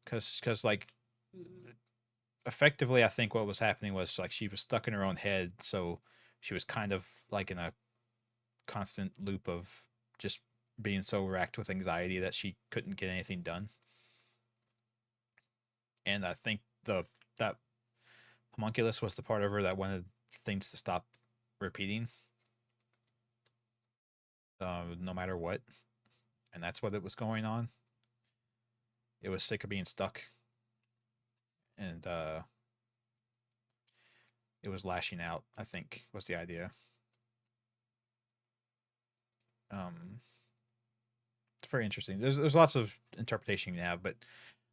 A: because like effectively I think what was happening was like she was stuck in her own head, so she was kind of like in a constant loop of just being so racked with anxiety that she couldn't get anything done. And I think the that homunculus was the part of her that wanted things to stop repeating, no matter what, and that's what it was going on. It was sick of being stuck, and it was lashing out. I think was the idea. Um, it's very interesting. There's lots of interpretation you can have, but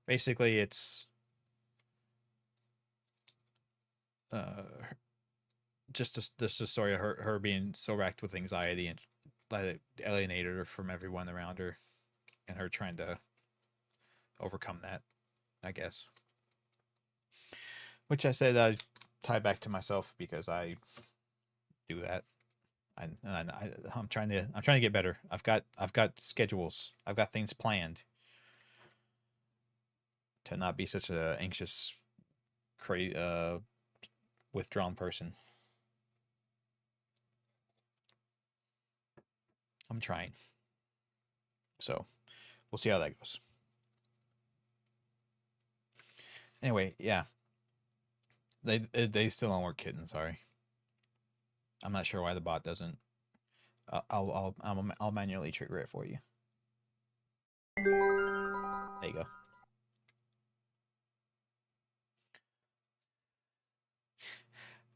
A: basically it's uh, just a story of her being so racked with anxiety and that it alienated her from everyone around her, and her trying to overcome that, I guess. Which I said I tie back to myself because I do that. I'm trying to get better. I've got schedules. I've got things planned to not be such a anxious, withdrawn person. I'm trying. So we'll see how that goes. Anyway, yeah, they still don't work, kitten. Sorry, I'm not sure why the bot doesn't. I'll manually trigger it for you. There you go.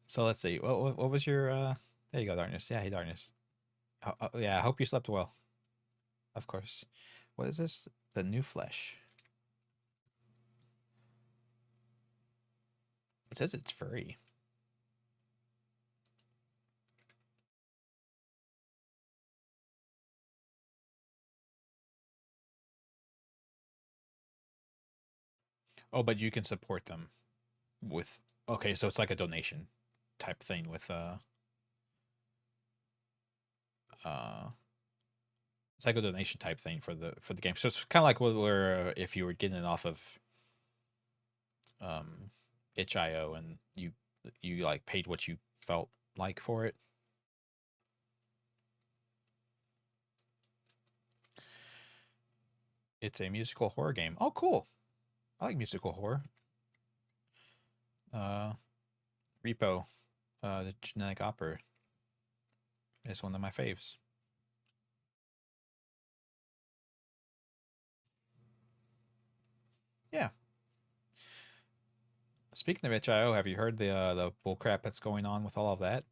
A: So let's see. What was your? There you go, Darkness. Yeah, hey, Darkness. Yeah, I hope you slept well. Of course. What is this? The new flesh. It says it's furry. Oh, but you can support them with. Okay, so it's like a donation type thing with uh it's like a donation type thing for the game. So it's kind of like where if you were getting it off of um itch.io and you like paid what you felt like for it. It's a musical horror game. Oh, cool. I like musical horror. Uh, Repo, the Genetic Opera is one of my faves. Yeah. Speaking of itch.io, have you heard the bullcrap that's going on with all of that?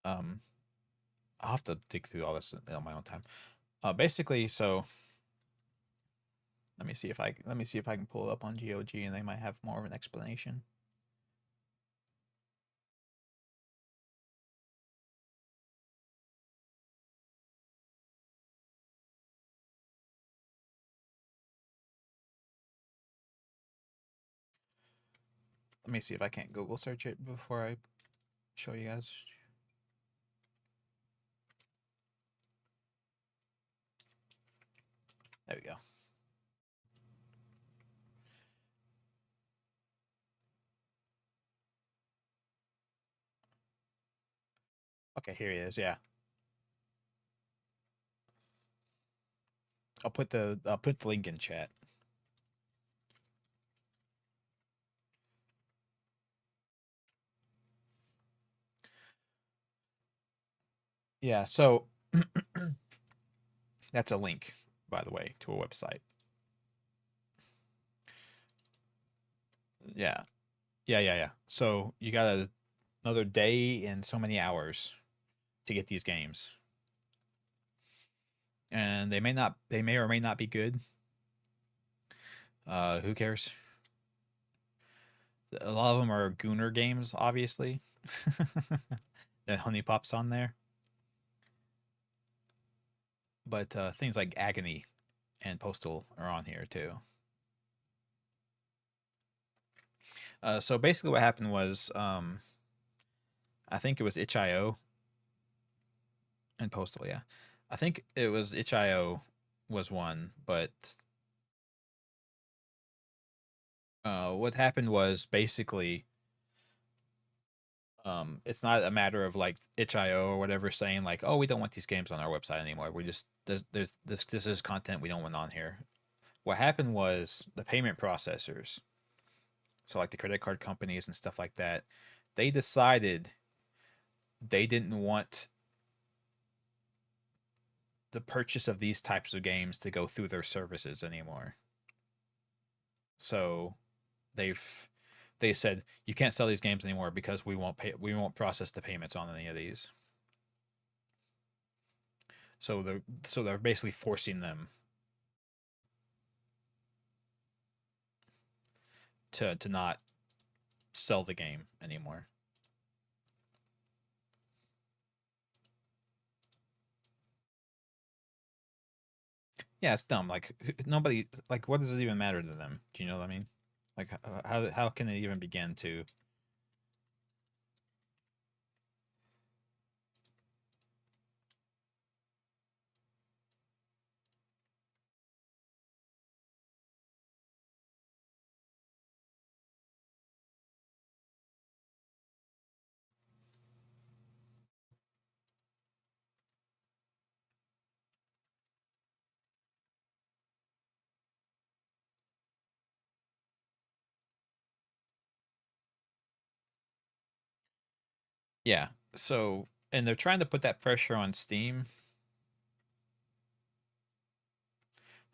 A: Um, I'll have to dig through all this on my own time. Basically, so let me see if I can pull it up on GOG, and they might have more of an explanation. Let me see if I can't Google search it before I show you guys. There we go. Okay, here he is. Yeah, I'll put the link in chat. Yeah, so that's a link, by the way, to a website. Yeah. Yeah. So you got another day and so many hours to get these games. And they may or may not be good. Who cares? A lot of them are Gooner games, obviously. The Honey Pop's on there. But things like Agony and Postal are on here too. So basically, what happened was, I think it was itch.io and Postal. Yeah, I think it was itch.io was one, but what happened was basically, it's not a matter of like itch.io or whatever saying like, oh, we don't want these games on our website anymore. We just there's this is content we don't want on here. What happened was the payment processors, so like the credit card companies and stuff like that, they decided they didn't want the purchase of these types of games to go through their services anymore. So they've they said you can't sell these games anymore because we won't process the payments on any of these. So they're basically forcing them to not sell the game anymore. Yeah, it's dumb. Like nobody like what does it even matter to them? Do you know what I mean? Like how can it even begin to? Yeah. So and they're trying to put that pressure on Steam.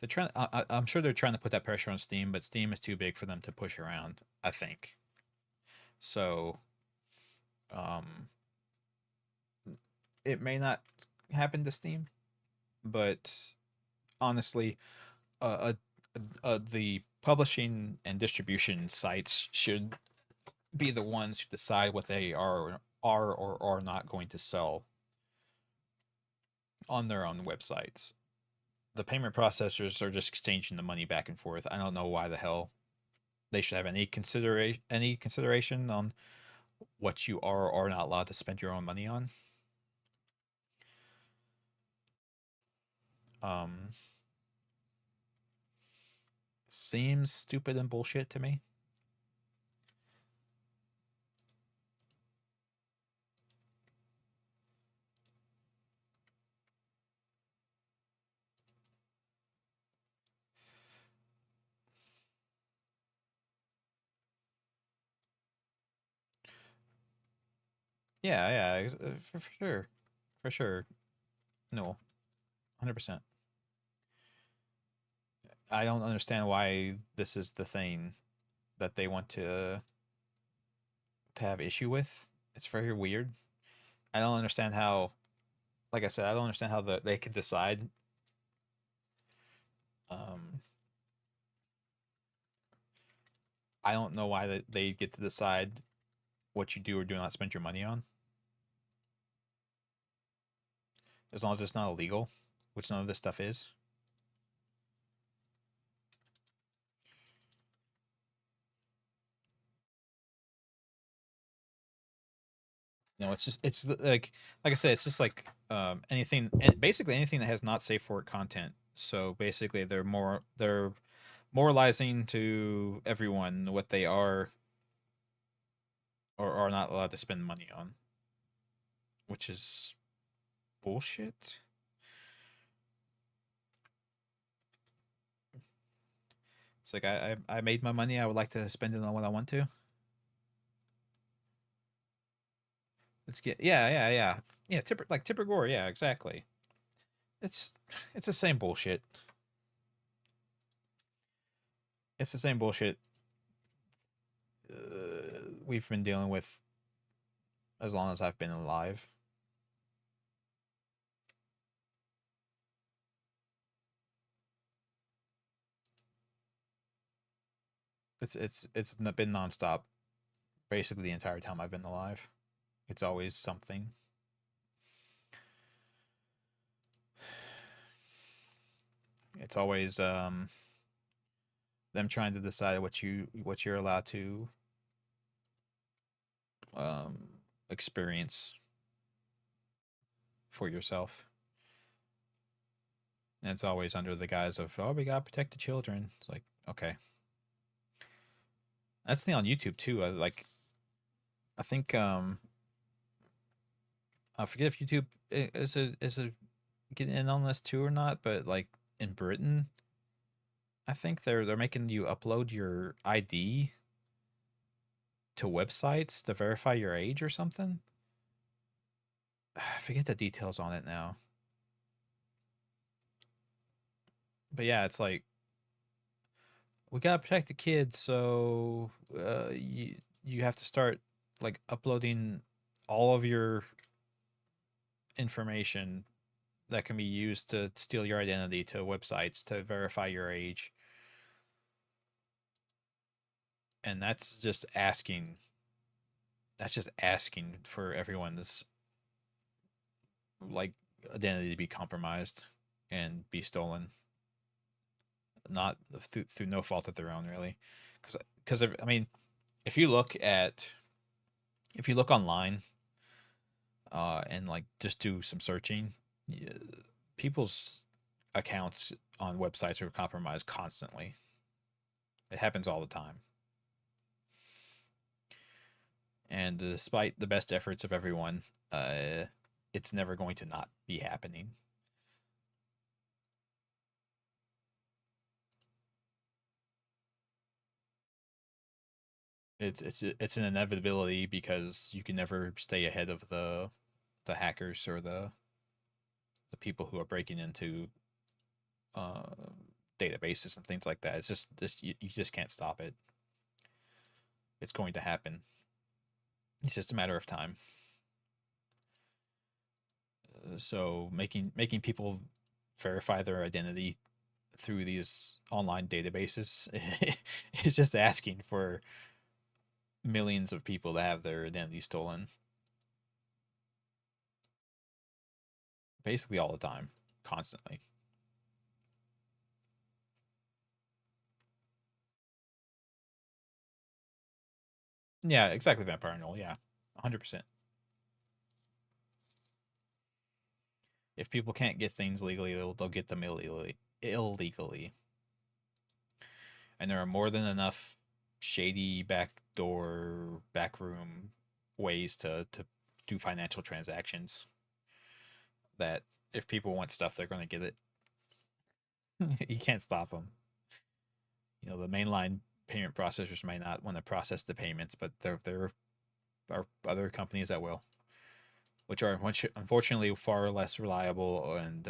A: They're trying. I'm sure they're trying to put that pressure on Steam, but Steam is too big for them to push around. I think. So, um, it may not happen to Steam, but honestly, uh, the publishing and distribution sites should be the ones who decide what they are or are not going to sell on their own websites. The payment processors are just exchanging the money back and forth. I don't know why the hell they should have any consideration on what you are or are not allowed to spend your own money on. Um, Seems stupid and bullshit to me. Yeah, for sure, for sure. No, 100%. I don't understand why this is the thing that they want to have issue with. It's very weird. I don't understand how, like I said, I don't understand how they can decide. Um, I don't know why they get to decide what you do or do not spend your money on, as long as it's not illegal, which none of this stuff is. No, it's just it's like I said, it's just like anything, basically anything that has not safe for work content. So basically, they're moralizing to everyone what they are or are not allowed to spend money on, which is bullshit. It's like I made my money. I would like to spend it on what I want to. Let's get yeah. Yeah, Tipper Gore. Yeah, exactly. It's it's the same bullshit. It's the same bullshit we've been dealing with as long as I've been alive. It's been nonstop basically the entire time I've been alive. It's always something. It's always them trying to decide what you're allowed to um experience for yourself. And it's always under the guise of, oh, we gotta protect the children. It's like, okay. That's the thing on YouTube too. I think I forget if YouTube is a getting in on this too or not, but like in Britain, I think they're making you upload your ID to websites to verify your age or something. I forget the details on it now. But yeah, it's like we gotta protect the kids, so you have to start like uploading all of your information that can be used to steal your identity to websites to verify your age. And that's just asking for everyone's like identity to be compromised and be stolen, not through no fault of their own, really. Because I mean, if you look at if you look online and like just do some searching, people's accounts on websites are compromised constantly. It happens all the time. And despite the best efforts of everyone, uh, it's never going to not be happening. It's an inevitability because you can never stay ahead of the hackers or the people who are breaking into uh, databases and things like that. It's just this you just can't stop it. It's going to happen. It's just a matter of time. So making people verify their identity through these online databases is just asking for millions of people to have their identity stolen basically all the time, constantly. Yeah, exactly, Vampire Null. Yeah, 100%. If people can't get things legally, they'll get them illegally. And there are more than enough shady backdoor, backroom ways to do financial transactions that if people want stuff, they're going to get it. You can't stop them. You know, the mainline payment processors may not want to process the payments, but there are other companies that will, which are unfortunately far less reliable and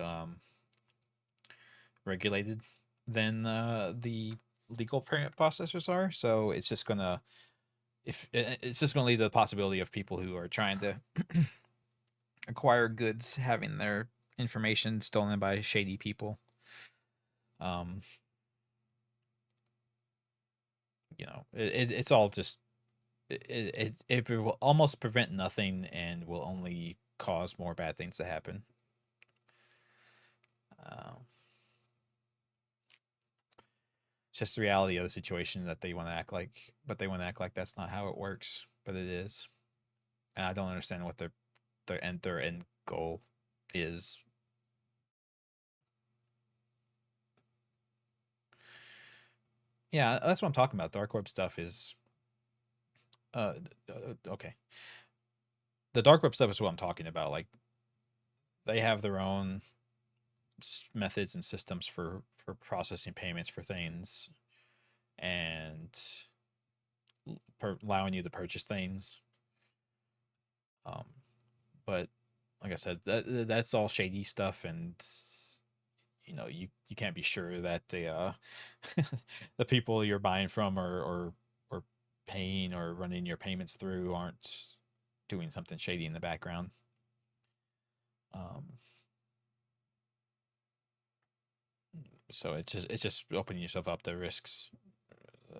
A: regulated than the legal payment processors are. So it's just gonna if it's just gonna lead to the possibility of people who are trying to acquire goods having their information stolen by shady people. Um, it's all just it will almost prevent nothing and will only cause more bad things to happen. Um, it's just the reality of the situation that they want to act like, but they want to act like that's not how it works, but it is. And I don't understand what their end goal is. Yeah, that's what I'm talking about. Dark web stuff is okay. The dark web stuff is what I'm talking about. Like they have their own methods and systems for processing payments for things and allowing you to purchase things. Um, but like I said, that's all shady stuff, and you can't be sure that the the people you're buying from or paying or running your payments through aren't doing something shady in the background. Um, so it's just opening yourself up to risks. Uh,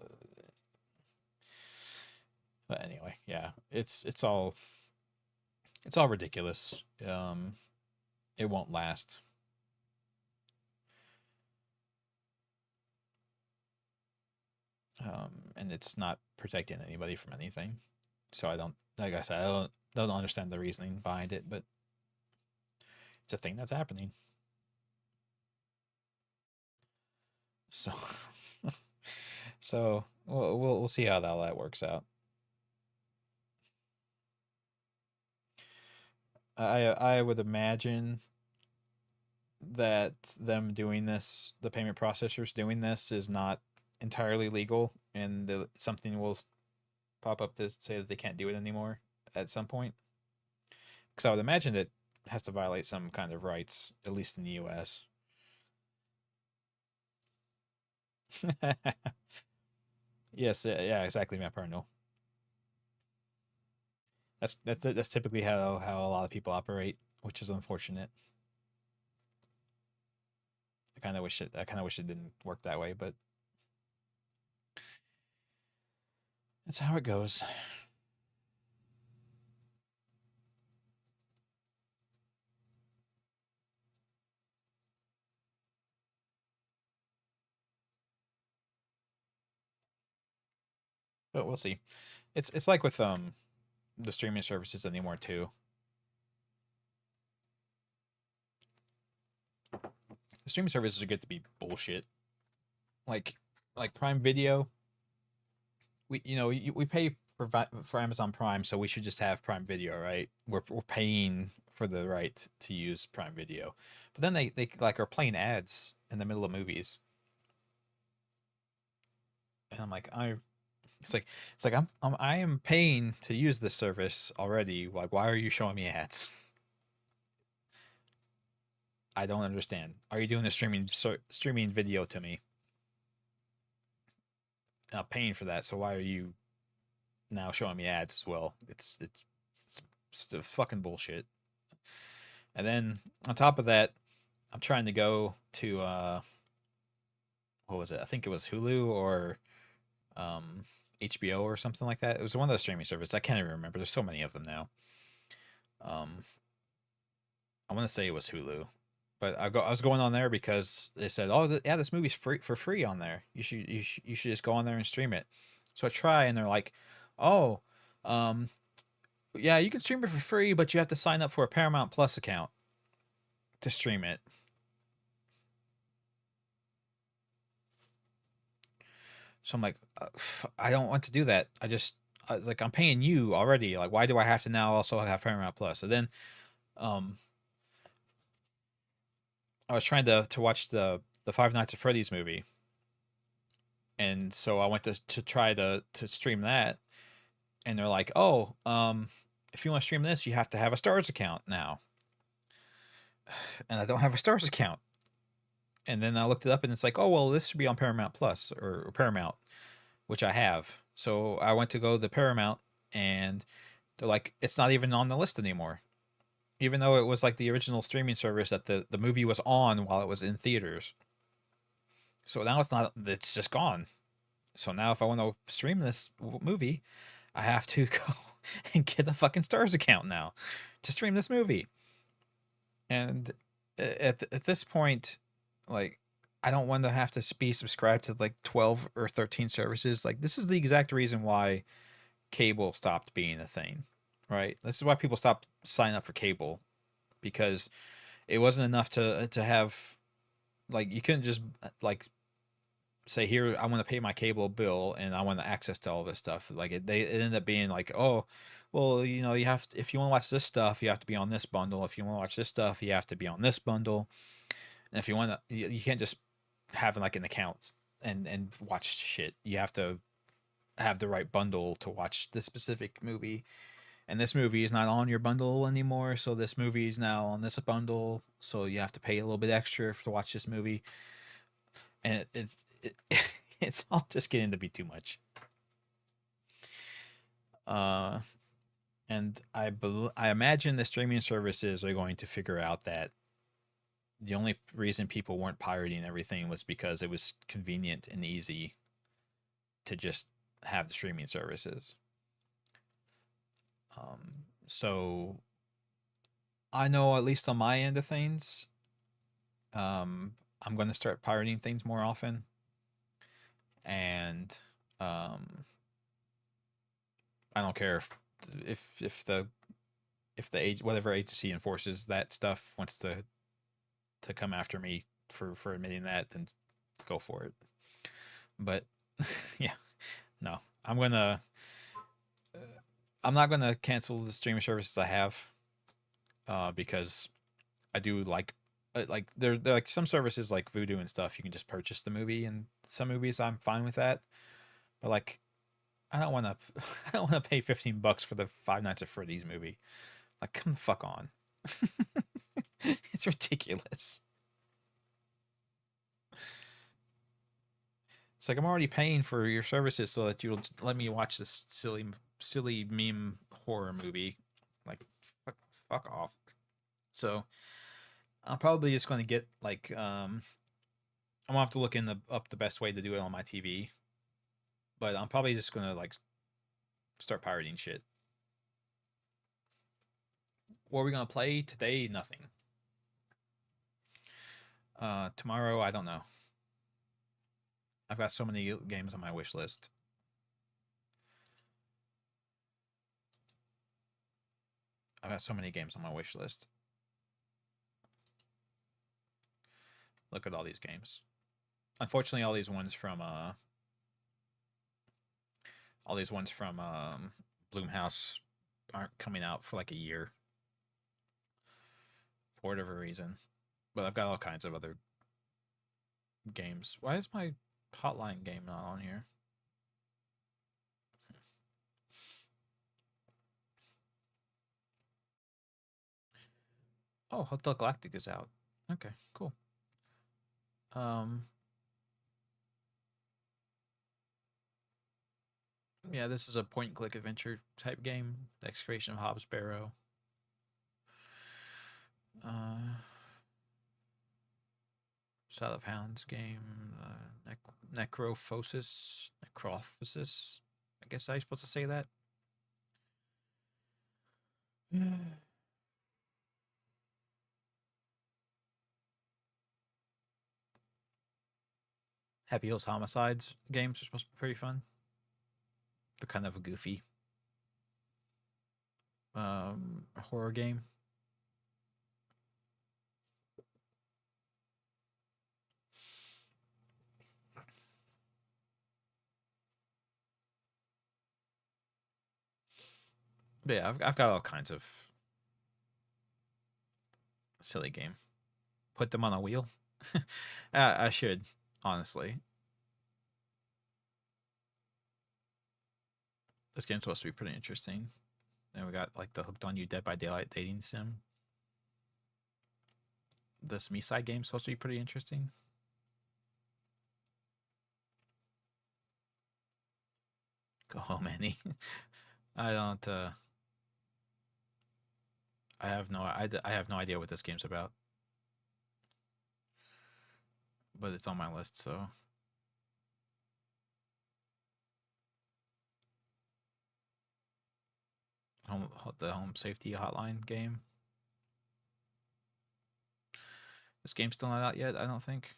A: but anyway, yeah, it's all ridiculous. It won't last. And it's not protecting anybody from anything. So I don't, like I said, I don't understand the reasoning behind it, but it's a thing that's happening. So, so we'll see how that works out. I would imagine that them doing this, the payment processors doing this, is not entirely legal, and something will pop up to say that they can't do it anymore at some point. Because I would imagine it has to violate some kind of rights, at least in the U.S. Yes, yeah, exactly, Matt Parnell. That's typically how a lot of people operate, which is unfortunate. I kind of wish it didn't work that way, but that's how it goes. But we'll see. It's like with the streaming services anymore too. The streaming services are good to be bullshit. Like like Prime Video, we pay for Amazon Prime, so we should just have Prime Video, right? We're paying for the right to use Prime Video, but then they like are playing ads in the middle of movies, and I'm like, it's like I am paying to use this service already. Like, why are you showing me ads? I don't understand. Are you doing a streaming video to me? I'm paying for that, so why are you now showing me ads as well? It's still fucking bullshit. And then on top of that, I'm trying to go to what was it? I think it was Hulu or um HBO or something like that. It was one of those streaming services. I can't even remember. There's so many of them now. Um, I want to say it was Hulu, but I was going on there because they said, "Oh, yeah, this movie's free for free on there. You should just go on there and stream it." So I try, and they're like, "Oh, um, yeah, you can stream it for free, but you have to sign up for a Paramount Plus account to stream it." So I'm like, I don't want to do that. Like I'm paying you already. Like, why do I have to now also have Paramount Plus? So then, um, I was trying to watch the Five Nights at Freddy's movie, and so I went to try to stream that, and they're like, oh, if you want to stream this, you have to have a Stars account now, and I don't have a Stars account. And then I looked it up, and it's like, oh well, this should be on Paramount Plus or Paramount, which I have. So I went to go to the Paramount, and they're like, it's not even on the list anymore, even though it was like the original streaming service that the movie was on while it was in theaters. So now it's not. It's just gone. So now if I want to stream this movie, I have to go and get a fucking Stars account now to stream this movie. And at this point, like, I don't want to have to be subscribed to like 12 or 13 services. Like, this is the exact reason why cable stopped being a thing, right? This is why people stopped signing up for cable, because it wasn't enough to have, like, you couldn't just like say, here, I want to pay my cable bill and I want access to all this stuff. Like, it ended up being like, oh, well, you have to, if you want to watch this stuff, you have to be on this bundle. If you want to watch this stuff, you have to be on this bundle. And if you want to, you can't just have like an account and watch shit. You have to have the right bundle to watch this specific movie. and this movie is not on your bundle anymore, so this movie is now on this bundle, so you have to pay a little bit extra to watch this movie, and it's all just getting to be too much. Uh, and I imagine the streaming services are going to figure out that the only reason people weren't pirating everything was because it was convenient and easy to just have the streaming services. So I know, at least on my end of things, I'm going to start pirating things more often, and um, I don't care if the whatever agency enforces that stuff wants to come after me for admitting that, then go for it. But yeah, no, I'm not gonna cancel the streaming services I have, because I do like there like some services like Vudu and stuff. You can just purchase the movie, and some movies I'm fine with that. But like, I don't want to I don't want to pay $15 for the Five Nights at Freddy's movie. Like, come the fuck on. It's ridiculous. It's like I'm already paying for your services so that you'll let me watch this silly meme horror movie. Like, fuck off. So I'm probably just going to get like I'm gonna have to look up the best way to do it on my TV. But I'm probably just gonna like start pirating shit. What are we gonna play today? Nothing. Tomorrow, I don't know. I've got so many games on my wish list. I've got so many games on my wish list. Look at all these games. Unfortunately, all these ones from Bloomhouse aren't coming out for like a year for whatever reason. But I've got all kinds of other games. Why is my Hotline game not on here? Oh, Hotel Galactic is out. Okay, cool. Yeah, this is a point and click adventure type game. The Excavation of Hobbs Barrow. South of Hounds game. Necrophosis. Necrophosis. I guess I'm supposed to say that. Happy Hills Homicides games are supposed to be pretty fun. They're kind of a goofy horror game. But yeah, I've got all kinds of silly game. Put them on a wheel. I should, honestly. This game's supposed to be pretty interesting. And we got like the Hooked on You Dead by Daylight dating sim. This Me-Side game's supposed to be pretty interesting. Go home, Annie. I don't. I have no idea what this game's about, but it's on my list. So the home safety hotline game. This game's still not out yet. I don't think.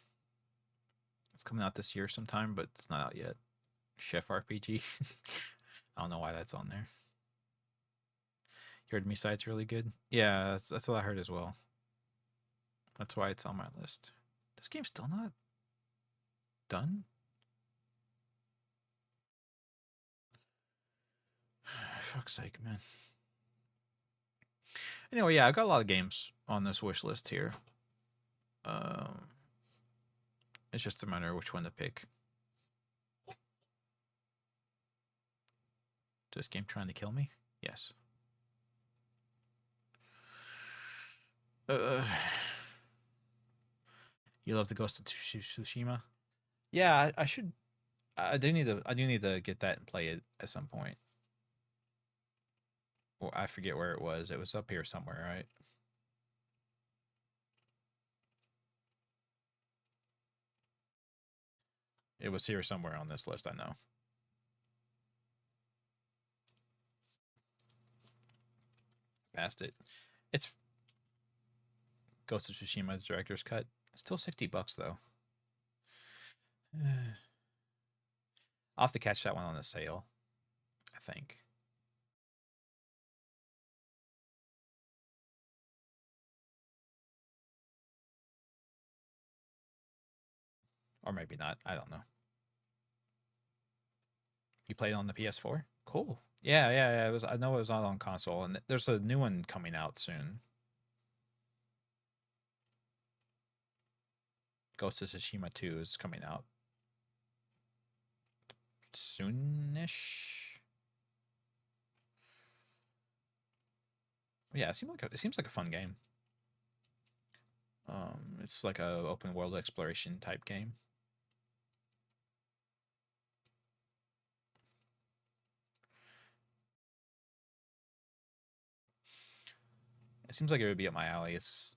A: It's coming out this year sometime, but it's not out yet. Chef RPG. I don't know why that's on there. You heard Me-Side's really good. Yeah, that's what I heard as well. That's why it's on my list. This game's still not done. Fuck's sake, man. Anyway, yeah, I've got a lot of games on this wish list here. It's just a matter of which one to pick. Is this game trying to kill me? Yes. Uh, you love the Ghost of Tsushima? Yeah, I should. I do need to. I do need to get that and play it at some point. Well, I forget where it was. It was up here somewhere, right? It was here somewhere on this list. I know. Past it. It's Ghost of Tsushima's director's cut. It's still $60 though. I'll have to catch that one on the sale. I think. Or maybe not. I don't know. You played on the PS4? Cool. Yeah. It was. I know it was not on console, and there's a new one coming out soon. Ghost of Tsushima 2 is coming out soonish. Yeah, it seems like a fun game. It's like a open world exploration type game. It seems like it would be up my alley. It's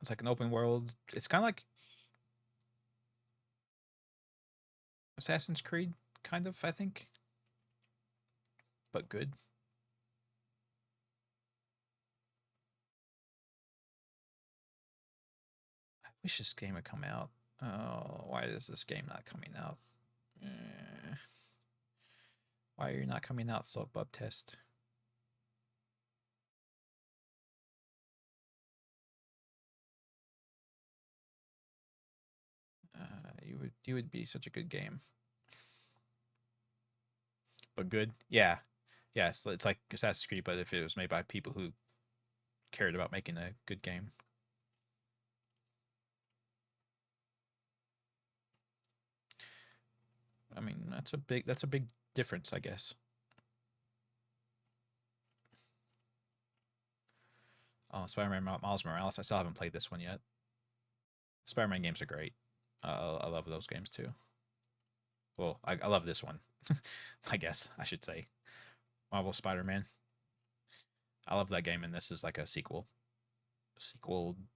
A: like an open world. It's kind of like Assassin's Creed, kind of, I think, but good. I wish this game would come out. Oh, why is this game not coming out? Why are you not coming out, Bub Test? You would be such a good game, but good. Yeah, so it's like Assassin's Creed, but if it was made by people who cared about making a good game. I mean, that's a big difference, I guess. Oh, Spider-Man Miles Morales. I still haven't played this one yet. Spider-Man games are great. I love those games too. Well, I love this one. I guess I should say Marvel Spider-Man. I love that game, and this is like a sequel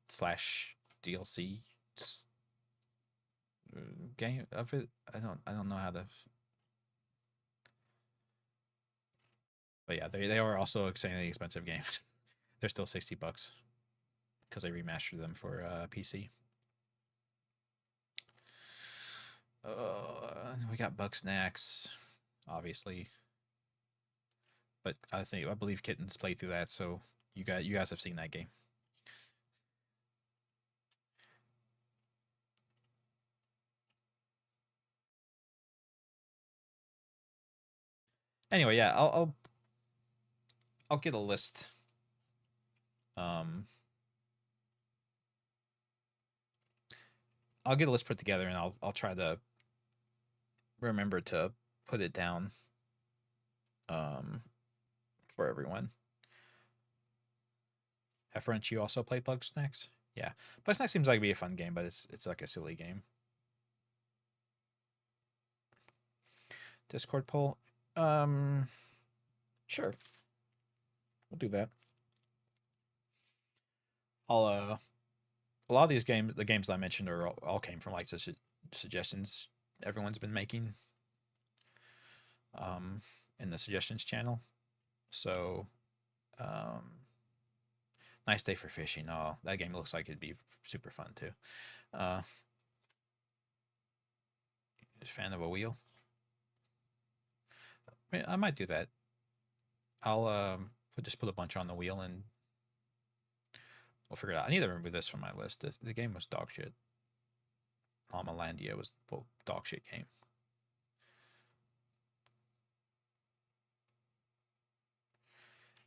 A: slash DLC game of it. I don't know how to. But yeah, they are also insanely expensive games. They're still $60 because they remastered them for PC. We got Bug Snacks, obviously, but I believe Kittens played through that, so you guys have seen that game. Anyway, yeah, I'll get a list. Um, I'll get a list put together, and I'll try to remember to put it down. Um, for everyone. Have French, you also play Bug Snacks? Yeah, Bug Snacks seems like it'd be a fun game, but it's like a silly game. Discord poll. Um, sure, we'll do that. I'll a lot of these games, the games that I mentioned, are all came from like suggestions everyone's been making um, in the suggestions channel. So, um, Nice Day for Fishing. Oh, that game looks like it'd be super fun too. Uh, Fan of a wheel? I might do that. I'll just put a bunch on the wheel and we'll figure it out. I need to remove this from my list. The game was dog shit. Landia was dog shit game.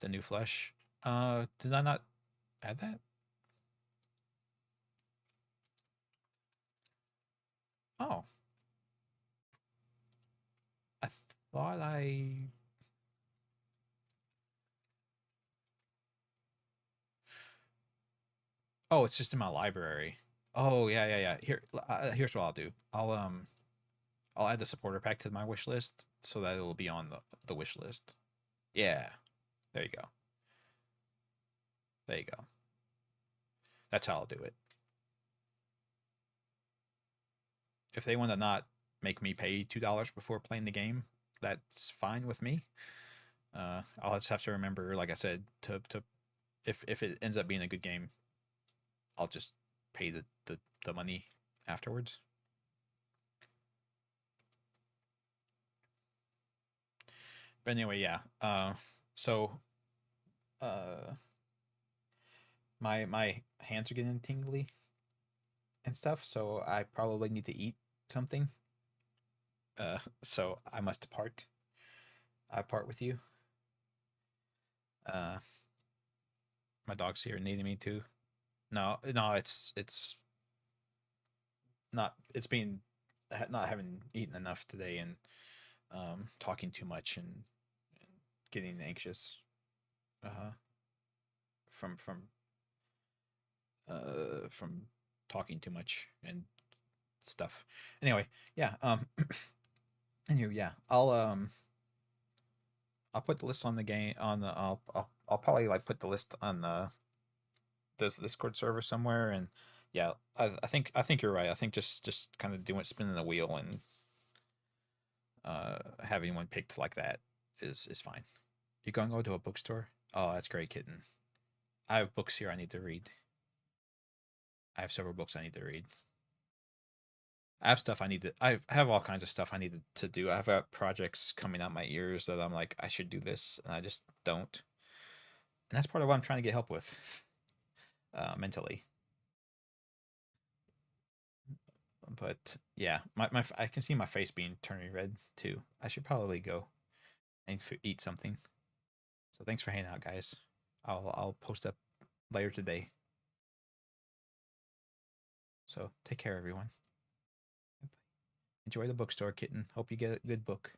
A: The New Flesh. Did I not add that? Oh, I thought I. Oh, it's just in my library. Oh yeah, yeah, yeah. Here's what I'll do. I'll add the supporter pack to my wish list so that it'll be on the wish list. Yeah, there you go. There you go. That's how I'll do it. If they want to not make me pay $2 before playing the game, that's fine with me. I'll just have to remember, like I said, to if it ends up being a good game, I'll just pay the money afterwards. But anyway, yeah. So uh, my hands are getting tingly and stuff, so I probably need to eat something. So I must depart. I part with you. Uh, my dog's here needing me too. No, no, it's not. It's been not having eaten enough today and talking too much and getting anxious. Uh, from talking too much and stuff. Anyway, yeah. Anyway, yeah. I'll put the list on the game on the. I'll probably like put the list on the this Discord server somewhere and. Yeah, I think you're right. I think just kind of doing spinning the wheel and having one picked like that is fine. You gonna go to a bookstore? Oh, that's great, kitten. I have books here I need to read. I have several books I need to read. I have stuff I need to. I have all kinds of stuff I need to do. I've got projects coming out my ears that I'm like I should do this, and I just don't. And that's part of what I'm trying to get help with, mentally. But yeah, my I can see my face being turning red too. I should probably go and eat something. So thanks for hanging out, guys. I'll post up later today. So take care, everyone. Enjoy the bookstore, kitten. Hope you get a good book.